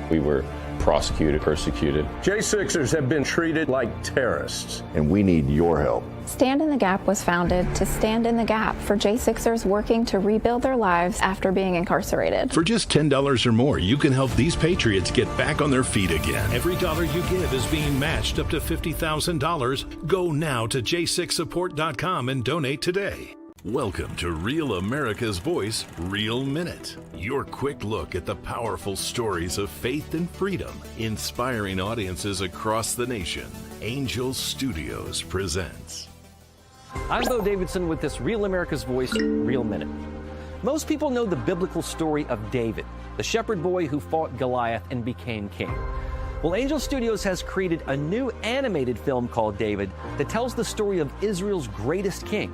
We were prosecuted, persecuted. J6ers have been treated like terrorists. And we need your help. Stand in the Gap was founded to stand in the gap for J6ers working to rebuild their lives after being incarcerated. For just $10 or more, you can help these patriots get back on their feet again. Every dollar you give is being matched up to $50,000. Go now to j6support.com and donate today. Welcome to Real America's Voice, Real Minute. Your quick look at the powerful stories of faith and freedom, inspiring audiences across the nation. Angel Studios presents. I'm Bo Davidson with this Real America's Voice, Real Minute. Most people know the biblical story of David, the shepherd boy who fought Goliath and became king. Well, Angel Studios has created a new animated film called David that tells the story of Israel's greatest king.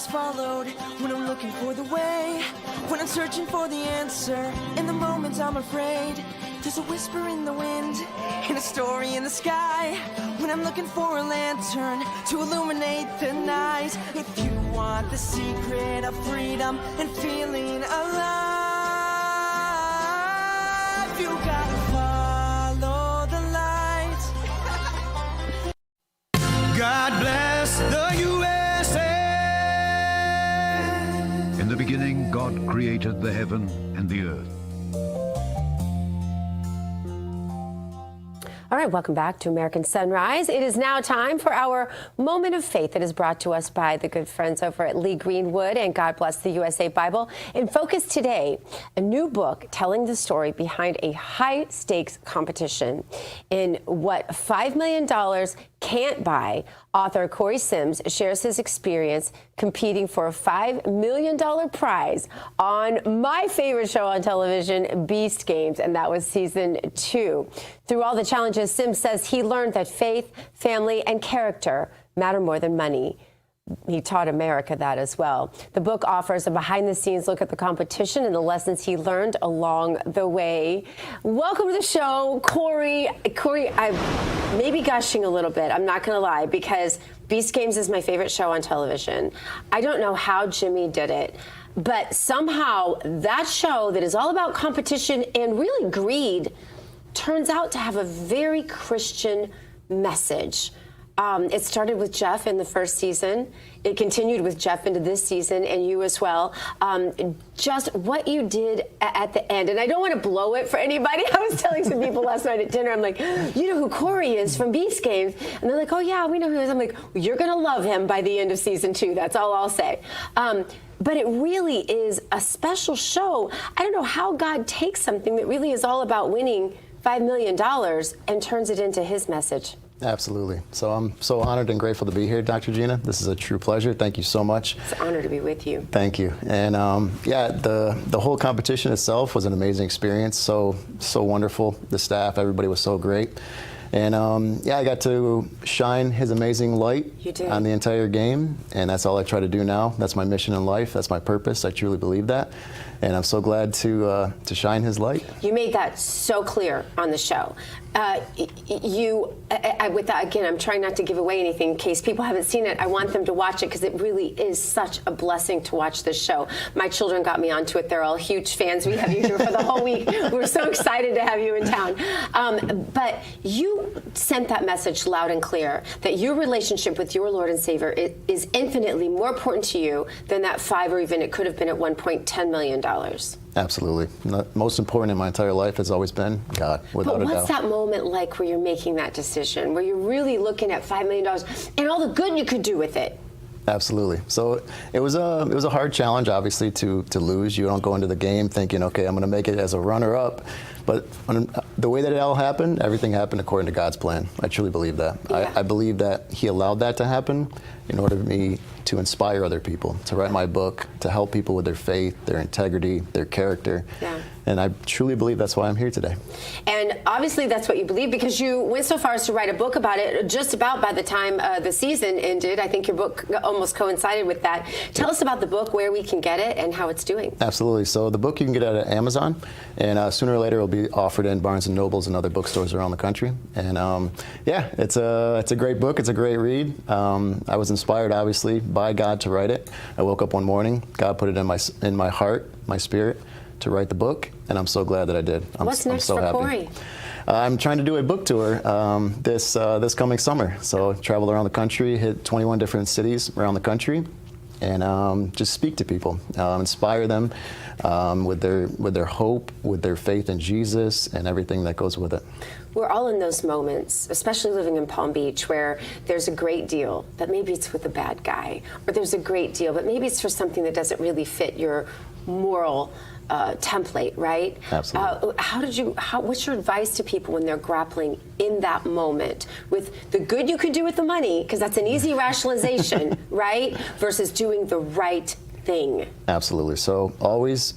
Followed when I'm looking for the way, when I'm searching for the answer. In the moments I'm afraid, there's a whisper in the wind and a story in the sky. When I'm looking for a lantern to illuminate the night. If you want the secret of freedom and feeling alive, you gotta follow the light. God bless the USA. In the beginning, God created the heaven and the earth. All right, welcome back to American Sunrise. It is now time for our Moment of Faith that is brought to us by the good friends over at Lee Greenwood and God Bless the USA Bible. In focus today, a new book telling the story behind a high-stakes competition in what $5 million can't buy. Author Corey Sims shares his experience competing for a $5 million prize on my favorite show on television, Beast Games, and that was season 2. Through all the challenges, Sims says he learned that faith, family, and character matter more than money. He taught America that as well. The book offers a behind-the-scenes look at the competition and the lessons he learned along the way. Welcome to the show, Corey. Corey, I'm maybe gushing a little bit, I'm not going to lie, because Beast Games is my favorite show on television. I don't know how Jimmy did it, but somehow that show that is all about competition and really greed turns out to have a very Christian message. It started with Jeff in the first season. It continued with Jeff into this season, and you as well. Just what you did at the end. And I don't want to blow it for anybody. I was telling some people last night at dinner, I'm like, you know who Corey is from Beast Games? And they're like, oh, yeah, we know who he is. I'm like, well, you're going to love him by the end of season 2. That's all I'll say. But it really is a special show. I don't know how God takes something that really is all about winning $5 million and turns it into his message. Absolutely. So I'm so honored and grateful to be here, Dr. Gina. This is a true pleasure. Thank you so much. It's an honor to be with you. Thank you. And yeah, the whole competition itself was an amazing experience. So wonderful. The staff, everybody was so great. And yeah, I got to shine his amazing light on the entire game. And that's all I try to do now. That's my mission in life. That's my purpose. I truly believe that. And I'm so glad to shine his light. You made that so clear on the show. With that, again, I'm trying not to give away anything in case people haven't seen it. I want them to watch it because it really is such a blessing to watch this show. My children got me onto it. They're all huge fans. We have you here for the whole week. We're so excited to have you in town. But you sent that message loud and clear that your relationship with your Lord and Savior is infinitely more important to you than that 5 or even it could have been at one point $10 million. Absolutely. Most important in my entire life has always been God, without a doubt. But what's that moment like where you're making that decision, where you're really looking at $5 million and all the good you could do with it? Absolutely. So it was a hard challenge, obviously, to lose. You don't go into the game thinking, okay, I'm going to make it as a runner-up. But the way that it all happened, everything happened according to God's plan. I truly believe that. Yeah. I believe that He allowed that to happen in order for me to inspire other people, to write my book, to help people with their faith, their integrity, their character. Yeah. And I truly believe that's why I'm here today. And obviously that's what you believe because you went so far as to write a book about it just about by the time the season ended. I think your book almost coincided with that. Tell us about the book, where we can get it, and how it's doing. Absolutely. So the book you can get at Amazon, and sooner or later it'll be offered in Barnes & Nobles and other bookstores around the country. And yeah, it's a great book. It's a great read. I was inspired, obviously, by God to write it. I woke up one morning, God put it in my heart, my spirit, to write the book, and I'm so glad that I did. What's next so for happy. Corey? I'm trying to do a book tour this coming summer. So travel around the country, hit 21 different cities around the country, and just speak to people, inspire them with their hope, with their faith in Jesus, and everything that goes with it. We're all in those moments, especially living in Palm Beach, where there's a great deal, but maybe it's with a bad guy, or there's a great deal, but maybe it's for something that doesn't really fit your moral template, right? Absolutely. What's your advice to people when they're grappling in that moment with the good you could do with the money, because that's an easy rationalization, right? Versus doing the right thing. Absolutely. So always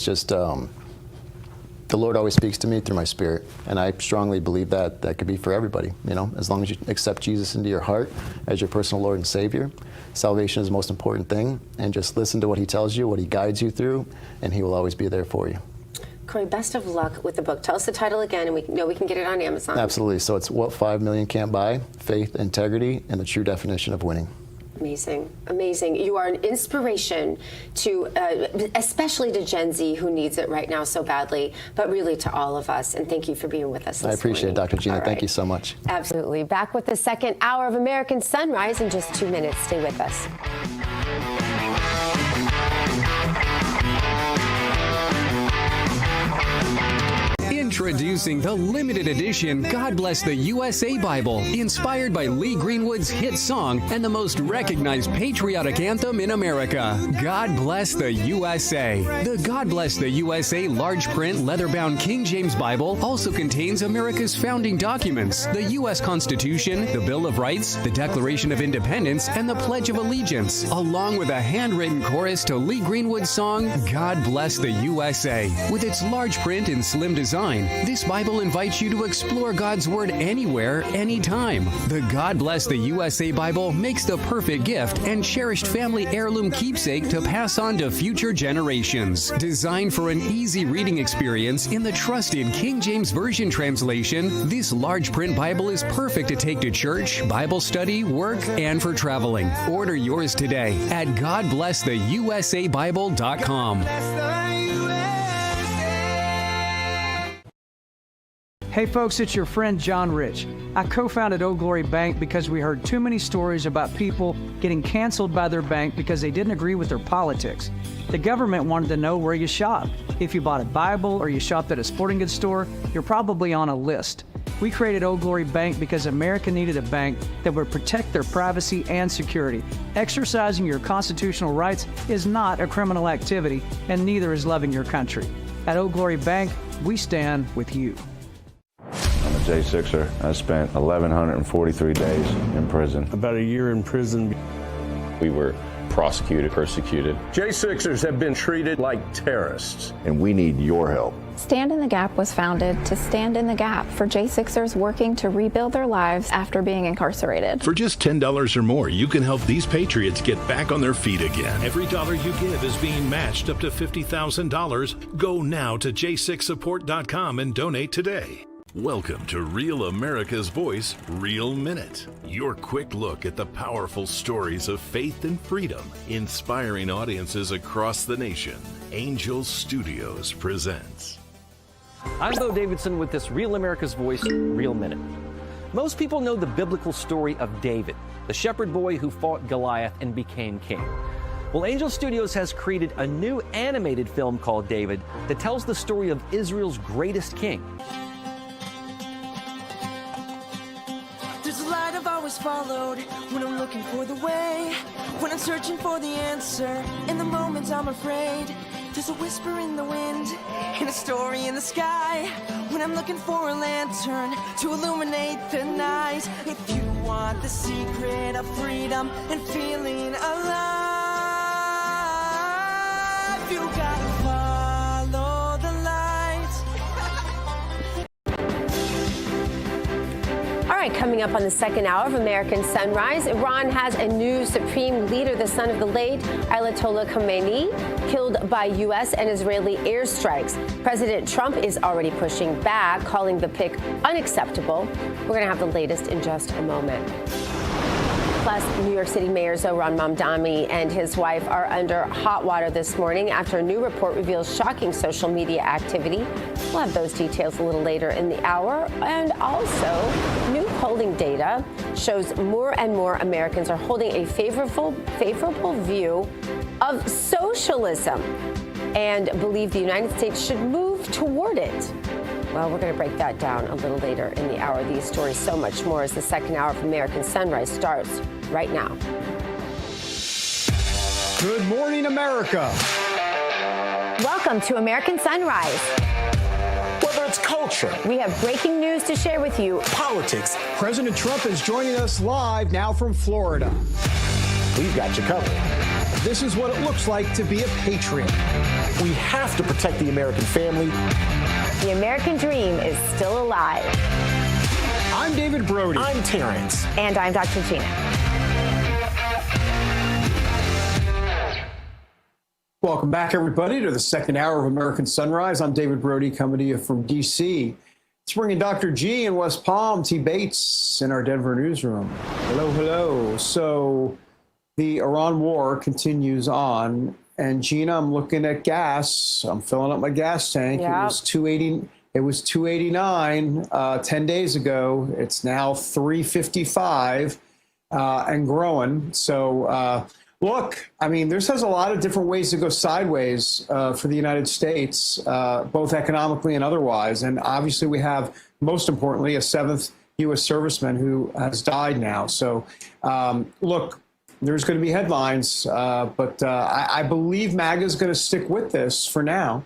just, the Lord always speaks to me through my spirit, and I strongly believe that could be for everybody. You know, as long as you accept Jesus into your heart as your personal Lord and Savior, salvation is the most important thing, and just listen to what He tells you, what He guides you through, and He will always be there for you. Corey, best of luck with the book. Tell us the title again, and we know we can get it on Amazon. Absolutely. So it's What 5 Million Can't Buy: Faith, Integrity, and the True Definition of Winning. Amazing, amazing. You are an inspiration to, especially to Gen Z who needs it right now so badly, but really to all of us. And thank you for being with us this I appreciate morning. it, Dr. Gina. All right. Thank you so much. Absolutely. Back with the second hour of American Sunrise in just 2 minutes. Stay with us. Introducing the limited edition God Bless the USA Bible, inspired by Lee Greenwood's hit song and the most recognized patriotic anthem in America, God Bless the USA. The God Bless the USA large print leather-bound King James Bible also contains America's founding documents, the U.S. Constitution, the Bill of Rights, the Declaration of Independence, and the Pledge of Allegiance, along with a handwritten chorus to Lee Greenwood's song, God Bless the USA. With its large print and slim design, this Bible invites you to explore God's Word anywhere, anytime. The God Bless the USA Bible makes the perfect gift and cherished family heirloom keepsake to pass on to future generations. Designed for an easy reading experience in the trusted King James Version translation, this large print Bible is perfect to take to church, Bible study, work, and for traveling. Order yours today at GodBlessTheUSABible.com. Hey folks, it's your friend John Rich. I co-founded Old Glory Bank because we heard too many stories about people getting canceled by their bank because they didn't agree with their politics. The government wanted to know where you shop. If you bought a Bible or you shopped at a sporting goods store, you're probably on a list. We created Old Glory Bank because America needed a bank that would protect their privacy and security. Exercising your constitutional rights is not a criminal activity, and neither is loving your country. At Old Glory Bank, we stand with you. I'm a J6er. I spent 1,143 days in prison. About a year in prison. We were prosecuted, persecuted. J6ers have been treated like terrorists. And we need your help. Stand in the Gap was founded to stand in the gap for J6ers working to rebuild their lives after being incarcerated. For just $10 or more, you can help these patriots get back on their feet again. Every dollar you give is being matched up to $50,000. Go now to j6support.com and donate today. Welcome to Real America's Voice, Real Minute. Your quick look at the powerful stories of faith and freedom, inspiring audiences across the nation. Angel Studios presents. I'm Bo Davidson with this Real America's Voice, Real Minute. Most people know the biblical story of David, the shepherd boy who fought Goliath and became king. Well, Angel Studios has created a new animated film called David that tells the story of Israel's greatest king. There's a light I've always followed when I'm looking for the way, when I'm searching for the answer. In the moments I'm afraid, there's a whisper in the wind and a story in the sky. When I'm looking for a lantern to illuminate the night. If you want the secret of freedom and feeling alive, you gotta follow the light. All right, coming up on the second hour of American Sunrise, Iran has a new supreme leader, the son of the late Ayatollah Khamenei, killed by U.S. and Israeli airstrikes. President Trump is already pushing back, calling the pick unacceptable. We're going to have the latest in just a moment. Plus, New York City Mayor Zohran Mamdani and his wife are under hot water this morning after a new report reveals shocking social media activity. We'll have those details a little later in the hour. And also, new polling data shows more and more Americans are holding a favorable view of socialism and believe the United States should move toward it. Well, we're going to break that down a little later in the hour. These stories, so much more, as the second hour of American Sunrise starts right now. Good morning, America. Welcome to American Sunrise. Whether it's culture, We have breaking news to share with you. politics, President Trump is joining us live now from Florida. We've got you covered. This is what it looks like to be a patriot. We have to protect the American family. The American dream is still alive. I'm David Brody. I'm Terrance. And I'm Dr. Gina. Welcome back, everybody, to the second hour of American Sunrise. I'm David Brody, coming to you from D.C. Let's bring in Dr. G in West Palm, T. Bates in our Denver newsroom. Hello, hello. So the Iran war continues on. And Gina, I'm looking at gas. I'm filling up my gas tank. Yep. It was $2.80. It was $2.89 10 days ago. It's now $3.55 and growing. So Look, I mean, this has a lot of different ways to go sideways for the United States, both economically and otherwise. And obviously we have, most importantly, a 7th U.S. serviceman who has died now. So, look, there's going to be headlines, but I believe MAGA is going to stick with this for now.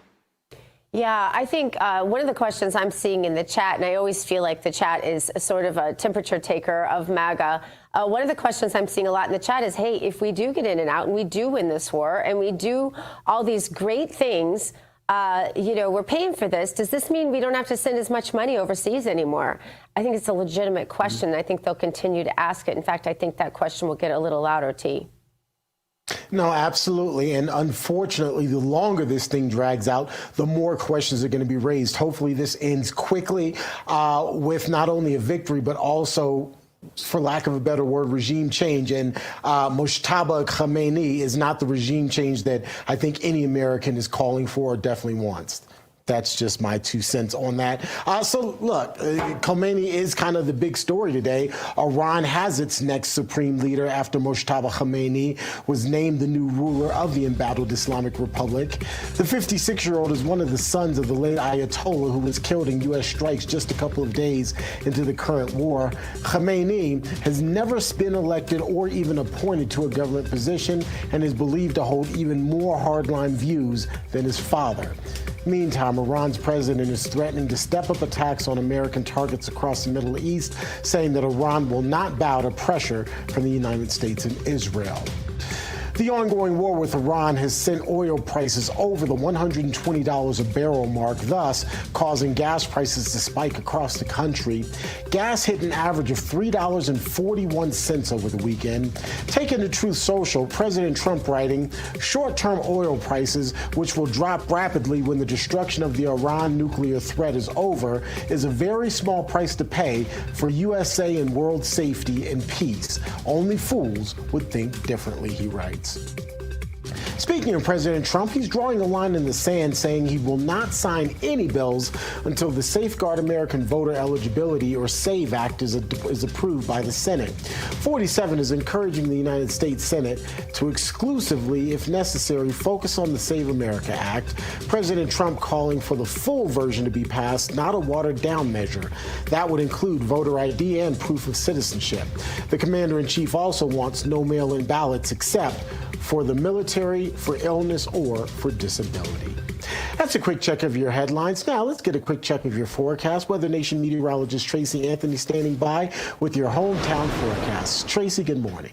Yeah, I think one of the questions I'm seeing in the chat, and I always feel like the chat is sort of a temperature taker of MAGA. One of the questions I'm seeing a lot in the chat is, hey, if we do get in and out and we do win this war and we do all these great things, we're paying for this. Does this mean we don't have to send as much money overseas anymore? I think it's a legitimate question. And I think they'll continue to ask it. In fact, I think that question will get a little louder, T. No, absolutely. And unfortunately, the longer this thing drags out, the more questions are going to be raised. Hopefully this ends quickly with not only a victory, but also, for lack of a better word, regime change. And Mojtaba Khamenei is not the regime change that I think any American is calling for or definitely wants. That's just my 2 cents on that. So, look, Khomeini is kind of the big story today. Iran has its next supreme leader after Mojtaba Khamenei was named the new ruler of the embattled Islamic Republic. The 56-year-old is one of the sons of the late Ayatollah who was killed in U.S. strikes just a couple of days into the current war. Khamenei has never been elected or even appointed to a government position and is believed to hold even more hardline views than his father. Meantime, Iran's president is threatening to step up attacks on American targets across the Middle East, saying that Iran will not bow to pressure from the United States and Israel. The ongoing war with Iran has sent oil prices over the $120 a barrel mark, thus causing gas prices to spike across the country. Gas hit an average of $3.41 over the weekend. Taking to Truth Social, President Trump writing, short-term oil prices, which will drop rapidly when the destruction of the Iran nuclear threat is over, is a very small price to pay for USA and world safety and peace. Only fools would think differently, he writes. Speaking of President Trump, he's drawing a line in the sand, saying he will not sign any bills until the Safeguard American Voter Eligibility, or SAVE Act, is approved by the Senate. 47 is encouraging the United States Senate to exclusively, if necessary, focus on the Save America Act. President Trump calling for the full version to be passed, not a watered-down measure. That would include voter ID and proof of citizenship. The commander-in-chief also wants no mail-in ballots except for the military, for illness, or for disability. That's a quick check of your headlines. Now let's get a quick check of your forecast. Weather Nation meteorologist Tracy Anthony standing by with your hometown forecast. Tracy, good morning.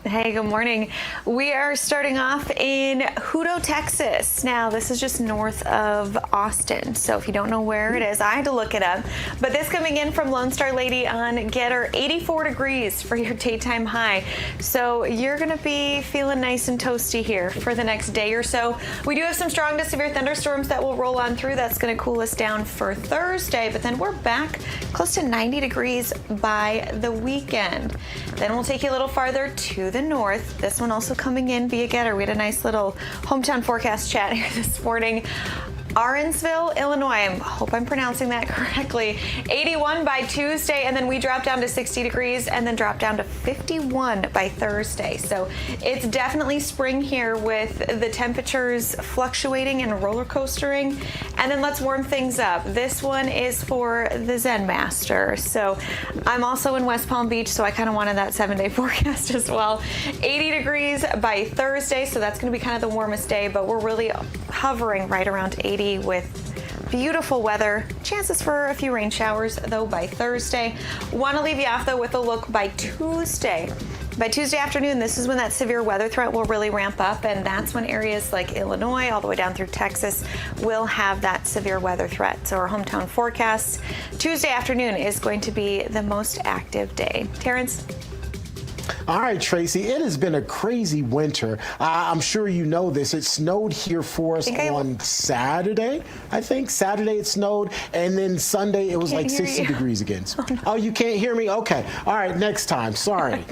Hey, good morning. We are starting off in Hutto, Texas. Now, this is just north of Austin, so if you don't know where it is, I had to look it up. But this coming in from Lone Star Lady on Getter, 84 degrees for your daytime high. So you're going to be feeling nice and toasty here for the next day or so. We do have some strong to severe thunderstorms that will roll on through. That's going to cool us down for Thursday, but then we're back close to 90 degrees by the weekend. Then we'll take you a little farther to the north. This one also coming in via Getter. We had a nice little hometown forecast chat here this morning. Aaronsville, Illinois. I hope I'm pronouncing that correctly. 81 by Tuesday, and then we drop down to 60 degrees and then drop down to 51 by Thursday. So it's definitely spring here with the temperatures fluctuating and roller coastering. And then let's warm things up. This one is for the Zen Master. So I'm also in West Palm Beach, so I kind of wanted that 7-day forecast as well. 80 degrees by Thursday, so that's going to be kind of the warmest day, but we're really hovering right around 80 with beautiful weather. Chances for a few rain showers, though, by Thursday. Want to leave you off, though, with a look by Tuesday. By Tuesday afternoon, this is when that severe weather threat will really ramp up, and that's when areas like Illinois, all the way down through Texas, will have that severe weather threat. So our hometown forecast, Tuesday afternoon is going to be the most active day. Terrance? All right, Tracy, it has been a crazy winter. I'm sure you know this. It snowed here for us on Saturday, I think. Saturday it snowed, and then Sunday it was like 60 degrees again. Oh, you can't hear me? Okay. All right, next time. Sorry.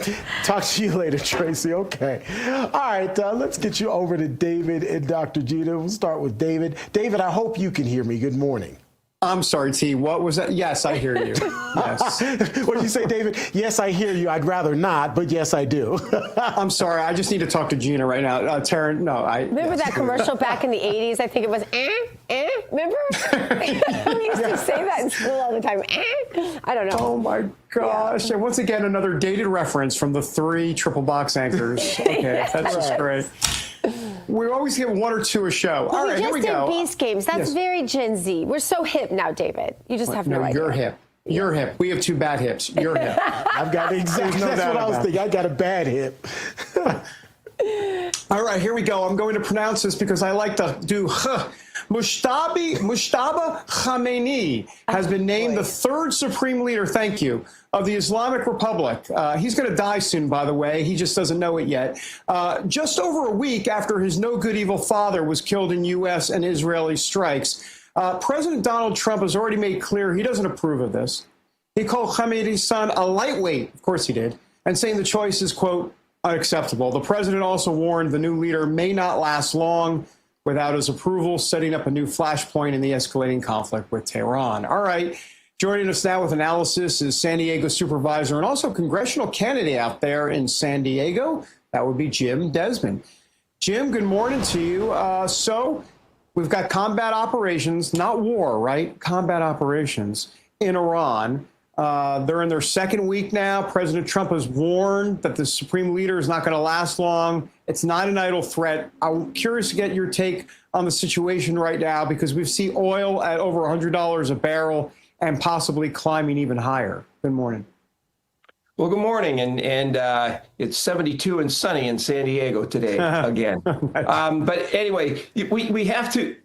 Talk to you later, Tracy. Okay. All right, let's get you over to David and Dr. Gina. We'll start with David. David, I hope you can hear me. Good morning. I'm sorry, T. What was that? Yes, I hear you. Yes. What did you say, David? Yes, I hear you. I'd rather not, but yes, I do. I'm sorry. I just need to talk to Gina right now. Terrance, no. Remember that commercial back in the 80s? I think it was, remember? We used to say that in school all the time. I don't know. Oh, my gosh. And once again, another dated reference from the 3 triple box anchors. Okay, that's just great. We always get 1 or 2 a show. All right, here we go. We just did Beast Games. That's very Gen Z. We're so hip now, David. You just have no idea. You're hip. You're hip. We have 2 bad hips. You're hip. I've got exactly. That's what I was thinking. I got a bad hip. All right, here we go. I'm going to pronounce this because I like to do Mushtaba Khamenei has been named the 3rd supreme leader, thank you, of the Islamic Republic. He's going to die soon, by the way. He just doesn't know it yet. Just over a week after his no-good evil father was killed in U.S. and Israeli strikes, President Donald Trump has already made clear he doesn't approve of this. He called Khamenei's son a lightweight, of course he did, and saying the choice is, quote, unacceptable. The president also warned the new leader may not last long without his approval, setting up a new flashpoint in the escalating conflict with Tehran. All right. Joining us now with analysis is San Diego supervisor and also congressional candidate out there in San Diego. That would be Jim Desmond. Jim, good morning to you. So we've got combat operations, not war, right? Combat operations in Iran. They're in their 2nd week now. President Trump has warned that the supreme leader is not going to last long. It's not an idle threat. I'm curious to get your take on the situation right now because we see oil at over $100 a barrel and possibly climbing even higher. Good morning. Well, good morning, and it's 72 and sunny in San Diego today again. But anyway, we have to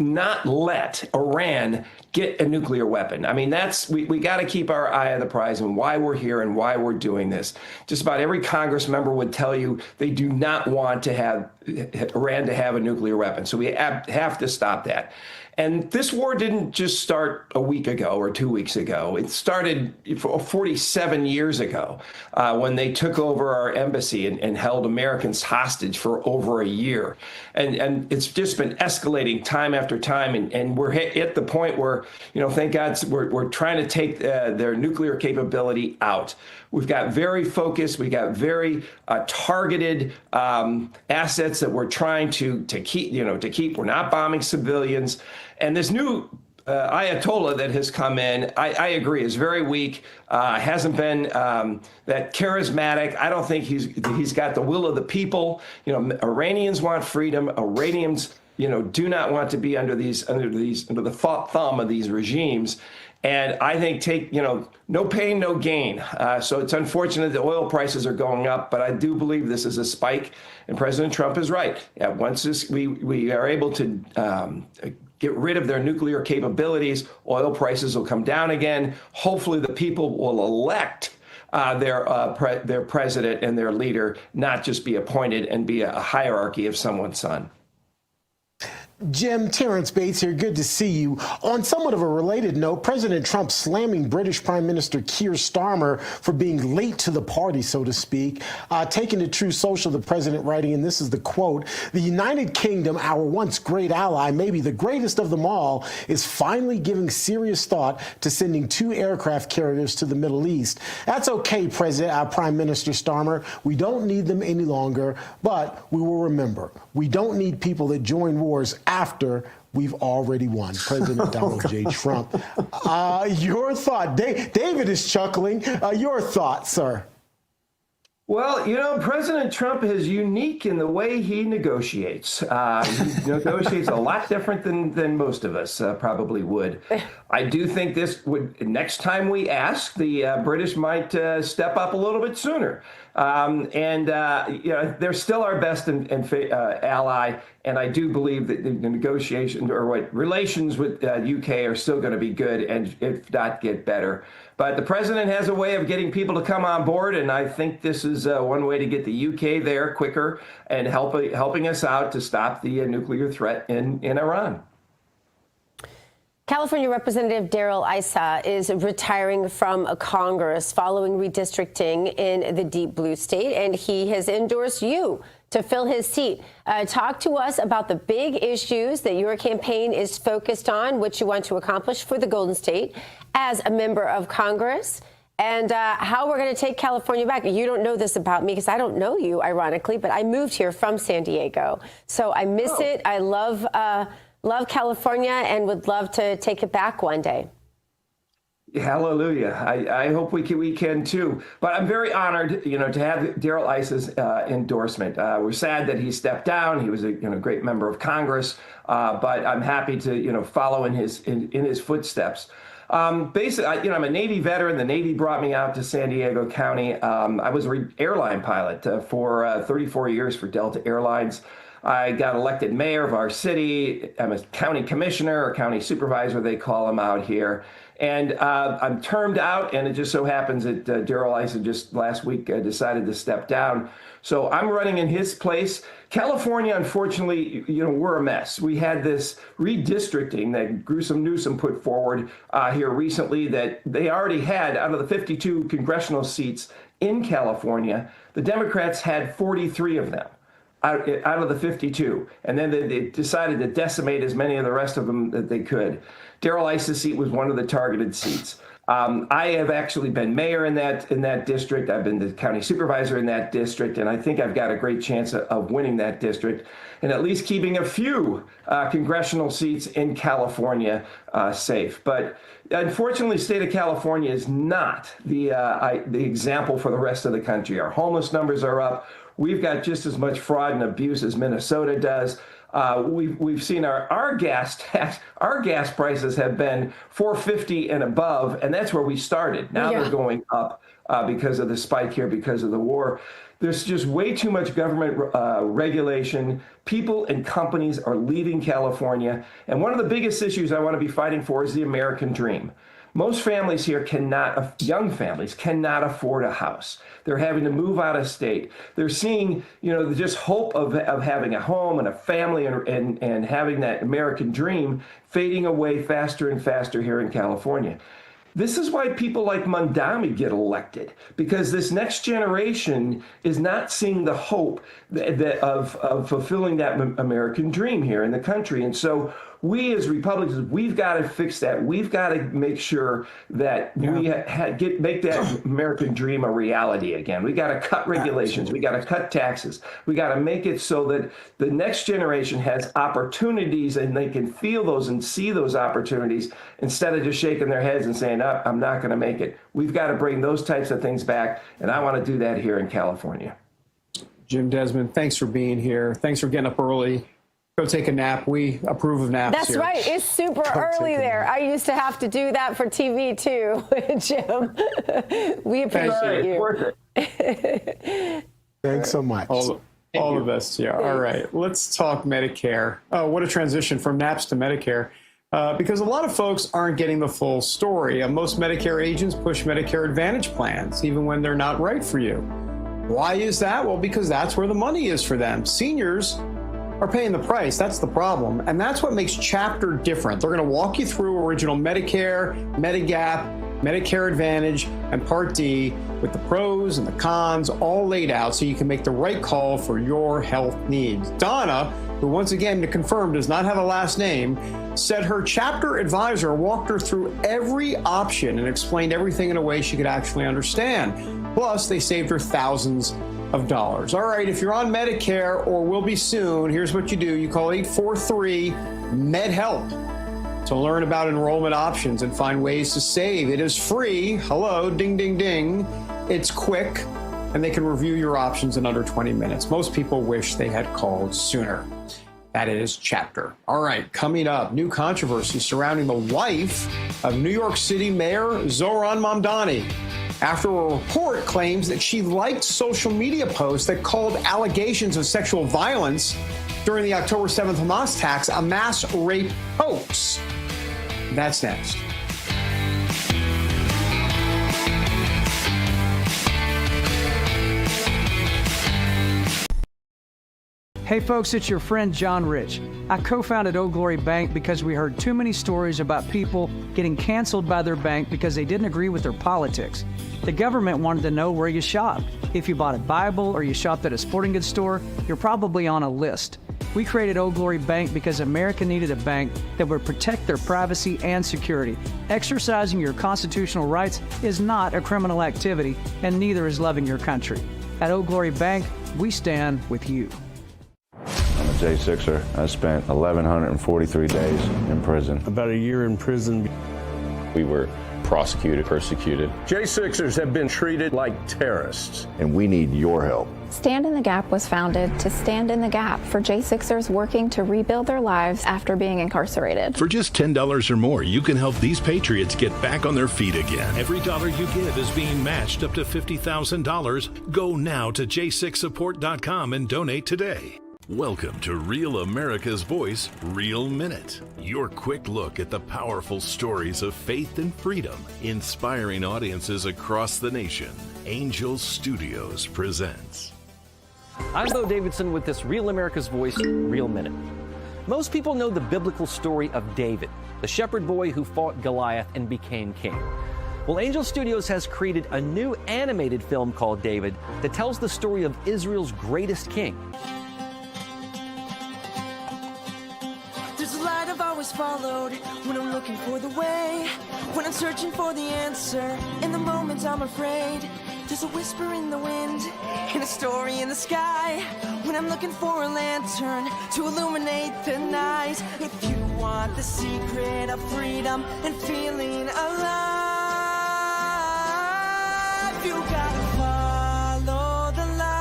not let Iran get a nuclear weapon. I mean, we got to keep our eye on the prize and why we're here and why we're doing this. Just about every Congress member would tell you they do not want to have Iran to have a nuclear weapon. So we have to stop that. And this war didn't just start a week ago or 2 weeks ago. It started 47 years ago when they took over our embassy and held Americans hostage for over a year. And it's just been escalating time after time. And we're at the point where, thank God, we're trying to take their nuclear capability out. We've got very focused, we got very targeted assets that we're trying to keep. We're not bombing civilians. And this new Ayatollah that has come in, I agree, is very weak. Hasn't been that charismatic. I don't think he's got the will of the people. Iranians want freedom. Iranians, do not want to be under the thumb of these regimes. And I think no pain, no gain. So it's unfortunate that oil prices are going up, but I do believe this is a spike. And President Trump is right. Once we are able to get rid of their nuclear capabilities, oil prices will come down again. Hopefully the people will elect their president and their leader, not just be appointed and be a hierarchy of someone's son. Jim, Terrance Bates here. Good to see you. On somewhat of a related note, President Trump slamming British Prime Minister Keir Starmer for being late to the party, so to speak. Taking to True Social, the president writing, and this is the quote, "The United Kingdom, our once great ally, maybe the greatest of them all, is finally giving serious thought to sending 2 aircraft carriers to the Middle East. That's okay, Prime Minister Starmer. We don't need them any longer, but we will remember, we don't need people that join wars after we've already won." President Donald J. Trump. Your thought, David is chuckling. Your thought, sir. Well, President Trump is unique in the way he negotiates. He negotiates a lot different than most of us probably would. I do think next time we ask, the British might step up a little bit sooner. They're still our best ally. And I do believe that the negotiations relations with UK are still going to be good and if not get better. But the president has a way of getting people to come on board. And I think this is one way to get the UK there quicker and helping us out to stop the nuclear threat in Iran. California Representative Darrell Issa is retiring from Congress following redistricting in the deep blue state, and he has endorsed you to fill his seat. Talk to us about the big issues that your campaign is focused on, what you want to accomplish for the Golden State as a member of Congress, and how we're going to take California back. You don't know this about me because I don't know you, ironically, but I moved here from San Diego, so I miss it. I love California and would love to take it back one day. Hallelujah. I hope we can too. But I'm very honored, to have Darrell Issa's endorsement. We're sad that he stepped down. He was a great member of Congress, but I'm happy to follow in his footsteps. Basically, I'm a Navy veteran. The Navy brought me out to San Diego County. I was an airline pilot for 34 years for Delta Airlines. I got elected mayor of our city. I'm a county commissioner or county supervisor, they call them out here. And I'm termed out, and it just so happens that Darrell Issa just last week decided to step down. So I'm running in his place. California, unfortunately, we're a mess. We had this redistricting that Newsom put forward here recently that they already had out of the 52 congressional seats in California. The Democrats had 43 of them out of the 52. And then they decided to decimate as many of the rest of them that they could. Darrell Issa's seat was one of the targeted seats. I have actually been mayor in that district. I've been the county supervisor in that district, and I think I've got a great chance of winning that district and at least keeping a few congressional seats in California safe. But unfortunately, the state of California is not the example for the rest of the country. Our homeless numbers are up. We've got just as much fraud and abuse as Minnesota does. We've seen our gas prices have been $4.50 and above, and that's where we started. Now they're going up because of the spike here, because of the war. There's just way too much government regulation. People and companies are leaving California, and one of the biggest issues I want to be fighting for is the American dream. Most families here young families cannot afford a house. They're having to move out of state. They're seeing, the just hope of having a home and a family and having that American dream fading away faster and faster here in California. This is why people like Mondami get elected, because this next generation is not seeing the hope of fulfilling that American dream here in the country. And so we as Republicans, we've got to fix that. We've got to make sure that we make that American dream a reality again. We got to cut regulations. We got to cut taxes. We got to make it so that the next generation has opportunities and they can feel those and see those opportunities instead of just shaking their heads and saying, oh, I'm not going to make it. We've got to bring those types of things back, and I want to do that here in California. Jim Desmond, thanks for being here. Thanks for getting up early. Go take a nap. We approve of naps. That's here. right. It's super early there. I used to have to do that for TV too, Jim. We appreciate you. Worth it. Thanks so much. All the best. Yeah. All right. Let's talk Medicare. Oh, what a transition from naps to Medicare. Because a lot of folks aren't getting the full story. Most Medicare agents push Medicare Advantage plans, even when they're not right for you. Why is that? Well, because that's where the money is for them. Seniors are paying the price. That's the problem. And that's what makes Chapter different. They're going to walk you through original Medicare, Medigap, Medicare Advantage, and Part D with the pros and the cons all laid out so you can make the right call for your health needs. Donna, who once again to confirm does not have a last name, said her Chapter advisor walked her through every option and explained everything in a way she could actually understand. Plus, they saved her thousands of dollars. All right, if you're on Medicare or will be soon, here's what you do. You call 843-MED-HELP to learn about enrollment options and find ways to save. It is free. Hello, ding, ding, ding. It's quick, and they can review your options in under 20 minutes. Most people wish they had called sooner. That is Chapter. All right, coming up, new controversy surrounding the wife of New York City Mayor Zohran Mamdani, after a report claims that she liked social media posts that called allegations of sexual violence during the October 7th Hamas attacks a mass rape hoax. That's next. Hey folks, it's your friend John Rich. I co-founded Old Glory Bank because we heard too many stories about people getting canceled by their bank because they didn't agree with their politics. The government wanted to know where you shopped. If you bought a Bible or you shopped at a sporting goods store, you're probably on a list. We created Old Glory Bank because America needed a bank that would protect their privacy and security. Exercising your constitutional rights is not a criminal activity, and neither is loving your country. At Old Glory Bank, we stand with you. I'm a J6er. I spent 1,143 days in prison. About a year in prison. We were prosecuted, persecuted. J6ers have been treated like terrorists. And we need your help. Stand in the Gap was founded to stand in the gap for J6ers working to rebuild their lives after being incarcerated. For just $10 or more, you can help these patriots get back on their feet again. Every dollar you give is being matched up to $50,000. Go now to j6support.com and donate today. Welcome to Real America's Voice, Real Minute. Your quick look at the powerful stories of faith and freedom, inspiring audiences across the nation. Angel Studios presents. I'm Bo Davidson with this Real America's Voice, Real Minute. Most people know the biblical story of David, the shepherd boy who fought Goliath and became king. Well, Angel Studios has created a new animated film called David that tells the story of Israel's greatest king. There's a light I've always followed when I'm looking for the way, when I'm searching for the answer. In the moments I'm afraid, there's a whisper in the wind and a story in the sky. When I'm looking for a lantern to illuminate the night. If you want the secret of freedom and feeling alive, you gotta follow the light.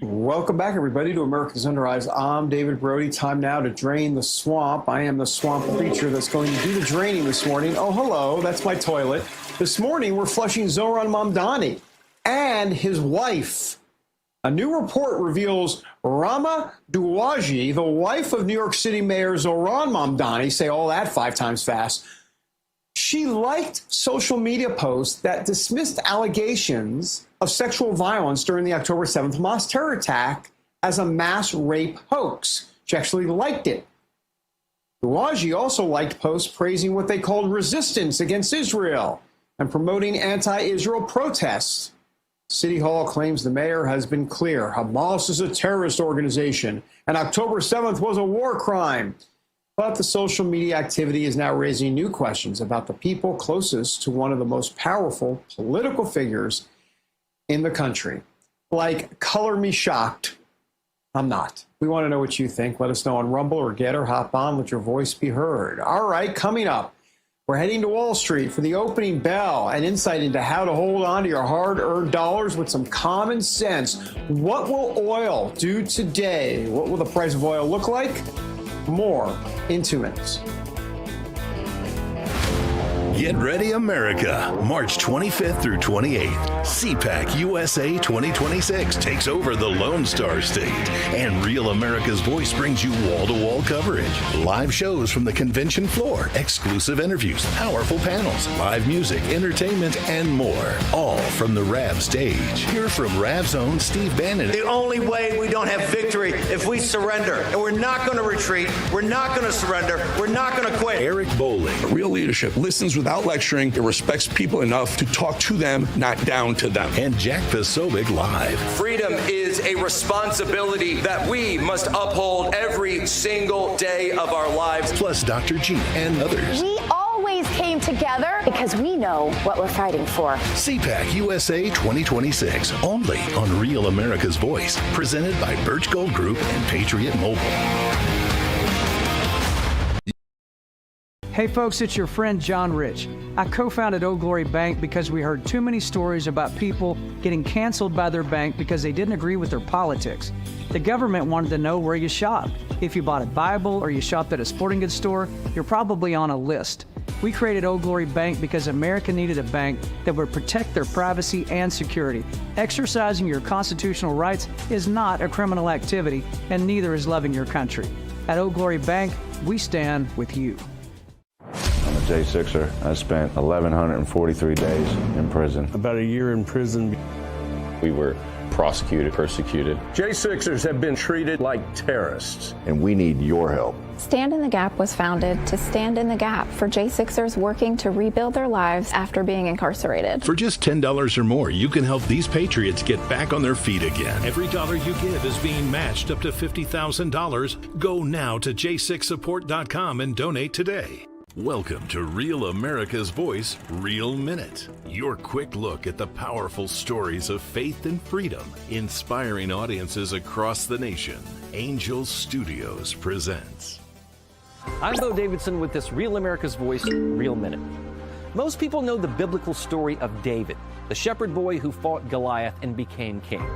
Welcome back, everybody, to American Sunrise. I'm David Brody. Time now to drain the swamp. I am the swamp creature that's going to do the draining this morning. Oh, hello, that's my toilet. This morning, we're flushing Zohran Mamdani and his wife. A new report reveals Rama Douaji, the wife of New York City Mayor Zohran Mamdani, say all that 5 times fast. She liked social media posts that dismissed allegations of sexual violence during the October 7th Hamas terror attack as a mass rape hoax. She actually liked it. Douaji also liked posts praising what they called resistance against Israel and promoting anti-Israel protests. City Hall claims the mayor has been clear. Hamas is a terrorist organization, and October 7th was a war crime. But the social media activity is now raising new questions about the people closest to one of the most powerful political figures in the country. Like, color me shocked. I'm not. We want to know what you think. Let us know on Rumble or Get or hop on. Let your voice be heard. All right, coming up, we're heading to Wall Street for the opening bell and insight into how to hold on to your hard-earned dollars with some common sense. What will oil do today? What will the price of oil look like? More in 2 minutes. Get ready, America. March 25th through 28th. CPAC USA 2026 takes over the Lone Star State. And Real America's Voice brings you wall-to-wall coverage. Live shows from the convention floor, exclusive interviews, powerful panels, live music, entertainment, and more. All from the RAV stage. Hear from RAV's own Steve Bannon. The only way we don't have victory if we surrender. And we're not going to retreat. We're not going to surrender. We're not going to quit. Eric Bowling. Real leadership listens without lecturing. It respects people enough to talk to them, not down to them. And Jack Posobiec live. Freedom is a responsibility that we must uphold every single day of our lives. Plus Dr. G and others. We always came together because we know what we're fighting for. CPAC USA 2026, only on Real America's Voice, presented by Birch Gold Group and Patriot Mobile. Hey folks, it's your friend John Rich. I co-founded Old Glory Bank because we heard too many stories about people getting canceled by their bank because they didn't agree with their politics. The government wanted to know where you shopped. If you bought a Bible or you shopped at a sporting goods store, you're probably on a list. We created Old Glory Bank because America needed a bank that would protect their privacy and security. Exercising your constitutional rights is not a criminal activity, and neither is loving your country. At Old Glory Bank, we stand with you. I'm a J6er. I spent 1,143 days in prison. About a year in prison. We were prosecuted, persecuted. J6ers have been treated like terrorists. And we need your help. Stand in the Gap was founded to stand in the gap for J6ers working to rebuild their lives after being incarcerated. For just $10 or more, you can help these patriots get back on their feet again. Every dollar you give is being matched up to $50,000. Go now to j6support.com and donate today. Welcome to Real America's Voice, Real Minute. Your quick look at the powerful stories of faith and freedom, inspiring audiences across the nation. Angel Studios presents. I'm Bo Davidson with this Real America's Voice, Real Minute. Most people know the biblical story of David, the shepherd boy who fought Goliath and became king.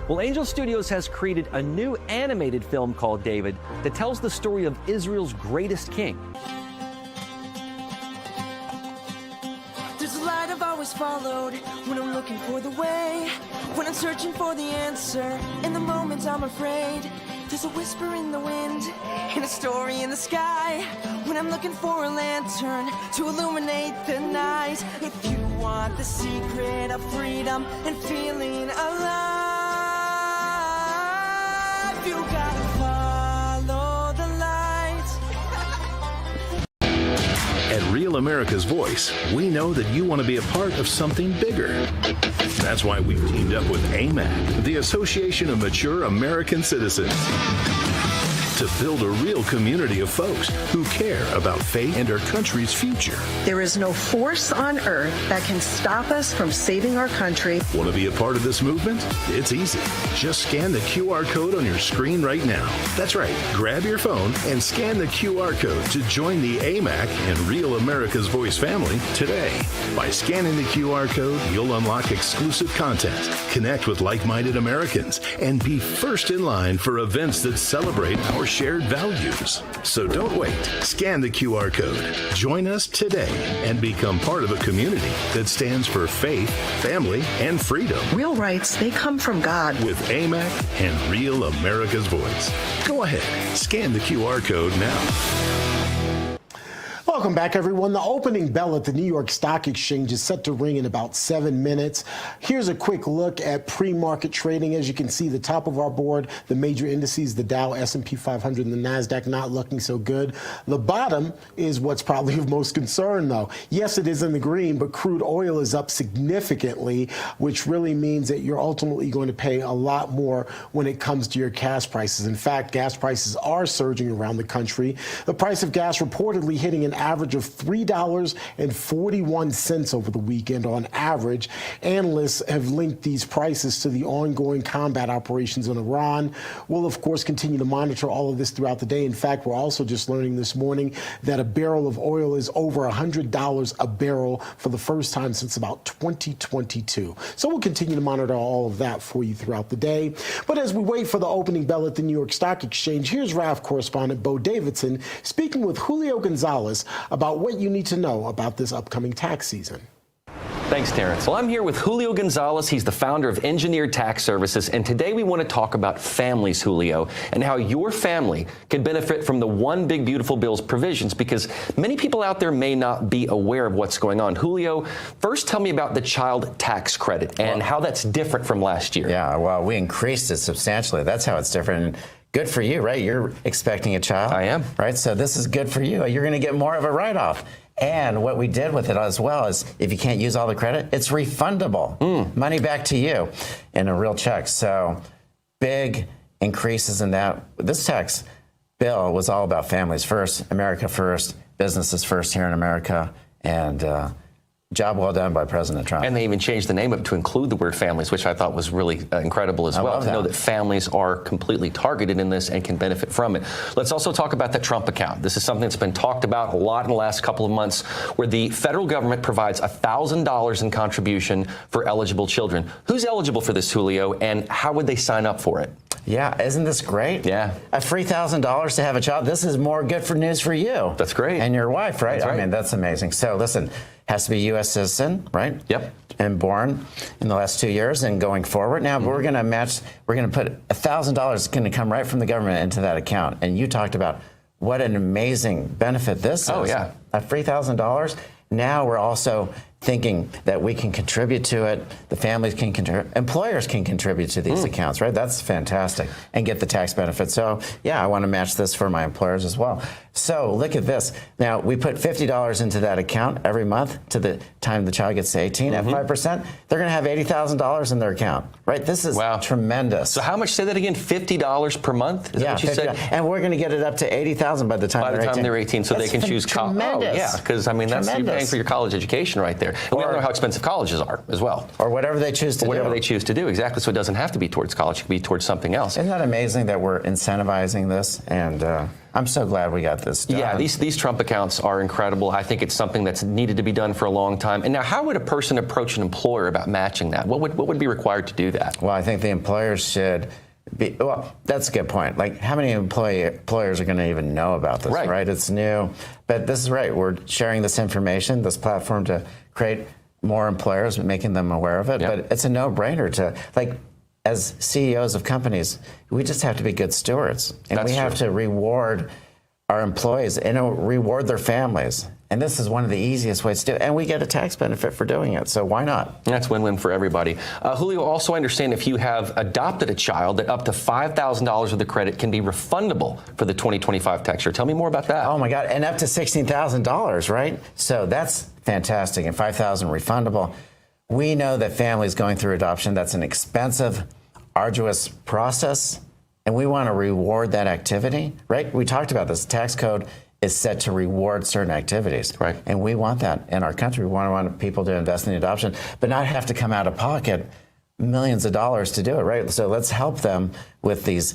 Well, Angel Studios has created a new animated film called David that tells the story of Israel's greatest king. There's a light I've always followed when I'm looking for the way, when I'm searching for the answer. In the moments I'm afraid, there's a whisper in the wind and a story in the sky. When I'm looking for a lantern to illuminate the night. If you want the secret of freedom and feeling alive, you gotta follow the light. At Real America's Voice, we know that you want to be a part of something bigger. That's why we've teamed up with AMAC, the Association of Mature American Citizens, to build a real community of folks who care about faith and our country's future. There is no force on earth that can stop us from saving our country. Want to be a part of this movement? It's easy. Just scan the QR code on your screen right now. That's right. Grab your phone and scan the QR code to join the AMAC and Real America's Voice family today. By scanning the QR code, you'll unlock exclusive content, connect with like-minded Americans, and be first in line for events that celebrate our shared values. So don't wait. Scan the QR code. Join us today and become part of a community that stands for faith, family, and freedom. Real rights, they come from God. With AMAC and Real America's Voice. Go ahead. Scan the QR code now. Welcome back, everyone. The opening bell at the New York Stock Exchange is set to ring in about 7 minutes. Here's a quick look at pre-market trading. As you can see, the top of our board, the major indices, the Dow, S&P 500, and the NASDAQ not looking so good. The bottom is what's probably of most concern, though. Yes, it is in the green, but crude oil is up significantly, which really means that you're ultimately going to pay a lot more when it comes to your gas prices. In fact, gas prices are surging around the country. The price of gas reportedly hitting an average of $3.41 over the weekend on average. Analysts have linked these prices to the ongoing combat operations in Iran. We'll, of course, continue to monitor all of this throughout the day. In fact, we're also just learning this morning that a barrel of oil is over $100 a barrel for the first time since about 2022. So we'll continue to monitor all of that for you throughout the day. But as we wait for the opening bell at the New York Stock Exchange, here's RAF correspondent Bo Davidson speaking with Julio Gonzalez about what you need to know about this upcoming tax season. Thanks, Terrance. Well, I'm here with Julio Gonzalez. He's the founder of Engineered Tax Services. And today we want to talk about families, Julio, and how your family can benefit from the One Big Beautiful Bill's provisions, because many people out there may not be aware of what's going on. Julio, first tell me about the child tax credit and how that's different from last year. Yeah, well, we increased it substantially. That's how it's different. Good for you, right? You're expecting a child. I am. Right, so this is good for you. You're going to get more of a write-off. And what we did with it as well is if you can't use all the credit, it's refundable. Money back to you in a real check. So big increases in that. This tax bill was all about families first, America first, businesses first here in America, and job well done by President Trump. And they even changed the name up to include the word families, which I thought was really incredible as well, to know that families are completely targeted in this and can benefit from it. Let's also talk about the Trump account. This is something that's been talked about a lot in the last couple of months, where the federal government provides $1,000 in contribution for eligible children. Who's eligible for this, Julio, and how would they sign up for it? Yeah, isn't this great? Yeah. A free $1,000 to have a child. This is more good for news for you. That's great. And your wife, right? That's right. I mean, that's amazing. So listen, has to be a U.S. citizen, right? Yep. And born in the last 2 years and going forward. Now, we're going to match, we're going to put $1,000 going to come right from the government into that account. And you talked about what an amazing benefit this is. Oh, yeah. A free $1,000. Now we're also thinking that we can contribute to it, the families can contribute, employers can contribute to these accounts, right? That's fantastic, and get the tax benefit. So, yeah, I want to match this for my employers as well. So, look at this. Now, we put $50 into that account every month to the time the child gets to 18 at 5%. They're going to have $80,000 in their account, right? This is tremendous. So how much, say that again, $50 per month? Is that what you said? And we're going to get it up to $80,000 by the time they're 18, so That's they can choose college. Tremendous. Oh, yeah, because, I mean, that's you're paying for your college education right there. And we don't know how expensive colleges are as well. Or whatever they choose to do. Whatever they choose to do, exactly. So it doesn't have to be towards college. It could be towards something else. Isn't that amazing that we're incentivizing this? And I'm so glad we got this done. Yeah, these Trump accounts are incredible. I think it's something that's needed to be done for a long time. And now, how would a person approach an employer about matching that? What would be required to do that? Well, I think the employers should be, well, that's a good point. Like, how many employers are going to even know about this, right? It's new. But this is right. We're sharing this information, this platform to create more employers, making them aware of it. But it's a no-brainer to, like, as CEOs of companies, we just have to be good stewards. And we have to reward our employees and reward their families. And this is one of the easiest ways to do it. And we get a tax benefit for doing it. So why not? That's win-win for everybody. Julio, also understand if you have adopted a child that up to $5,000 of the credit can be refundable for the 2025 tax year. Tell me more about that. Oh, my God. And up to $16,000, right? So that's fantastic. And $5,000 refundable. We know that families going through adoption, that's an expensive, arduous process. And we want to reward that activity, right? We talked about this. The tax code is set to reward certain activities. Right. And we want that in our country. We want people to invest in adoption, but not have to come out of pocket millions of dollars to do it, right? So let's help them with these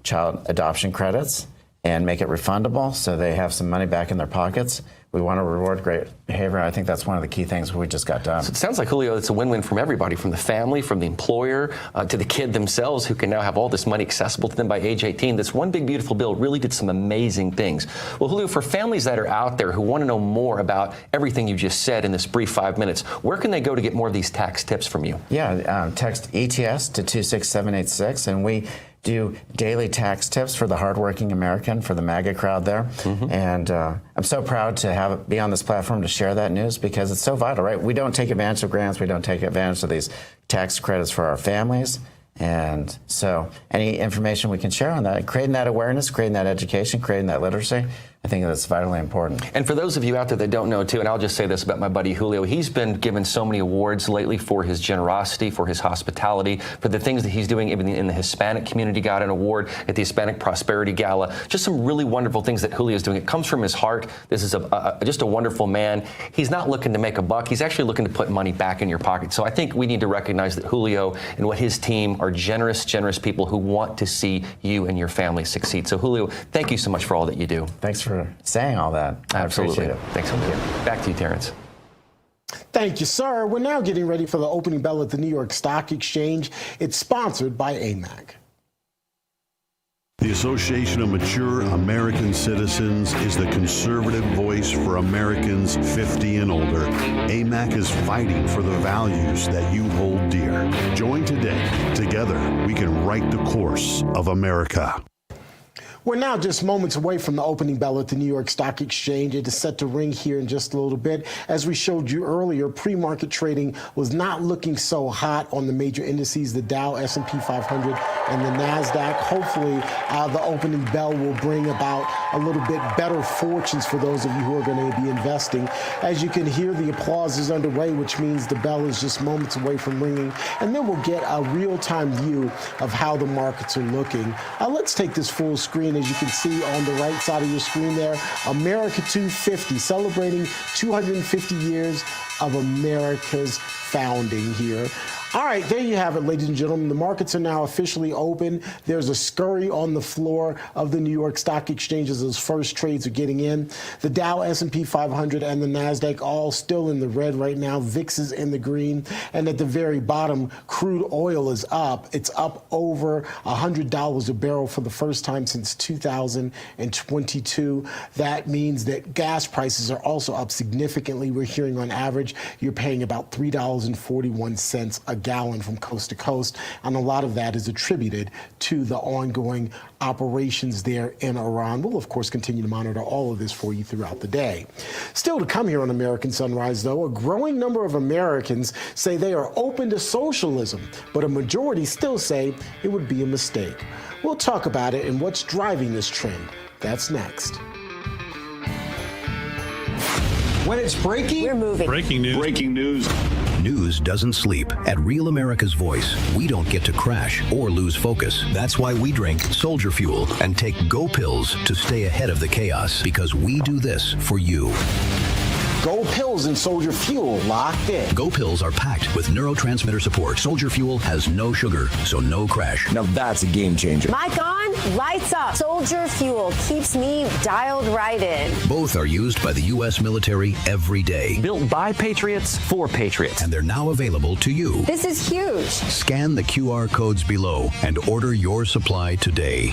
child adoption credits and make it refundable so they have some money back in their pockets. We want to reward great behavior. I think that's one of the key things we just got done. So it sounds like, Julio, it's a win-win from everybody, from the family, from the employer, to the kid themselves, who can now have all this money accessible to them by age 18. This one big, beautiful bill really did some amazing things. Well, Julio, for families that are out there who want to know more about everything you just said in this brief 5 minutes, where can they go to get more of these tax tips from you? Yeah, text ETS to 26786, and we do daily tax tips for the hardworking American, for the MAGA crowd there. And I'm so proud to be on this platform to share that news because it's so vital, right? We don't take advantage of grants. We don't take advantage of these tax credits for our families. And so any information we can share on that, creating that awareness, creating that education, creating that literacy, I think that's vitally important. And for those of you out there that don't know, too, and I'll just say this about my buddy Julio, he's been given so many awards lately for his generosity, for his hospitality, for the things that he's doing even in the Hispanic community. Got an award at the Hispanic Prosperity Gala. Just some really wonderful things that Julio is doing. It comes from his heart. This is just a wonderful man. He's not looking to make a buck. He's actually looking to put money back in your pocket. So I think we need to recognize that Julio and what his team are generous people who want to see you and your family succeed. So Julio, thank you so much for all that you do. Thanks for saying all that. I Absolutely. appreciate it. Thanks, Julio. Back to you, Terrance. Thank you, sir. We're now getting ready for the opening bell at the New York Stock Exchange. It's sponsored by AMAC. The Association of Mature American Citizens is the conservative voice for Americans 50 and older. AMAC is fighting for the values that you hold dear. Join today. Together, we can write the course of America. We're now just moments away from the opening bell at the New York Stock Exchange. It is set to ring here in just a little bit. As we showed you earlier, pre-market trading was not looking so hot on the major indices, the Dow, S&P 500, and the NASDAQ. Hopefully, the opening bell will bring about a little bit better fortunes for those of you who are going to be investing. As you can hear, the applause is underway, which means the bell is just moments away from ringing. And then we'll get a real-time view of how the markets are looking. Let's take this full screen. As you can see on the right side of your screen there, America 250, celebrating 250 years of America's founding here. All right, there you have it, ladies and gentlemen. The markets are now officially open. There's a scurry on the floor of the New York Stock Exchange as those first trades are getting in. The Dow, S&P 500, and the NASDAQ all still in the red right now. VIX is in the green. And at the very bottom, crude oil is up. It's up over $100 a barrel for the first time since 2022. That means that gas prices are also up significantly. We're hearing on average, you're paying about $3.41 a gallon from coast to coast, and a lot of that is attributed to the ongoing operations there in Iran. We'll, of course, continue to monitor all of this for you throughout the day. Still to come here on American Sunrise, though, a growing number of Americans say they are open to socialism, but a majority still say it would be a mistake. We'll talk about it and what's driving this trend. That's next. When it's breaking, we're moving. Breaking news. Breaking news. News doesn't sleep. At Real America's Voice, we don't get to crash or lose focus. That's why we drink Soldier Fuel and take Go Pills to stay ahead of the chaos, because we do this for you. Go Pills and Soldier Fuel locked in. Go Pills are packed with neurotransmitter support. Soldier Fuel has no sugar, so no crash. Now that's a game changer. Mic on, lights up. Soldier Fuel keeps me dialed right in. Both are used by the U.S. military every day. Built by Patriots for Patriots. And they're now available to you. This is huge. Scan the QR codes below and order your supply today.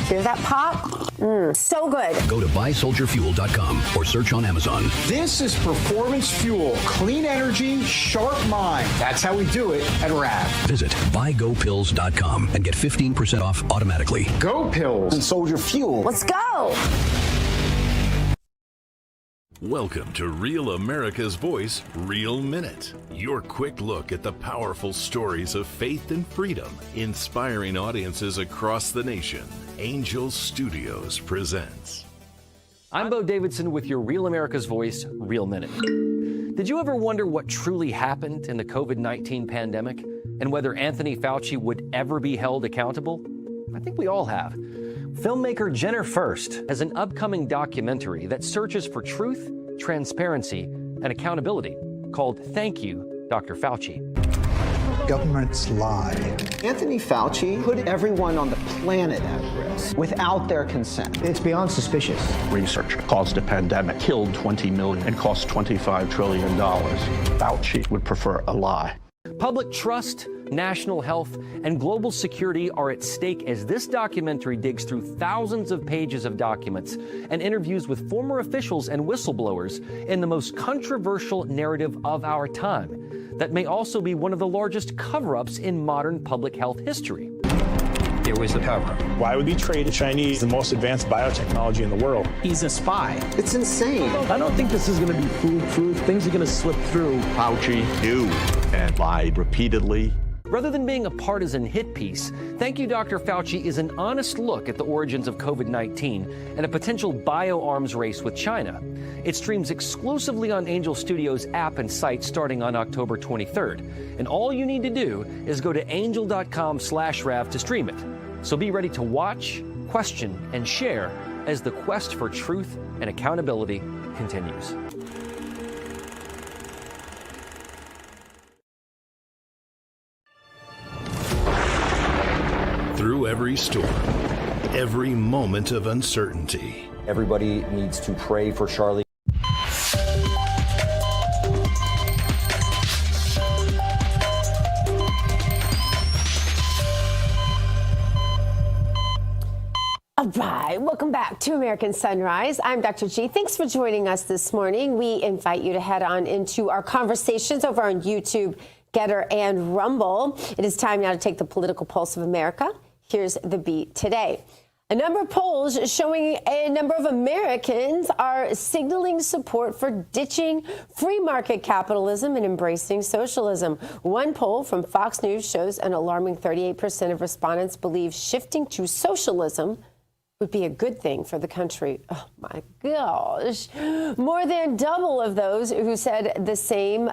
Hear that pop? So good. Go to buysoldierfuel.com or search on Amazon. This is performance fuel. Clean energy, sharp mind. That's how we do it at RAV. Visit buygopills.com and get 15% off automatically. Go Pills and Soldier Fuel. Let's go. Welcome to Real America's Voice, Real Minute. Your quick look at the powerful stories of faith and freedom, inspiring audiences across the nation. Angel Studios presents. I'm Bo Davidson with your Real America's Voice, Real Minute. Did you ever wonder what truly happened in the COVID-19 pandemic and whether Anthony Fauci would ever be held accountable? I think we all have. Filmmaker Jenner First has an upcoming documentary that searches for truth, transparency, and accountability called Thank You, Dr. Fauci. Governments lie. Anthony Fauci put everyone on the planet at risk without their consent. It's beyond suspicious. Research caused a pandemic, killed 20 million, and cost $25 trillion. Fauci would prefer a lie. Public trust, national health, and global security are at stake as this documentary digs through thousands of pages of documents and interviews with former officials and whistleblowers in the most controversial narrative of our time that may also be one of the largest cover-ups in modern public health history. There was a cover-up. Why would we trade the Chinese the most advanced biotechnology in the world? He's a spy. It's insane. I don't think this is going to be foolproof. Things are going to slip through. Fauci knew and lied repeatedly. Rather than being a partisan hit piece, Thank You, Dr. Fauci is an honest look at the origins of COVID-19 and a potential bioarms race with China. It streams exclusively on Angel Studios app and site starting on October 23rd. And all you need to do is go to angel.com/RAV to stream it. So be ready to watch, question, and share as the quest for truth and accountability continues. Through every storm, every moment of uncertainty. Everybody needs to pray for Charlie. All right, welcome back to American Sunrise. I'm Dr. G. Thanks for joining us this morning. We invite you to head on into our conversations over on YouTube, Getter, and Rumble. It is time now to take the political pulse of America. Here's the beat today. A number of polls showing a number of Americans are signaling support for ditching free market capitalism and embracing socialism. One poll from Fox News shows an alarming 38% of respondents believe shifting to socialism would be a good thing for the country. Oh my gosh. More than double of those who said the same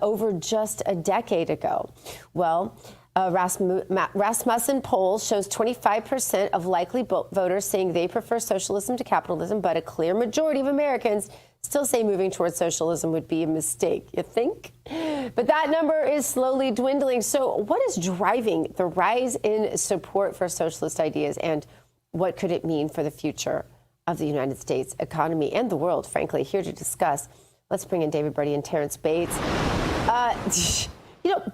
over just a decade ago. Well, Rasmussen poll shows 25% of likely voters saying they prefer socialism to capitalism, but a clear majority of Americans still say moving towards socialism would be a mistake, you think? But that number is slowly dwindling. So what is driving the rise in support for socialist ideas, and what could it mean for the future of the United States economy and the world, frankly? Here to discuss, let's bring in David Brody and Terrance Bates.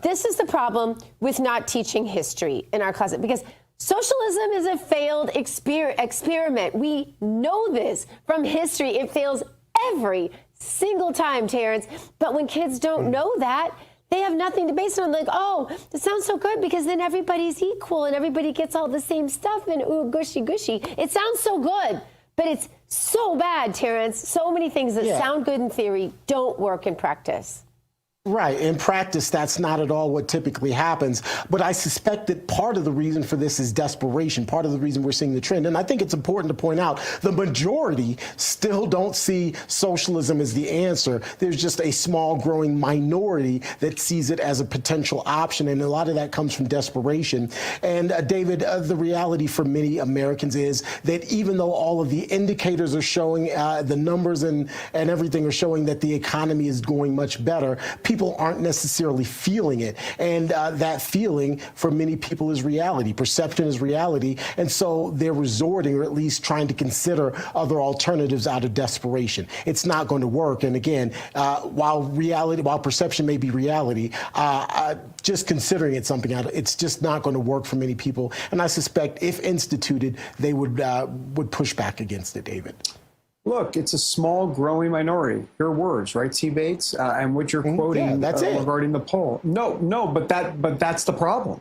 This is the problem with not teaching history in our classes, because socialism is a failed experiment. We know this from history. It fails every single time, Terrance. But when kids don't know that, they have nothing to base it on. Like, oh, this sounds so good because then everybody's equal and everybody gets all the same stuff and ooh, gushy, gushy. It sounds so good, but it's so bad, Terrance. So many things that sound good in theory don't work in practice. Right. In practice, that's not at all what typically happens. But I suspect that part of the reason for this is desperation. Part of the reason we're seeing the trend. And I think it's important to point out the majority still don't see socialism as the answer. There's just a small growing minority that sees it as a potential option. And a lot of that comes from desperation. And David, the reality for many Americans is that even though all of the indicators are showing, the numbers and everything are showing that the economy is going much better, people aren't necessarily feeling it. And that feeling for many people is reality. Perception is reality. And so they're resorting, or at least trying to consider other alternatives out of desperation. It's not going to work. And again, while perception may be reality, just considering it something out, it's just not going to work for many people. And I suspect if instituted, they would push back against it, David. Look, it's a small, growing minority. Your words, right, T. Bates, and what you're quoting regarding the poll. No, but that's the problem.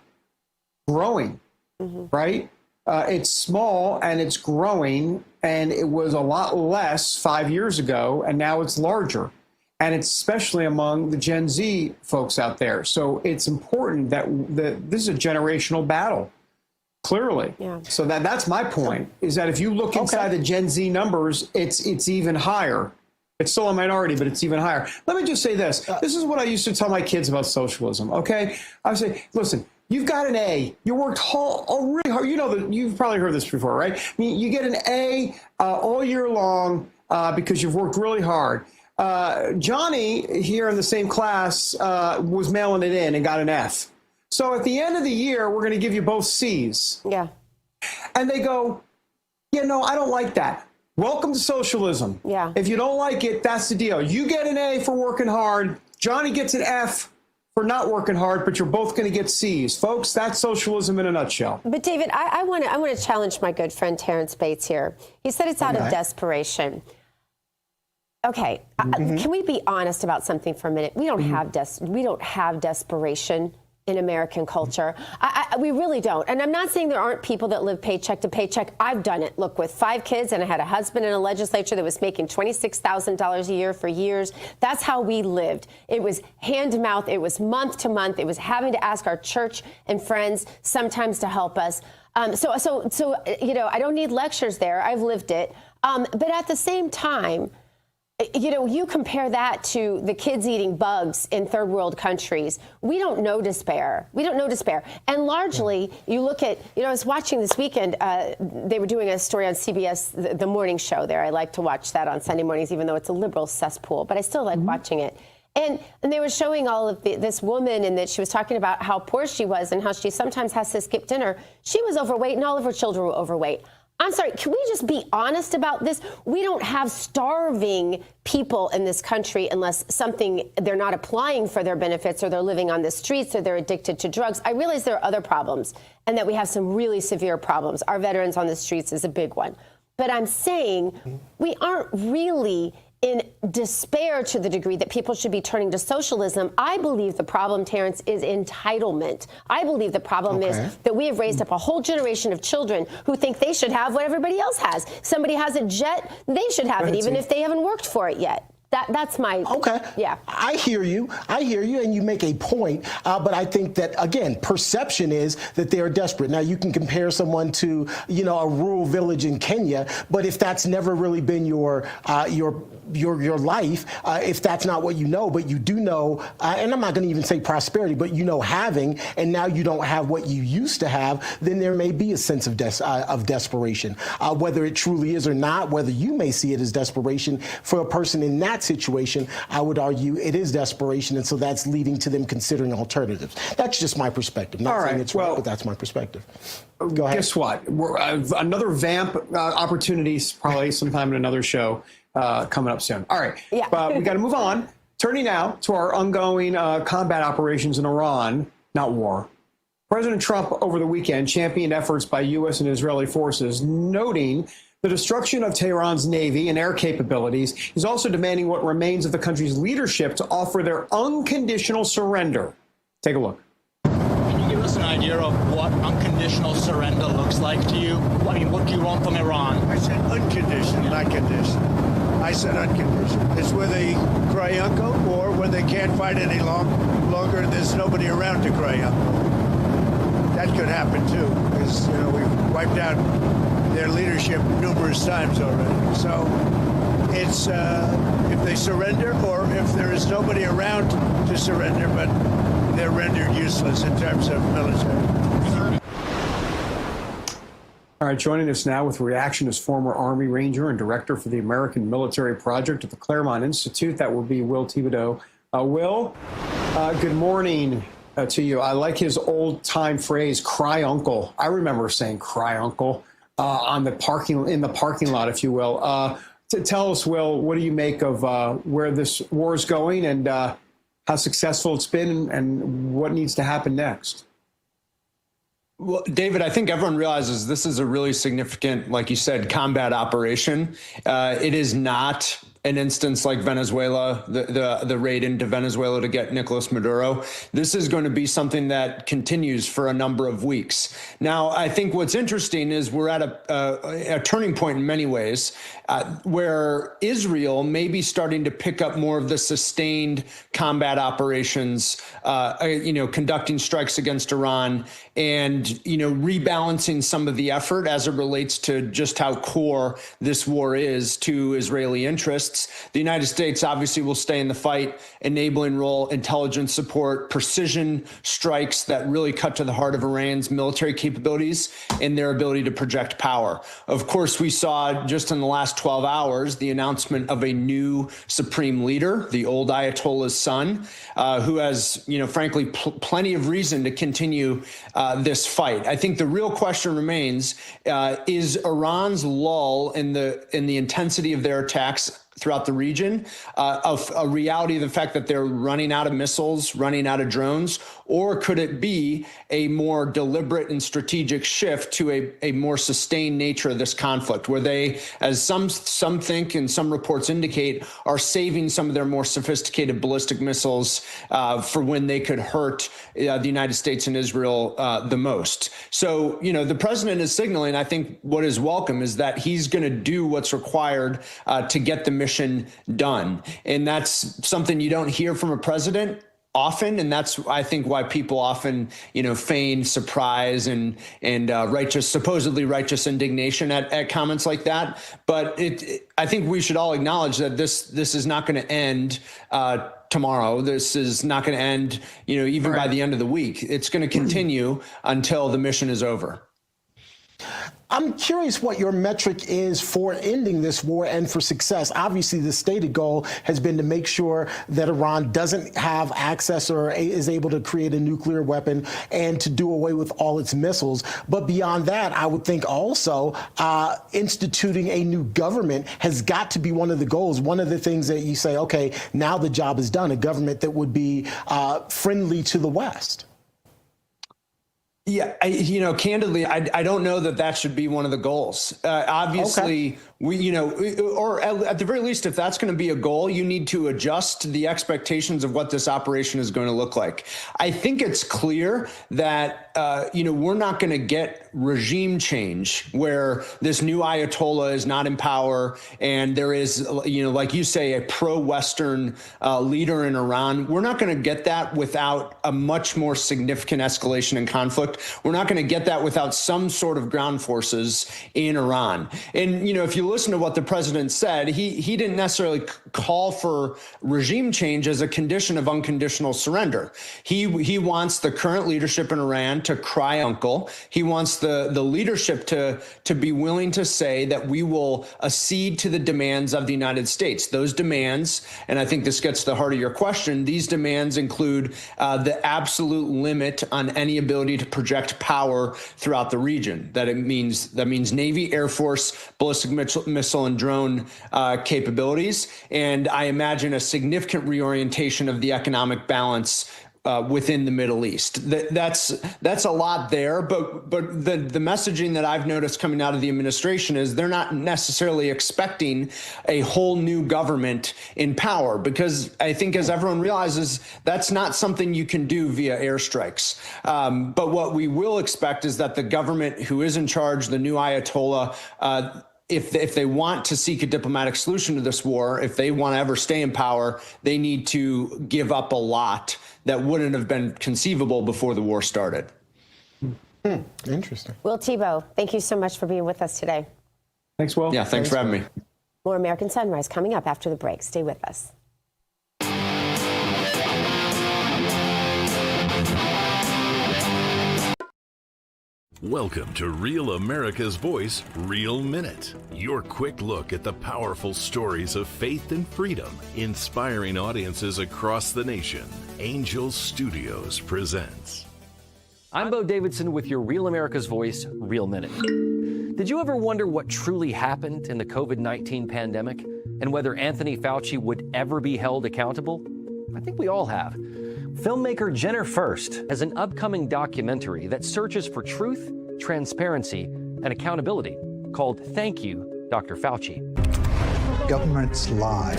Growing, right? It's small and it's growing, and it was a lot less 5 years ago, and now it's larger, and it's especially among the Gen Z folks out there. So it's important that this is a generational battle. Clearly. Yeah. So that's my point, is that if you look inside the Gen Z numbers, it's even higher. It's still a minority, but it's even higher. Let me just say this. This is what I used to tell my kids about socialism, okay? I would say, listen, you've got an A. You worked really hard. You know that you've probably heard this before, right? I mean, you get an A all year long because you've worked really hard. Johnny, here in the same class, was mailing it in and got an F. So at the end of the year, we're going to give you both C's. Yeah. And they go, yeah, no, I don't like that. Welcome to socialism. Yeah. If you don't like it, that's the deal. You get an A for working hard. Johnny gets an F for not working hard, but you're both going to get C's. Folks, that's socialism in a nutshell. But David, I want to challenge my good friend Terrance Bates here. He said it's out of desperation. Okay, can we be honest about something for a minute? We don't have desperation in American culture. We really don't. And I'm not saying there aren't people that live paycheck to paycheck. I've done it. Look, with 5 kids, and I had a husband in a legislature that was making $26,000 a year for years. That's how we lived. It was hand to mouth. It was month to month. It was having to ask our church and friends sometimes to help us. So I don't need lectures there. I've lived it. But at the same time, you compare that to the kids eating bugs in third world countries. We don't know despair. And largely, you look at, I was watching this weekend, they were doing a story on CBS, the morning show there. I like to watch that on Sunday mornings, even though it's a liberal cesspool, but I still like watching it. And they were showing all of this woman, and that she was talking about how poor she was and how she sometimes has to skip dinner. She was overweight, and all of her children were overweight. I'm sorry, can we just be honest about this? We don't have starving people in this country unless they're not applying for their benefits, or they're living on the streets, or they're addicted to drugs. I realize there are other problems, and that we have some really severe problems. Our veterans on the streets is a big one. But I'm saying we aren't really in despair to the degree that people should be turning to socialism. I believe the problem, Terrance, is entitlement. I believe the problem is that we have raised up a whole generation of children who think they should have what everybody else has. Somebody has a jet, they should have it, even if they haven't worked for it yet. That's my... Yeah. I hear you, and you make a point, but I think that, again, perception is that they are desperate. Now, you can compare someone to, a rural village in Kenya, but if that's never really been your your life, if that's not what you know, but you do know, and I'm not going to even say prosperity, but you know having, and now you don't have what you used to have, then there may be a sense of desperation. Whether it truly is or not, whether you may see it as desperation, for a person in that situation, I would argue it is desperation, and so that's leading to them considering alternatives. That's just my perspective. Not saying it's right, but that's my perspective. Go ahead. Guess what? Another vamp opportunities probably sometime in another show coming up soon. All right, but we got to move on. Turning now to our ongoing combat operations in Iran, not war. President Trump over the weekend championed efforts by U.S. and Israeli forces, noting the destruction of Tehran's Navy and air capabilities. He's also demanding what remains of the country's leadership to offer their unconditional surrender. Take a look. Can you give us an idea of what unconditional surrender looks like to you? I mean, what do you want from Iran? I said unconditional, not conditional. I said unconditional. It's where they cry uncle, or when they can't fight any longer, there's nobody around to cry uncle. That could happen too, because we've wiped out their leadership numerous times already. So it's if they surrender, or if there is nobody around to surrender, but they're rendered useless in terms of military. All right, joining us now with reaction is former Army Ranger and Director for the American Military Project at the Claremont Institute. That will be Will Thibodeau. Will, good morning to you. I like his old-time phrase, "cry uncle." I remember saying "cry uncle" in the parking lot, if you will. Tell us, Will, what do you make of where this war is going, and how successful it's been, and what needs to happen next? Well, David, I think everyone realizes this is a really significant, like you said, combat operation. It is not an instance like Venezuela, the raid into Venezuela to get Nicolas Maduro. This is going to be something that continues for a number of weeks. Now, I think what's interesting is we're at a turning point in many ways, where Israel may be starting to pick up more of the sustained combat operations, conducting strikes against Iran and, rebalancing some of the effort as it relates to just how core this war is to Israeli interests. The United States obviously will stay in the fight, enabling role, intelligence support, precision strikes that really cut to the heart of Iran's military capabilities and their ability to project power. Of course, we saw just in the last 12 hours the announcement of a new supreme leader, the old Ayatollah's son, who has, frankly, plenty of reason to continue this fight. I think the real question remains, is Iran's lull in the intensity of their attacks throughout the region, of a reality of the fact that they're running out of missiles, running out of drones, or could it be a more deliberate and strategic shift to a more sustained nature of this conflict, where they, as some think and some reports indicate, are saving some of their more sophisticated ballistic missiles for when they could hurt the United States and Israel the most. So, the president is signaling, I think what is welcome is that he's going to do what's required to get the mission done. And that's something you don't hear from a president often, and that's, I think, why people often, feign surprise and supposedly righteous indignation at comments like that. But I think we should all acknowledge that this is not going to end tomorrow. This is not going to end, even by the end of the week. It's going to continue until the mission is over. I'm curious what your metric is for ending this war and for success. Obviously, the stated goal has been to make sure that Iran doesn't have access or is able to create a nuclear weapon and to do away with all its missiles. But beyond that, I would think also instituting a new government has got to be one of the goals. One of the things that you say, okay, now the job is done, a government that would be friendly to the West. Yeah, candidly, I don't know that should be one of the goals. Obviously, we, or at the very least, if that's going to be a goal, you need to adjust the expectations of what this operation is going to look like. I think it's clear that, we're not going to get regime change where this new Ayatollah is not in power and there is, like you say, a pro-Western leader in Iran. We're not going to get that without a much more significant escalation in conflict we're not going to get that without some sort of ground forces in Iran. And, if you listen to what the president said, he didn't necessarily call for regime change as a condition of unconditional surrender. He wants the current leadership in Iran to cry uncle. He wants the leadership to be willing to say that we will accede to the demands of the United States. Those demands, and I think this gets to the heart of your question, these demands include the absolute limit on any ability to project power throughout the region. That means Navy, Air Force, ballistic missile and drone capabilities, and I imagine a significant reorientation of the economic balance within the Middle East. That's a lot there, but the messaging that I've noticed coming out of the administration is they're not necessarily expecting a whole new government in power, because I think, as everyone realizes, that's not something you can do via airstrikes. But what we will expect is that the government who is in charge, the new Ayatollah, if they want to seek a diplomatic solution to this war, if they want to ever stay in power, they need to give up a lot that wouldn't have been conceivable before the war started. Interesting. Will Tebow, thank you so much for being with us today. Thanks, Will. Yeah, thanks for having me. More American Sunrise coming up after the break. Stay with us. Welcome to Real America's Voice, Real Minute. Your quick look at the powerful stories of faith and freedom, inspiring audiences across the nation. Angel Studios presents. I'm Bo Davidson with your Real America's Voice, Real Minute. Did you ever wonder what truly happened in the COVID-19 pandemic and whether Anthony Fauci would ever be held accountable? I think we all have. Filmmaker Jenner First has an upcoming documentary that searches for truth, transparency, and accountability called Thank You, Dr. Fauci. Governments lie.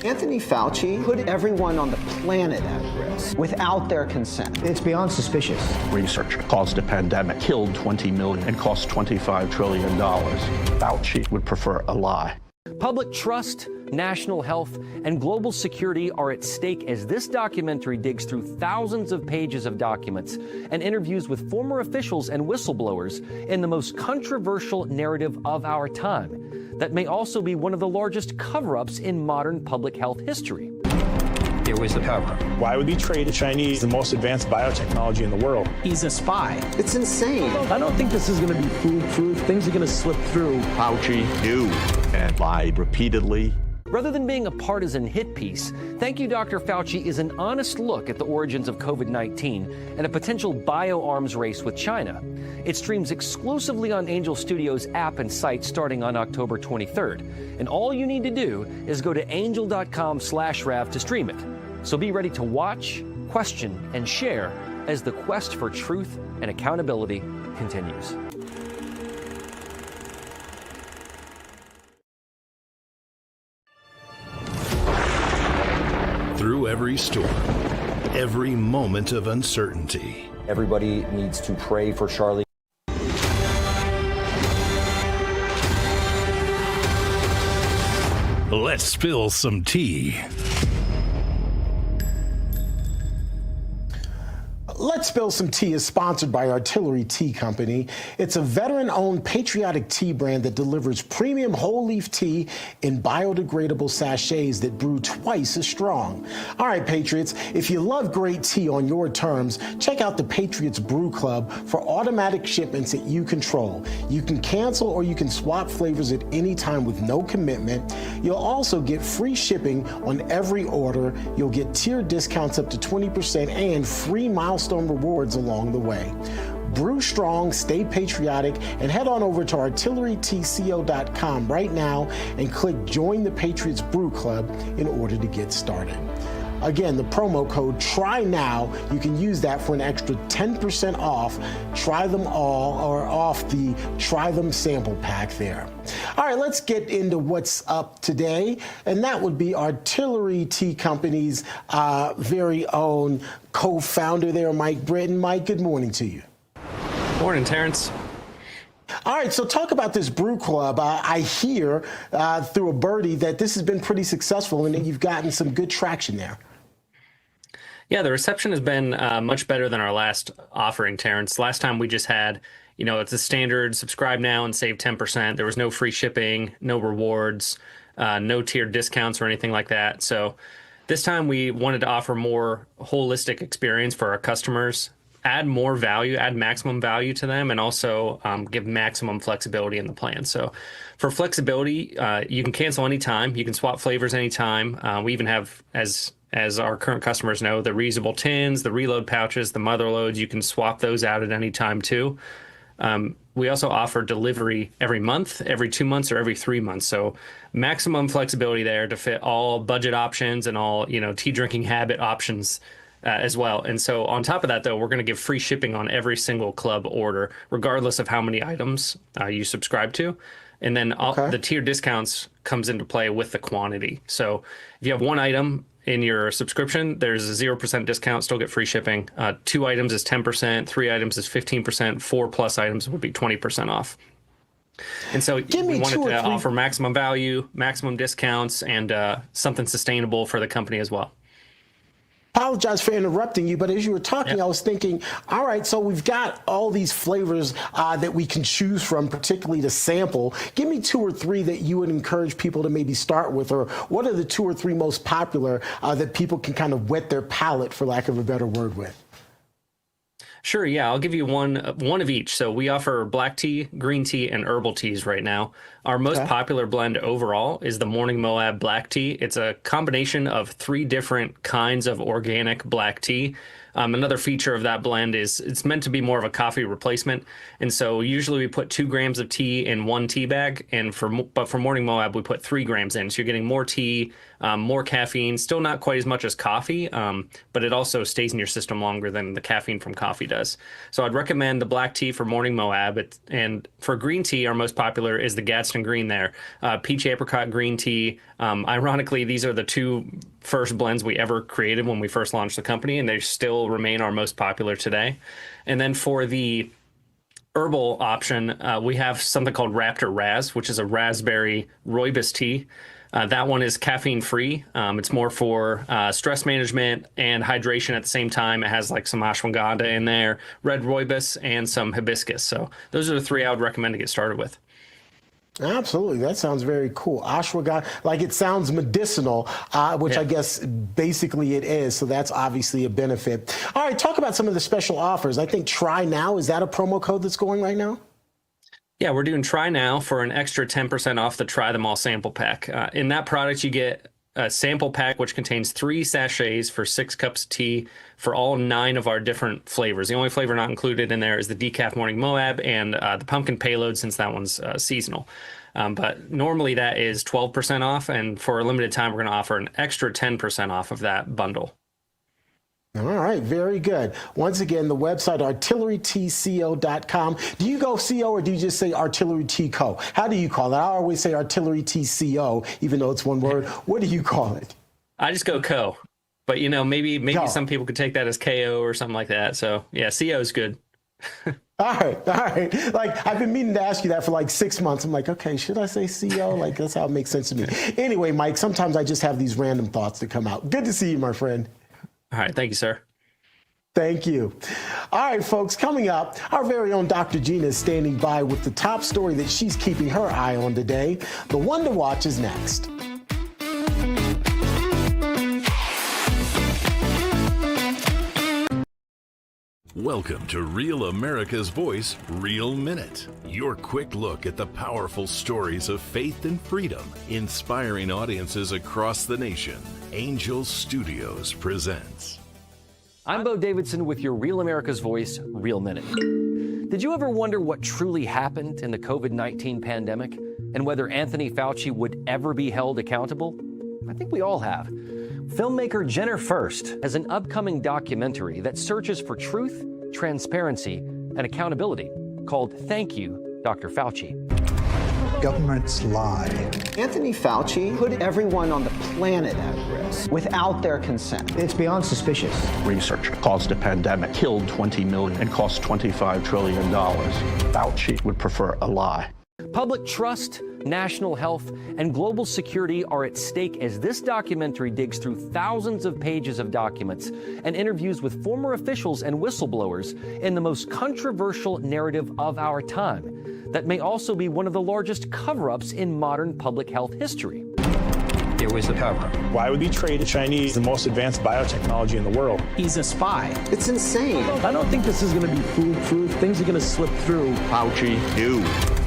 Anthony Fauci put everyone on the planet at risk without their consent. It's beyond suspicious. Research caused a pandemic, killed 20 million, and cost $25 trillion. Fauci would prefer a lie. Public trust, national health, and global security are at stake as this documentary digs through thousands of pages of documents and interviews with former officials and whistleblowers in the most controversial narrative of our time that may also be one of the largest cover-ups in modern public health history. There was a cover. Why would he trade the Chinese the most advanced biotechnology in the world? He's a spy. It's insane. I don't think this is going to be foolproof. Things are going to slip through. Fauci knew and lied repeatedly. Rather than being a partisan hit piece, Thank You, Dr. Fauci is an honest look at the origins of COVID-19 and a potential bioarms race with China. It streams exclusively on Angel Studios app and site starting on October 23rd. And all you need to do is go to angel.com/Rav to stream it. So be ready to watch, question, and share as the quest for truth and accountability continues. Through every storm, every moment of uncertainty. Everybody needs to pray for Charlie. Let's spill some tea. Let's Spill Some Tea is sponsored by Artillery Tea Company. It's a veteran-owned patriotic tea brand that delivers premium whole leaf tea in biodegradable sachets that brew twice as strong. All right, Patriots, if you love great tea on your terms, check out the Patriots Brew Club for automatic shipments that you control. You can cancel or you can swap flavors at any time with no commitment. You'll also get free shipping on every order. You'll get tier discounts up to 20% and free milestone rewards along the way. Brew strong, stay patriotic, and head on over to artillerytco.com right now and click Join the Patriots Brew Club in order to get started. Again, the promo code TRY-NOW, you can use that for an extra 10% off. Try them all, or off the Try Them sample pack there. All right, let's get into what's up today, and that would be Artillery Tea Company's very own co-founder there, Mike Britton. Mike, good morning to you. Morning, Terrance. All right, so talk about this brew club. I hear through a birdie that this has been pretty successful and that you've gotten some good traction there. Yeah, the reception has been much better than our last offering, Terrance. Last time we just had, it's a standard subscribe now and save 10%. There was no free shipping, no rewards, no tiered discounts or anything like that. So this time we wanted to offer more holistic experience for our customers, add more value, add maximum value to them, and also give maximum flexibility in the plan. So for flexibility, you can cancel anytime. You can swap flavors anytime. We even have, as our current customers know, the reusable tins, the reload pouches, the mother loads. You can swap those out at any time too. We also offer delivery every month, every 2 months, or every 3 months. So maximum flexibility there to fit all budget options and all, tea drinking habit options as well. And so on top of that, though, we're going to give free shipping on every single club order, regardless of how many items you subscribe to. And then the tier discounts comes into play with the quantity. So if you have one item in your subscription, there's a 0% discount, still get free shipping. 2 items is 10%, 3 items is 15%, 4+ items would be 20% off. And so we wanted to offer maximum value, maximum discounts, and something sustainable for the company as well. Apologize for interrupting you, but as you were talking, I was thinking, all right, so we've got all these flavors that we can choose from, particularly to sample. Give me 2 or 3 that you would encourage people to maybe start with, or what are the 2 or 3 most popular that people can kind of wet their palate, for lack of a better word, with? Sure, yeah, I'll give you one of each. So we offer black tea, green tea, and herbal teas right now. Our most popular blend overall is the Morning Moab Black Tea. It's a combination of 3 different kinds of organic black tea. Another feature of that blend is it's meant to be more of a coffee replacement. And so usually we put 2 grams of tea in 1 tea bag. But for Morning Moab, we put 3 grams in. So you're getting more tea, more caffeine, still not quite as much as coffee, but it also stays in your system longer than the caffeine from coffee does. So I'd recommend the black tea for Morning Moab. And for green tea, our most popular is the Gadsden Green there. Peach apricot green tea. Ironically, these are the 2 first blends we ever created when we first launched the company, and they still remain our most popular today. And then for the herbal option, we have something called Raptor Raz, which is a raspberry rooibos tea. That one is caffeine free. It's more for stress management and hydration at the same time. It has like some ashwagandha in there, red rooibos, and some hibiscus. So those are the 3 I would recommend to get started with. Absolutely. That sounds very cool. Ashwagandha, like it sounds medicinal, which I guess basically it is. So that's obviously a benefit. All right, talk about some of the special offers. I think Try Now, is that a promo code that's going right now? Yeah, we're doing Try Now for an extra 10% off the Try Them All sample pack. In that product, you get a sample pack which contains 3 sachets for 6 cups of tea for all 9 of our different flavors. The only flavor not included in there is the decaf Morning Moab and the pumpkin payload, since that one's seasonal. But normally that is 12% off, and for a limited time, we're going to offer an extra 10% off of that bundle. All right, very good. Once again, the website, artillerytco.com. Do you go CO or do you just say Artillery Tea Co? How do you call it? I always say Artillery Tea CO, even though it's one word. What do you call it? I just go Co. But, maybe some people could take that as KO or something like that. So, yeah, CO is good. All right. Like, I've been meaning to ask you that for like 6 months. I'm like, okay, should I say CO? Like, that's how it makes sense to me. Anyway, Mike, sometimes I just have these random thoughts that come out. Good to see you, my friend. All right. Thank you, sir. Thank you. All right, folks, coming up, our very own Dr. Gina is standing by with the top story that she's keeping her eye on today. The one to watch is next. Welcome to Real America's Voice, Real Minute. Your quick look at the powerful stories of faith and freedom, inspiring audiences across the nation. Angel Studios presents. I'm Bo Davidson with your Real America's Voice, Real Minute. Did you ever wonder what truly happened in the COVID-19 pandemic and whether Anthony Fauci would ever be held accountable? I think we all have. Filmmaker Jenner First has an upcoming documentary that searches for truth, transparency, and accountability called Thank You, Dr. Fauci. Governments lie. Anthony Fauci put everyone on the planet at risk without their consent. It's beyond suspicious. Research caused a pandemic, killed 20 million, and cost $25 trillion. Fauci would prefer a lie. Public trust national health, and global security are at stake as this documentary digs through thousands of pages of documents and interviews with former officials and whistleblowers in the most controversial narrative of our time that may also be one of the largest cover-ups in modern public health history. There was a cover-up. Why would we trade the Chinese the most advanced biotechnology in the world? He's a spy. It's insane. I don't think this is going to be foolproof. Things are going to slip through. Fauci knew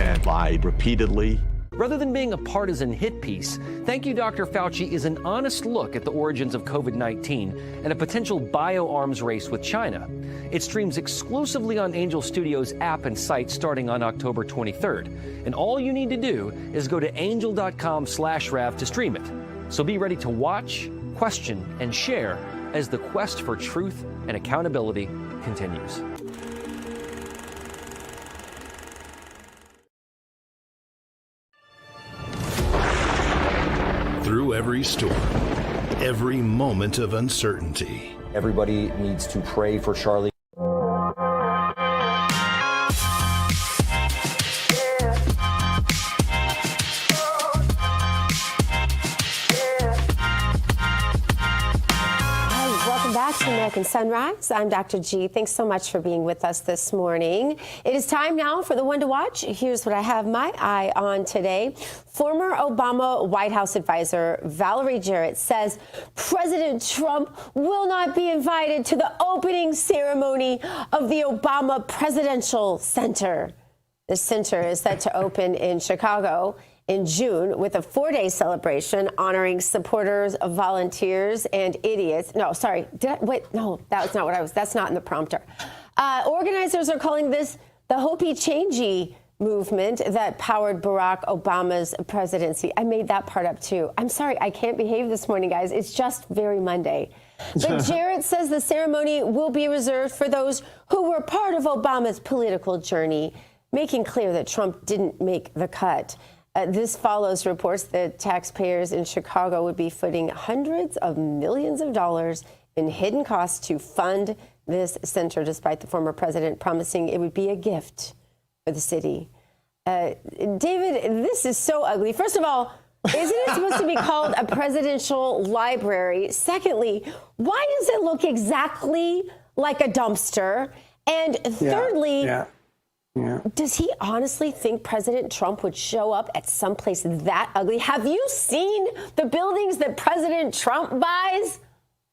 and lied repeatedly. Rather than being a partisan hit piece, Thank You, Dr. Fauci is an honest look at the origins of COVID-19 and a potential bioarms race with China. It streams exclusively on Angel Studios app and site starting on October 23rd. And all you need to do is go to angel.com/Rav to stream it. So be ready to watch, question, and share as the quest for truth and accountability continues. Through every storm, every moment of uncertainty. Everybody needs to pray for Charlie. American Sunrise. I'm Dr. G. Thanks so much for being with us this morning. It is time now for the one to watch. Here's what I have my eye on today. Former Obama White House advisor Valerie Jarrett says President Trump will not be invited to the opening ceremony of the Obama Presidential Center. The center is set to open in Chicago in June with a 4-day celebration honoring supporters, volunteers, and idiots. No, sorry. No, that's not what that's not in the prompter. Organizers are calling this the Hopi Changey movement that powered Barack Obama's presidency. I made that part up too. I'm sorry, I can't behave this morning, guys. It's just very Monday. But Jarrett says the ceremony will be reserved for those who were part of Obama's political journey, making clear that Trump didn't make the cut. This follows reports that taxpayers in Chicago would be footing hundreds of millions of dollars in hidden costs to fund this center, despite the former president promising it would be a gift for the city. David, this is so ugly. First of all, isn't it supposed to be called a presidential library? Secondly, why does it look exactly like a dumpster? And thirdly, does he honestly think President Trump would show up at some place that ugly? Have you seen the buildings that President Trump buys?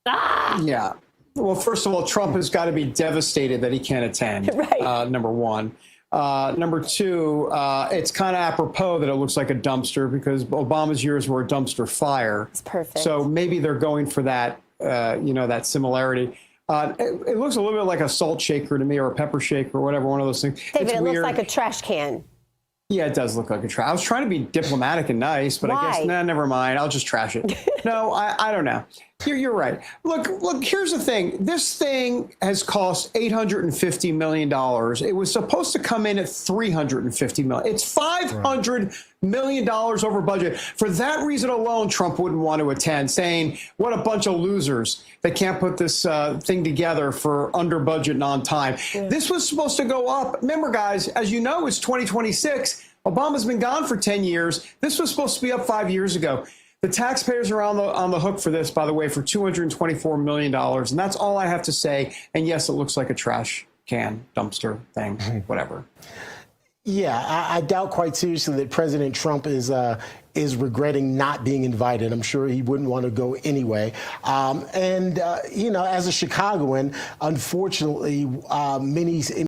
Yeah. Well, first of all, Trump has got to be devastated that he can't attend, right. Number one. Number two, it's kind of apropos that it looks like a dumpster because Obama's years were a dumpster fire. It's perfect. So maybe they're going for that, that similarity. It looks a little bit like a salt shaker to me, or a pepper shaker, or whatever, one of those things. David, it looks like a trash can. Yeah, it does look like a trash. I was trying to be diplomatic and nice, but I guess, never mind. I'll just trash it. No, I don't know. You're right. Look, here's the thing. This thing has cost $850 million. It was supposed to come in at $350 million. It's $500 million over budget. For that reason alone, Trump wouldn't want to attend, saying, what a bunch of losers. They can't put this thing together for under budget and on time. Yeah. This was supposed to go up. Remember, guys, as you know, it's 2026. Obama's been gone for 10 years. This was supposed to be up 5 years ago. The taxpayers are on the hook for this, by the way, for $224 million. And that's all I have to say. And yes, it looks like a trash can, dumpster thing, whatever. Yeah, I doubt quite seriously that President Trump is regretting not being invited. I'm sure he wouldn't want to go anyway. As a Chicagoan, unfortunately, many